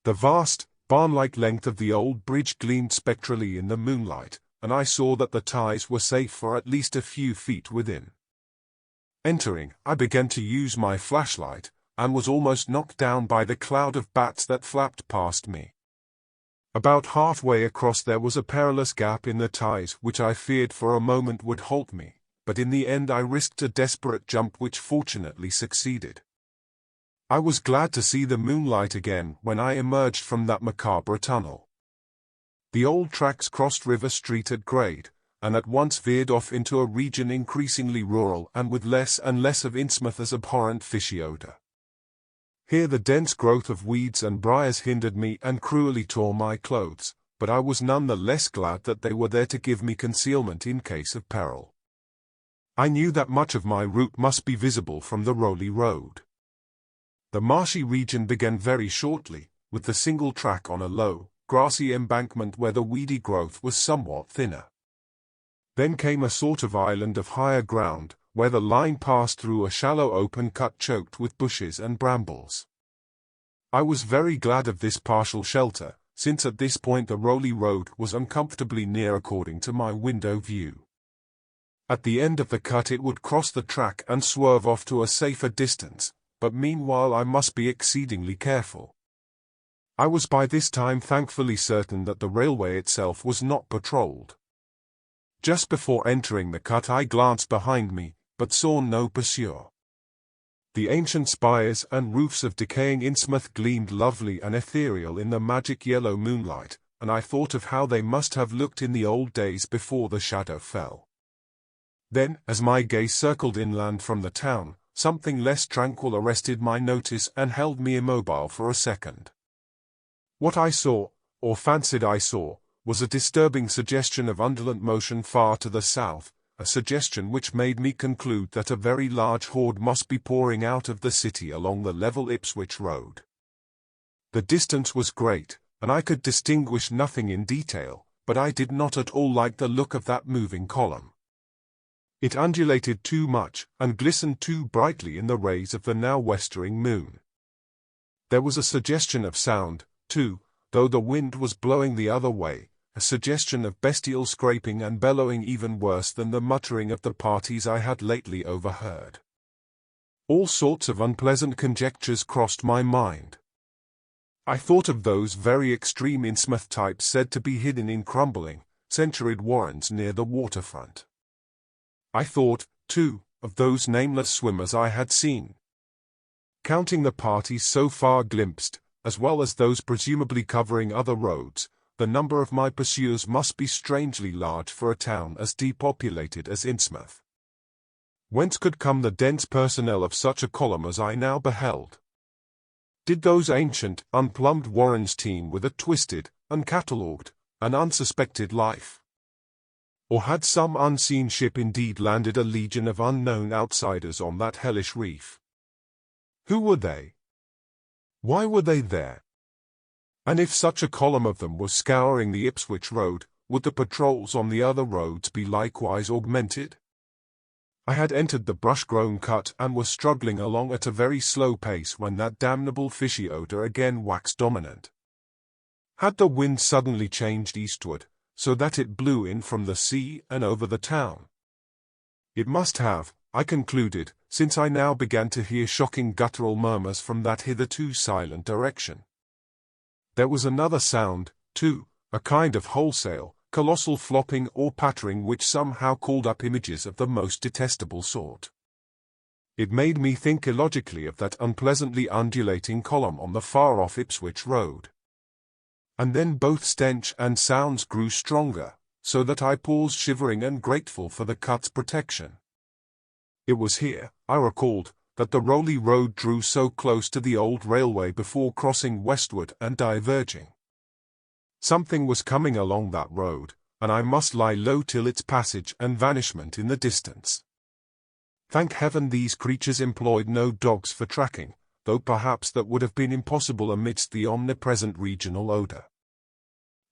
The vast, barn-like length of the old bridge gleamed spectrally in the moonlight, and I saw that the ties were safe for at least a few feet within. Entering, I began to use my flashlight, and was almost knocked down by the cloud of bats that flapped past me. About halfway across there was a perilous gap in the ties which I feared for a moment would halt me, but in the end I risked a desperate jump which fortunately succeeded. I was glad to see the moonlight again when I emerged from that macabre tunnel. The old tracks crossed River Street at grade, and at once veered off into a region increasingly rural and with less and less of Innsmouth as abhorrent fishy odor. Here the dense growth of weeds and briars hindered me and cruelly tore my clothes, but I was none the less glad that they were there to give me concealment in case of peril. I knew that much of my route must be visible from the Rowley Road. The marshy region began very shortly, with the single track on a low, grassy embankment where the weedy growth was somewhat thinner. Then came a sort of island of higher ground, where the line passed through a shallow open cut choked with bushes and brambles. I was very glad of this partial shelter, since at this point the Rowley Road was uncomfortably near according to my window view. At the end of the cut it would cross the track and swerve off to a safer distance, but meanwhile I must be exceedingly careful. I was by this time thankfully certain that the railway itself was not patrolled. Just before entering the cut I glanced behind me, but saw no pursuer. The ancient spires and roofs of decaying Innsmouth gleamed lovely and ethereal in the magic yellow moonlight, and I thought of how they must have looked in the old days before the shadow fell. Then, as my gaze circled inland from the town, something less tranquil arrested my notice and held me immobile for a second. What I saw, or fancied I saw, was a disturbing suggestion of undulant motion far to the south, a suggestion which made me conclude that a very large horde must be pouring out of the city along the level Ipswich Road. The distance was great, and I could distinguish nothing in detail, but I did not at all like the look of that moving column. It undulated too much, and glistened too brightly in the rays of the now westering moon. There was a suggestion of sound, too, though the wind was blowing the other way, a suggestion of bestial scraping and bellowing even worse than the muttering of the parties I had lately overheard. All sorts of unpleasant conjectures crossed my mind. I thought of those very extreme Innsmouth types said to be hidden in crumbling, centuried warrens near the waterfront. I thought, too, of those nameless swimmers I had seen. Counting the parties so far glimpsed, as well as those presumably covering other roads, the number of my pursuers must be strangely large for a town as depopulated as Innsmouth. Whence could come the dense personnel of such a column as I now beheld? Did those ancient, unplumbed warrens teem with a twisted, uncatalogued, and unsuspected life? Or had some unseen ship indeed landed a legion of unknown outsiders on that hellish reef? Who were they? Why were they there? And if such a column of them was scouring the Ipswich Road, would the patrols on the other roads be likewise augmented? I had entered the brush-grown cut and was struggling along at a very slow pace when that damnable fishy odour again waxed dominant. Had the wind suddenly changed eastward, so that it blew in from the sea and over the town? It must have, I concluded, since I now began to hear shocking guttural murmurs from that hitherto silent direction. There was another sound, too, a kind of wholesale, colossal flopping or pattering which somehow called up images of the most detestable sort. It made me think illogically of that unpleasantly undulating column on the far-off Ipswich Road. And then both stench and sounds grew stronger, so that I paused shivering and grateful for the cut's protection. It was here, I recalled, that the Rowley Road drew so close to the old railway before crossing westward and diverging. Something was coming along that road, and I must lie low till its passage and vanishment in the distance. Thank heaven these creatures employed no dogs for tracking, though perhaps that would have been impossible amidst the omnipresent regional odour.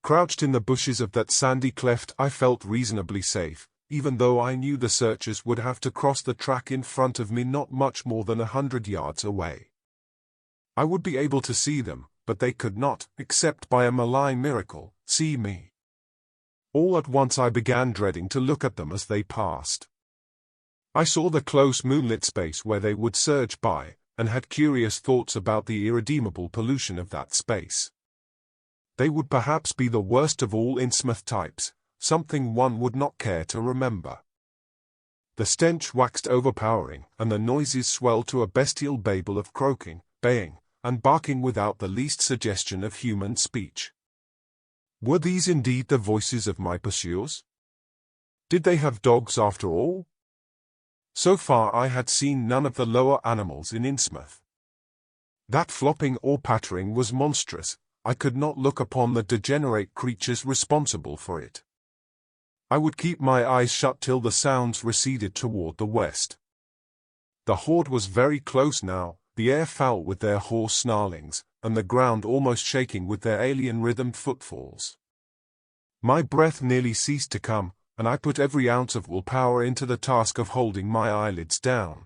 Crouched in the bushes of that sandy cleft I felt reasonably safe, even though I knew the searchers would have to cross the track in front of me not much more than 100 yards away. I would be able to see them, but they could not, except by a malign miracle, see me. All at once I began dreading to look at them as they passed. I saw the close moonlit space where they would surge by, and had curious thoughts about the irredeemable pollution of that space. They would perhaps be the worst of all Innsmouth types, something one would not care to remember. The stench waxed overpowering, and the noises swelled to a bestial babel of croaking, baying, and barking without the least suggestion of human speech. Were these indeed the voices of my pursuers? Did they have dogs after all? So far I had seen none of the lower animals in Innsmouth. That flopping or pattering was monstrous. I could not look upon the degenerate creatures responsible for it. I would keep my eyes shut till the sounds receded toward the west. The horde was very close now, the air foul with their hoarse snarlings, and the ground almost shaking with their alien-rhythmed footfalls. My breath nearly ceased to come, and I put every ounce of willpower into the task of holding my eyelids down.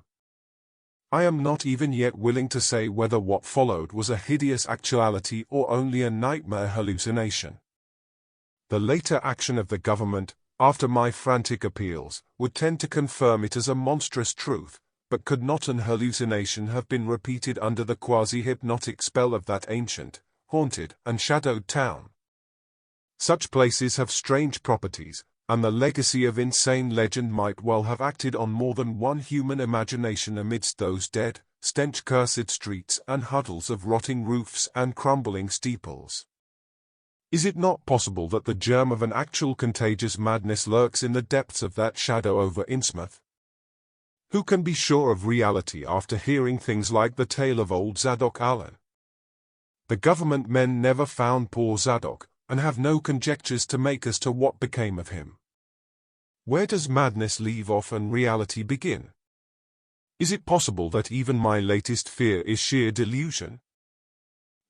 I am not even yet willing to say whether what followed was a hideous actuality or only a nightmare hallucination. The later action of the government, after my frantic appeals, would tend to confirm it as a monstrous truth, but could not an hallucination have been repeated under the quasi-hypnotic spell of that ancient, haunted, and shadowed town? Such places have strange properties, and the legacy of insane legend might well have acted on more than one human imagination amidst those dead, stench-cursed streets and huddles of rotting roofs and crumbling steeples. Is it not possible that the germ of an actual contagious madness lurks in the depths of that shadow over Innsmouth? Who can be sure of reality after hearing things like the tale of old Zadok Allen? The government men never found poor Zadok, and have no conjectures to make as to what became of him. Where does madness leave off and reality begin? Is it possible that even my latest fear is sheer delusion?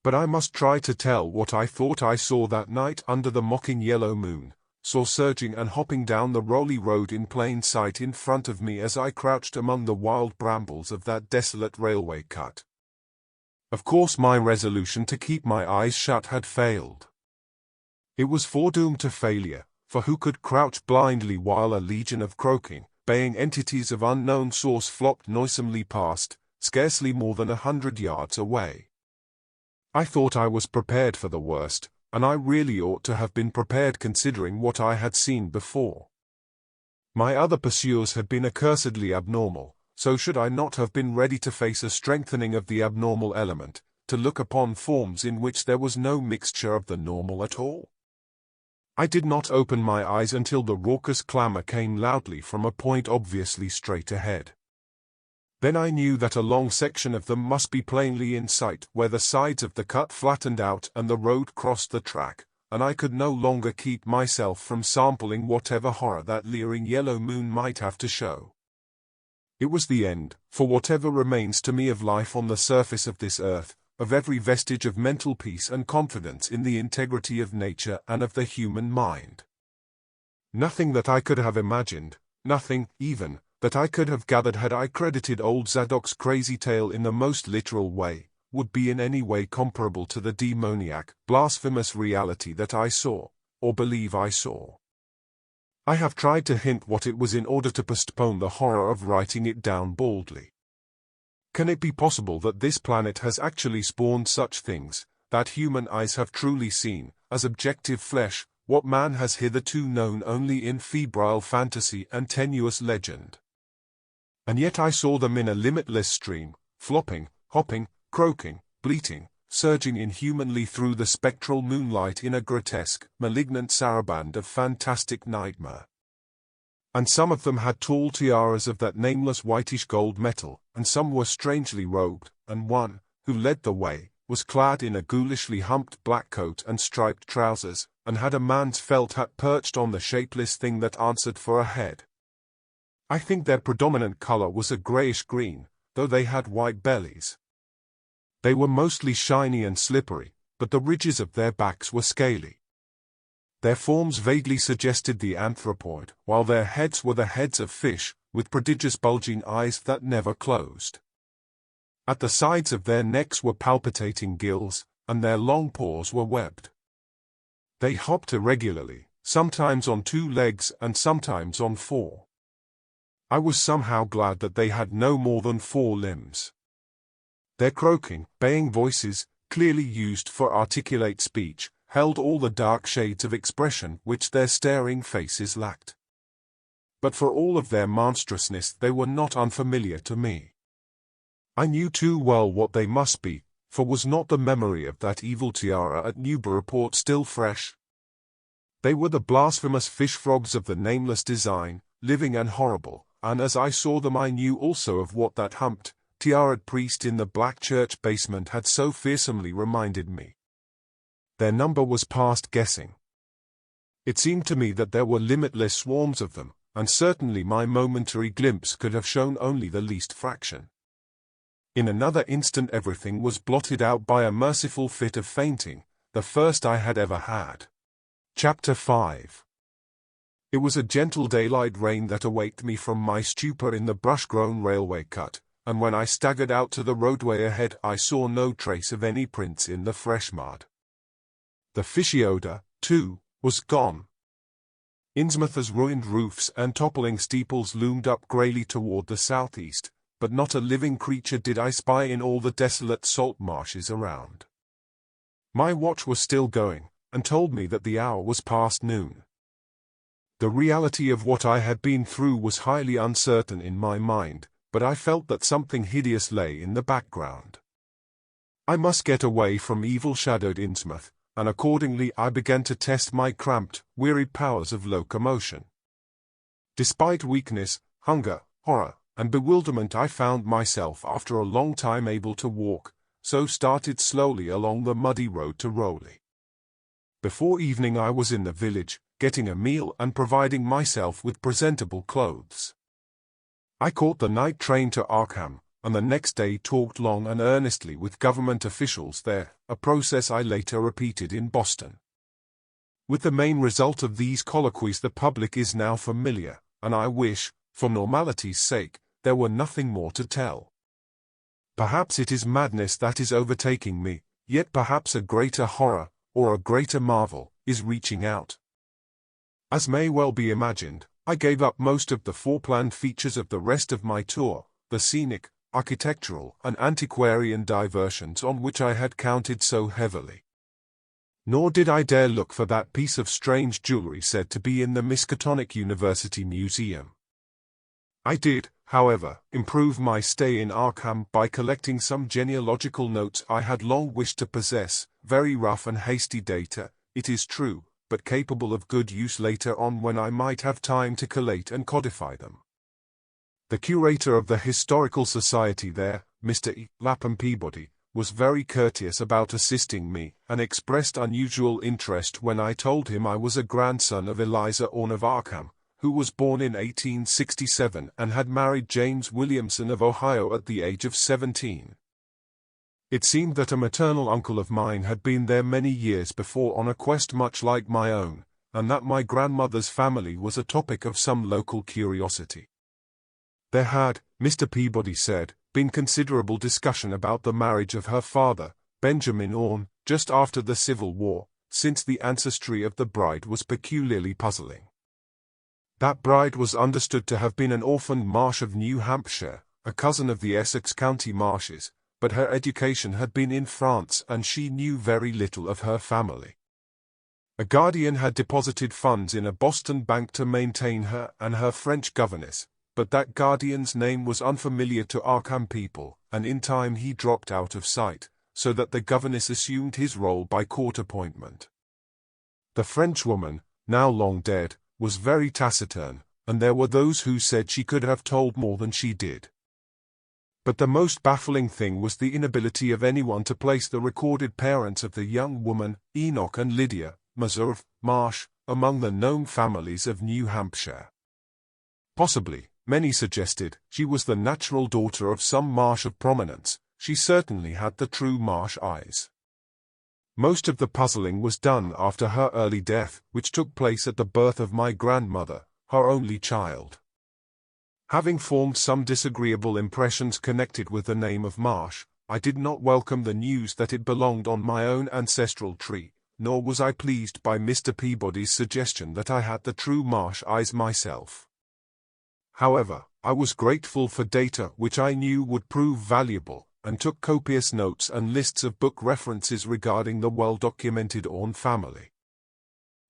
But I must try to tell what I thought I saw that night under the mocking yellow moon, saw surging and hopping down the rolly road in plain sight in front of me as I crouched among the wild brambles of that desolate railway cut. Of course my resolution to keep my eyes shut had failed. It was foredoomed to failure, for who could crouch blindly while a legion of croaking, baying entities of unknown source flopped noisomely past, scarcely more than 100 yards away? I thought I was prepared for the worst, and I really ought to have been prepared considering what I had seen before. My other pursuers had been accursedly abnormal, so should I not have been ready to face a strengthening of the abnormal element, to look upon forms in which there was no mixture of the normal at all? I did not open my eyes until the raucous clamor came loudly from a point obviously straight ahead. Then I knew that a long section of them must be plainly in sight where the sides of the cut flattened out and the road crossed the track, and I could no longer keep myself from sampling whatever horror that leering yellow moon might have to show. It was the end, for whatever remains to me of life on the surface of this earth, of every vestige of mental peace and confidence in the integrity of nature and of the human mind. Nothing that I could have imagined, nothing, even, that I could have gathered had I credited old Zadok's crazy tale in the most literal way, would be in any way comparable to the demoniac, blasphemous reality that I saw, or believe I saw. I have tried to hint what it was in order to postpone the horror of writing it down baldly. Can it be possible that this planet has actually spawned such things, that human eyes have truly seen, as objective flesh, what man has hitherto known only in febrile fantasy and tenuous legend? And yet I saw them in a limitless stream, flopping, hopping, croaking, bleating, surging inhumanly through the spectral moonlight in a grotesque, malignant saraband of fantastic nightmare. And some of them had tall tiaras of that nameless whitish gold metal, and some were strangely robed, and one, who led the way, was clad in a ghoulishly humped black coat and striped trousers, and had a man's felt hat perched on the shapeless thing that answered for a head. I think their predominant color was a grayish-green, though they had white bellies. They were mostly shiny and slippery, but the ridges of their backs were scaly. Their forms vaguely suggested the anthropoid, while their heads were the heads of fish, with prodigious bulging eyes that never closed. At the sides of their necks were palpitating gills, and their long paws were webbed. They hopped irregularly, sometimes on 2 legs and sometimes on 4. I was somehow glad that they had no more than 4 limbs. Their croaking, baying voices, clearly used for articulate speech, held all the dark shades of expression which their staring faces lacked. But for all of their monstrousness they were not unfamiliar to me. I knew too well what they must be, for was not the memory of that evil Tiara at Newburyport still fresh? They were the blasphemous fish frogs of the nameless design, living and horrible, and as I saw them I knew also of what that humped, tiaraed priest in the black church basement had so fearsomely reminded me. Their number was past guessing. It seemed to me that there were limitless swarms of them, and certainly my momentary glimpse could have shown only the least fraction. In another instant everything was blotted out by a merciful fit of fainting, the first I had ever had. Chapter 5. It was a gentle daylight rain that awaked me from my stupor in the brush-grown railway cut, and when I staggered out to the roadway ahead I saw no trace of any prints in the fresh mud. The fishy odor, too, was gone. Innsmouth's ruined roofs and toppling steeples loomed up greyly toward the southeast, but not a living creature did I spy in all the desolate salt marshes around. My watch was still going, and told me that the hour was past noon. The reality of what I had been through was highly uncertain in my mind, but I felt that something hideous lay in the background. I must get away from evil-shadowed Innsmouth, and accordingly I began to test my cramped, wearied powers of locomotion. Despite weakness, hunger, horror, and bewilderment I found myself after a long time able to walk, so started slowly along the muddy road to Rowley. Before evening I was in the village, getting a meal and providing myself with presentable clothes. I caught the night train to Arkham, and the next day talked long and earnestly with government officials there, a process I later repeated in Boston. With the main result of these colloquies the public is now familiar, and I wish, for normality's sake, there were nothing more to tell. Perhaps it is madness that is overtaking me, yet perhaps a greater horror, or a greater marvel, is reaching out. As may well be imagined, I gave up most of the foreplanned features of the rest of my tour, the scenic, architectural, and antiquarian diversions on which I had counted so heavily. Nor did I dare look for that piece of strange jewelry said to be in the Miskatonic University Museum. I did, however, improve my stay in Arkham by collecting some genealogical notes I had long wished to possess, very rough and hasty data, it is true, but capable of good use later on when I might have time to collate and codify them. The curator of the Historical Society there, Mr. E. Lapham Peabody, was very courteous about assisting me, and expressed unusual interest when I told him I was a grandson of Eliza Orne of Arkham, who was born in 1867 and had married James Williamson of Ohio at the age of 17. It seemed that a maternal uncle of mine had been there many years before on a quest much like my own, and that my grandmother's family was a topic of some local curiosity. There had, Mr. Peabody said, been considerable discussion about the marriage of her father, Benjamin Orne, just after the Civil War, since the ancestry of the bride was peculiarly puzzling. That bride was understood to have been an orphaned Marsh of New Hampshire, a cousin of the Essex County Marshes, but her education had been in France and she knew very little of her family. A guardian had deposited funds in a Boston bank to maintain her and her French governess, but that guardian's name was unfamiliar to Arkham people, and in time he dropped out of sight, so that the governess assumed his role by court appointment. The Frenchwoman, now long dead, was very taciturn, and there were those who said she could have told more than she did. But the most baffling thing was the inability of anyone to place the recorded parents of the young woman, Enoch and Lydia, Meserve, Marsh, among the known families of New Hampshire. Possibly, many suggested, she was the natural daughter of some Marsh of prominence. She certainly had the true Marsh eyes. Most of the puzzling was done after her early death, which took place at the birth of my grandmother, her only child. Having formed some disagreeable impressions connected with the name of Marsh, I did not welcome the news that it belonged on my own ancestral tree, nor was I pleased by Mr. Peabody's suggestion that I had the true Marsh eyes myself. However, I was grateful for data which I knew would prove valuable, and took copious notes and lists of book references regarding the well-documented Orne family.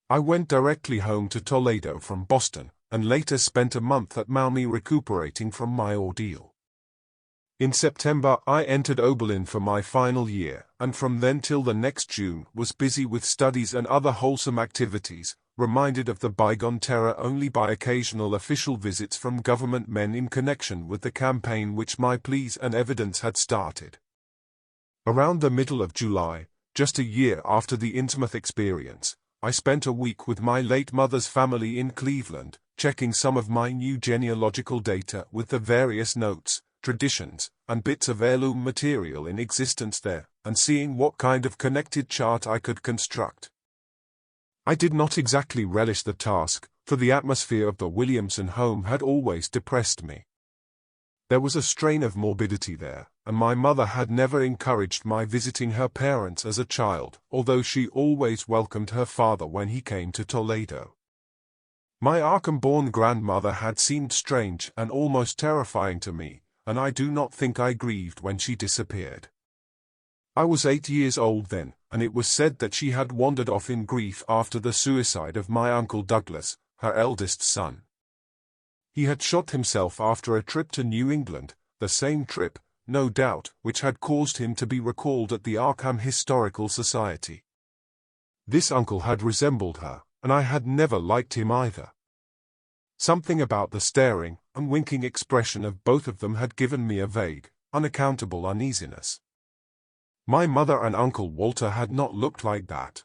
I went directly home to Toledo from Boston, and later spent a month at Maumee recuperating from my ordeal. In September I entered Oberlin for my final year, and from then till the next June was busy with studies and other wholesome activities, reminded of the bygone terror only by occasional official visits from government men in connection with the campaign which my pleas and evidence had started. Around the middle of July, just a year after the Innsmouth experience, I spent a week with my late mother's family in Cleveland, checking some of my new genealogical data with the various notes, traditions, and bits of heirloom material in existence there, and seeing what kind of connected chart I could construct. I did not exactly relish the task, for the atmosphere of the Williamson home had always depressed me. There was a strain of morbidity there, and my mother had never encouraged my visiting her parents as a child, although she always welcomed her father when he came to Toledo. My Arkham-born grandmother had seemed strange and almost terrifying to me, and I do not think I grieved when she disappeared. I was 8 years old then, and it was said that she had wandered off in grief after the suicide of my Uncle Douglas, her eldest son. He had shot himself after a trip to New England, the same trip, no doubt, which had caused him to be recalled at the Arkham Historical Society. This uncle had resembled her, and I had never liked him either. Something about the staring and winking expression of both of them had given me a vague, unaccountable uneasiness. My mother and Uncle Walter had not looked like that.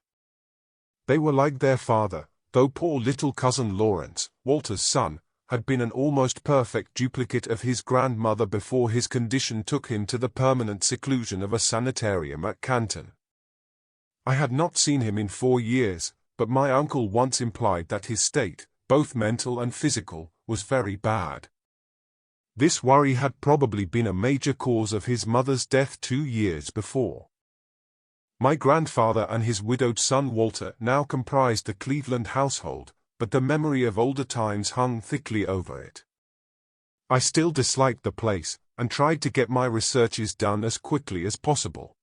They were like their father, though poor little cousin Lawrence, Walter's son, had been an almost perfect duplicate of his grandmother before his condition took him to the permanent seclusion of a sanitarium at Canton. I had not seen him in 4 years, but my uncle once implied that his state, both mental and physical, was very bad. This worry had probably been a major cause of his mother's death 2 years before. My grandfather and his widowed son Walter now comprised the Cleveland household, but the memory of older times hung thickly over it. I still disliked the place, and tried to get my researches done as quickly as possible.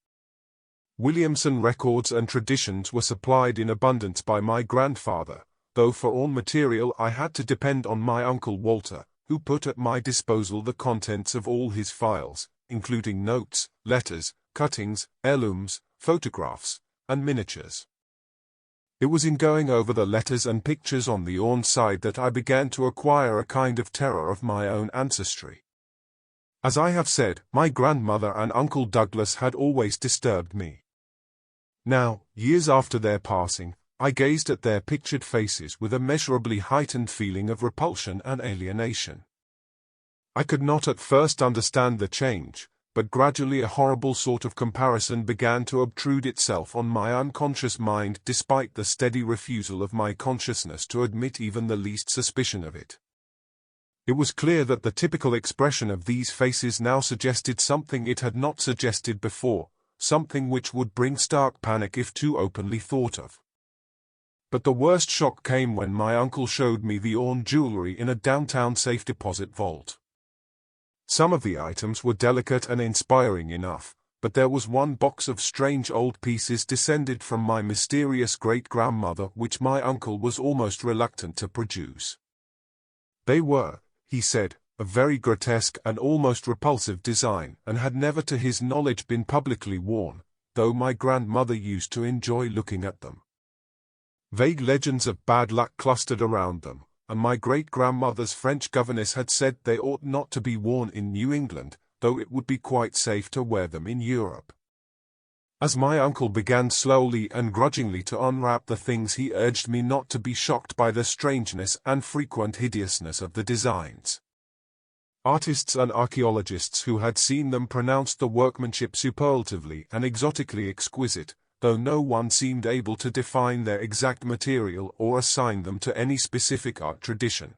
Williamson records and traditions were supplied in abundance by my grandfather, though for all material I had to depend on my Uncle Walter, who put at my disposal the contents of all his files, including notes, letters, cuttings, heirlooms, photographs, and miniatures. It was in going over the letters and pictures on the Orne side that I began to acquire a kind of terror of my own ancestry. As I have said, my grandmother and Uncle Douglas had always disturbed me. Now, years after their passing, I gazed at their pictured faces with a measurably heightened feeling of repulsion and alienation. I could not at first understand the change, but gradually a horrible sort of comparison began to obtrude itself on my unconscious mind despite the steady refusal of my consciousness to admit even the least suspicion of it. It was clear that the typical expression of these faces now suggested something it had not suggested before, something which would bring stark panic if too openly thought of. But the worst shock came when my uncle showed me the Orne jewelry in a downtown safe deposit vault. Some of the items were delicate and inspiring enough, but there was one box of strange old pieces descended from my mysterious great-grandmother which my uncle was almost reluctant to produce. They were, he said, a very grotesque and almost repulsive design, and had never to his knowledge been publicly worn, though my grandmother used to enjoy looking at them. Vague legends of bad luck clustered around them, and my great-grandmother's French governess had said they ought not to be worn in New England, though it would be quite safe to wear them in Europe. As my uncle began slowly and grudgingly to unwrap the things, he urged me not to be shocked by the strangeness and frequent hideousness of the designs. Artists and archaeologists who had seen them pronounced the workmanship superlatively and exotically exquisite, though no one seemed able to define their exact material or assign them to any specific art tradition.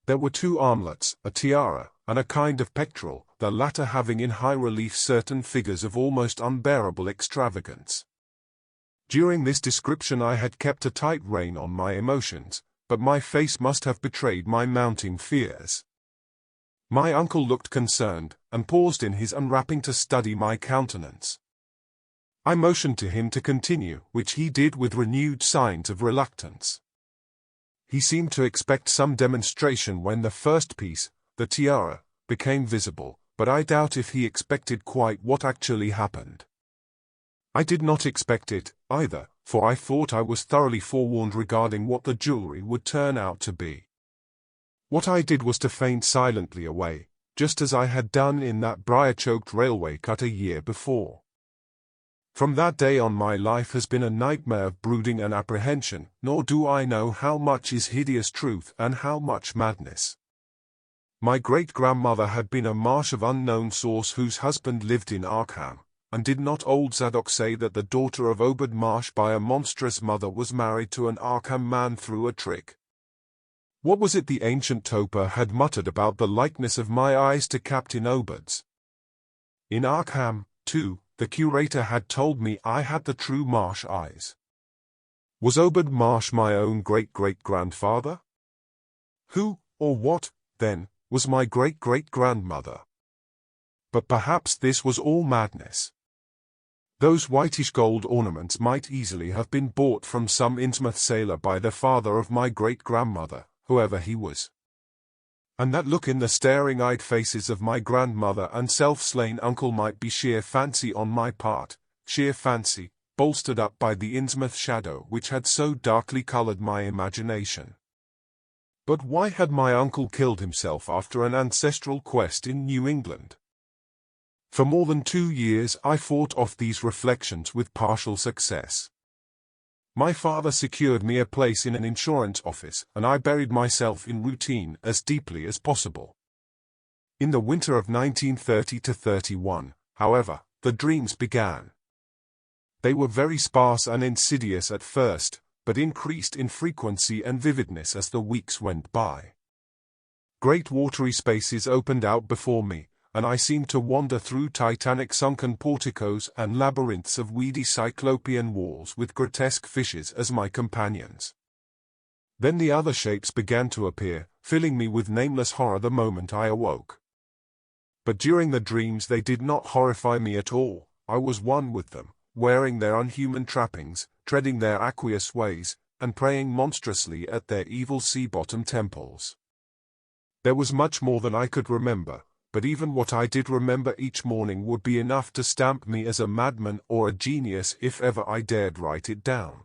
There were 2 armlets, a tiara, and a kind of pectoral, the latter having in high relief certain figures of almost unbearable extravagance. During this description I had kept a tight rein on my emotions, but my face must have betrayed my mounting fears. My uncle looked concerned, and paused in his unwrapping to study my countenance. I motioned to him to continue, which he did with renewed signs of reluctance. He seemed to expect some demonstration when the first piece, the tiara, became visible, but I doubt if he expected quite what actually happened. I did not expect it, either, for I thought I was thoroughly forewarned regarding what the jewelry would turn out to be. What I did was to faint silently away, just as I had done in that briar-choked railway cut a year before. From that day on my life has been a nightmare of brooding and apprehension, nor do I know how much is hideous truth and how much madness. My great-grandmother had been a marsh of unknown source whose husband lived in Arkham, and did not old Zadok say that the daughter of Obed Marsh by a monstrous mother was married to an Arkham man through a trick? What was it the ancient toper had muttered about the likeness of my eyes to Captain Obed's? In Arkham, too, the curator had told me I had the true Marsh eyes. Was Obed Marsh my own great-great-grandfather? Who, or what, then, was my great-great-grandmother? But perhaps this was all madness. Those whitish gold ornaments might easily have been bought from some Innsmouth sailor by the father of my great-grandmother, whoever he was. And that look in the staring-eyed faces of my grandmother and self-slain uncle might be sheer fancy on my part, sheer fancy, bolstered up by the Innsmouth shadow which had so darkly colored my imagination. But why had my uncle killed himself after an ancestral quest in New England? For more than 2 years I fought off these reflections with partial success. My father secured me a place in an insurance office, and I buried myself in routine as deeply as possible. In the winter of 1930-31, however, the dreams began. They were very sparse and insidious at first, but increased in frequency and vividness as the weeks went by. Great watery spaces opened out before me, and I seemed to wander through titanic sunken porticos and labyrinths of weedy cyclopean walls with grotesque fishes as my companions. Then the other shapes began to appear, filling me with nameless horror the moment I awoke. But during the dreams they did not horrify me at all. I was one with them, wearing their unhuman trappings, treading their aqueous ways, and praying monstrously at their evil sea-bottom temples. There was much more than I could remember, but even what I did remember each morning would be enough to stamp me as a madman or a genius if ever I dared write it down.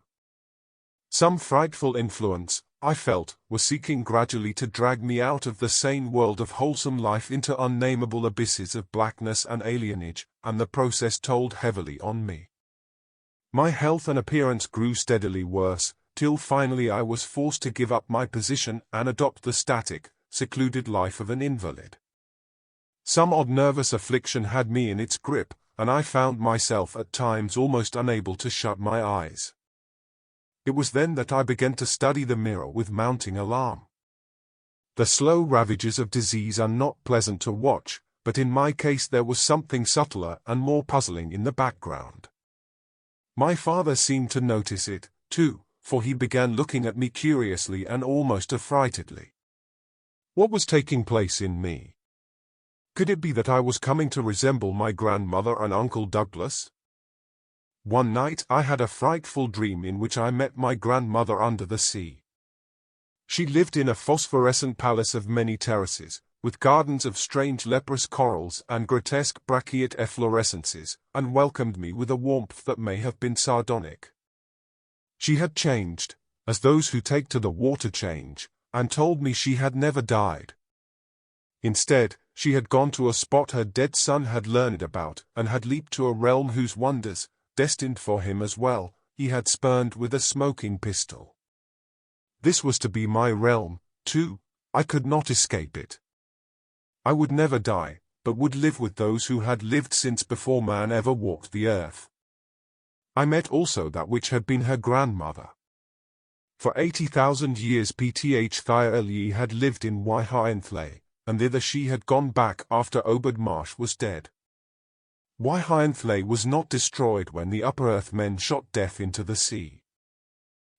Some frightful influence, I felt, was seeking gradually to drag me out of the sane world of wholesome life into unnameable abysses of blackness and alienage, and the process told heavily on me. My health and appearance grew steadily worse, till finally I was forced to give up my position and adopt the static, secluded life of an invalid. Some odd nervous affliction had me in its grip, and I found myself at times almost unable to shut my eyes. It was then that I began to study the mirror with mounting alarm. The slow ravages of disease are not pleasant to watch, but in my case there was something subtler and more puzzling in the background. My father seemed to notice it, too, for he began looking at me curiously and almost affrightedly. What was taking place in me? Could it be that I was coming to resemble my grandmother and Uncle Douglas? One night I had a frightful dream in which I met my grandmother under the sea. She lived in a phosphorescent palace of many terraces, with gardens of strange leprous corals and grotesque brachiate efflorescences, and welcomed me with a warmth that may have been sardonic. She had changed, as those who take to the water change, and told me she had never died. Instead, she had gone to a spot her dead son had learned about, and had leaped to a realm whose wonders, destined for him as well, he had spurned with a smoking pistol. This was to be my realm, too. I could not escape it. I would never die, but would live with those who had lived since before man ever walked the earth. I met also that which had been her grandmother. For 80,000 years Ptha had lived in Innsmouth, and thither she had gone back after Obed Marsh was dead. Innsmouth was not destroyed when the upper earth men shot death into the sea.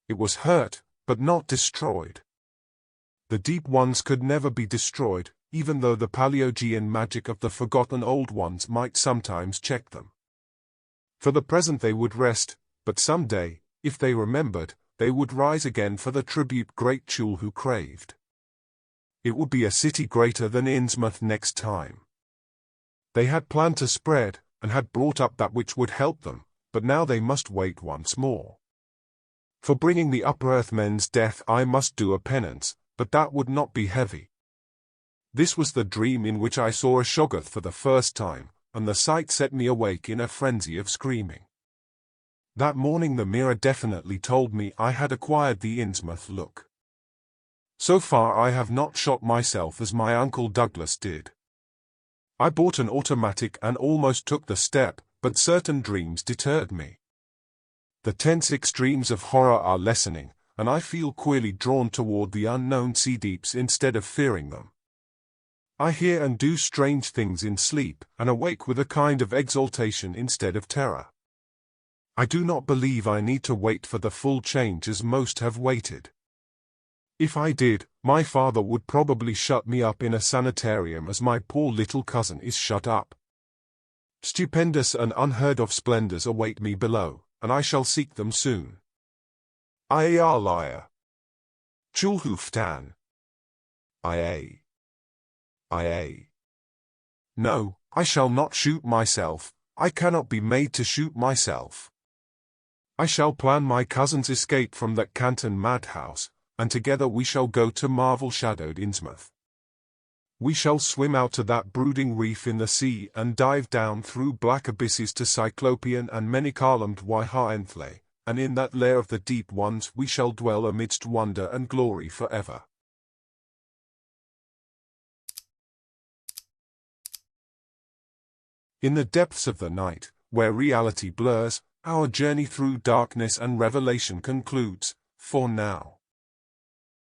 It was hurt, but not destroyed. The deep ones could never be destroyed, even though the Paleogean magic of the forgotten old ones might sometimes check them. For the present they would rest, but some day, if they remembered, they would rise again for the tribute great cthulhu craved. It would be a city greater than Innsmouth next time. They had planned to spread, and had brought up that which would help them, but now they must wait once more. For bringing the upper earthmen's death I must do a penance, but that would not be heavy. This was the dream in which I saw a Shoggoth for the first time, and the sight set me awake in a frenzy of screaming. That morning the mirror definitely told me I had acquired the Innsmouth look. So far I have not shot myself as my Uncle Douglas did. I bought an automatic and almost took the step, but certain dreams deterred me. The tense extremes of horror are lessening, and I feel queerly drawn toward the unknown sea deeps instead of fearing them. I hear and do strange things in sleep, and awake with a kind of exaltation instead of terror. I do not believe I need to wait for the full change as most have waited. If I did, my father would probably shut me up in a sanitarium as my poor little cousin is shut up. Stupendous and unheard-of splendors await me below, and I shall seek them soon. Ayalaya. Chulhuftan. Ia. No, I shall not shoot myself. I cannot be made to shoot myself. I shall plan my cousin's escape from that Canton madhouse, and together we shall go to marvel-shadowed Innsmouth. We shall swim out to that brooding reef in the sea and dive down through black abysses to Cyclopean and many-columned Waihaenfle, and in that lair of the deep ones we shall dwell amidst wonder and glory forever. In the depths of the night, where reality blurs, our journey through darkness and revelation concludes, for now.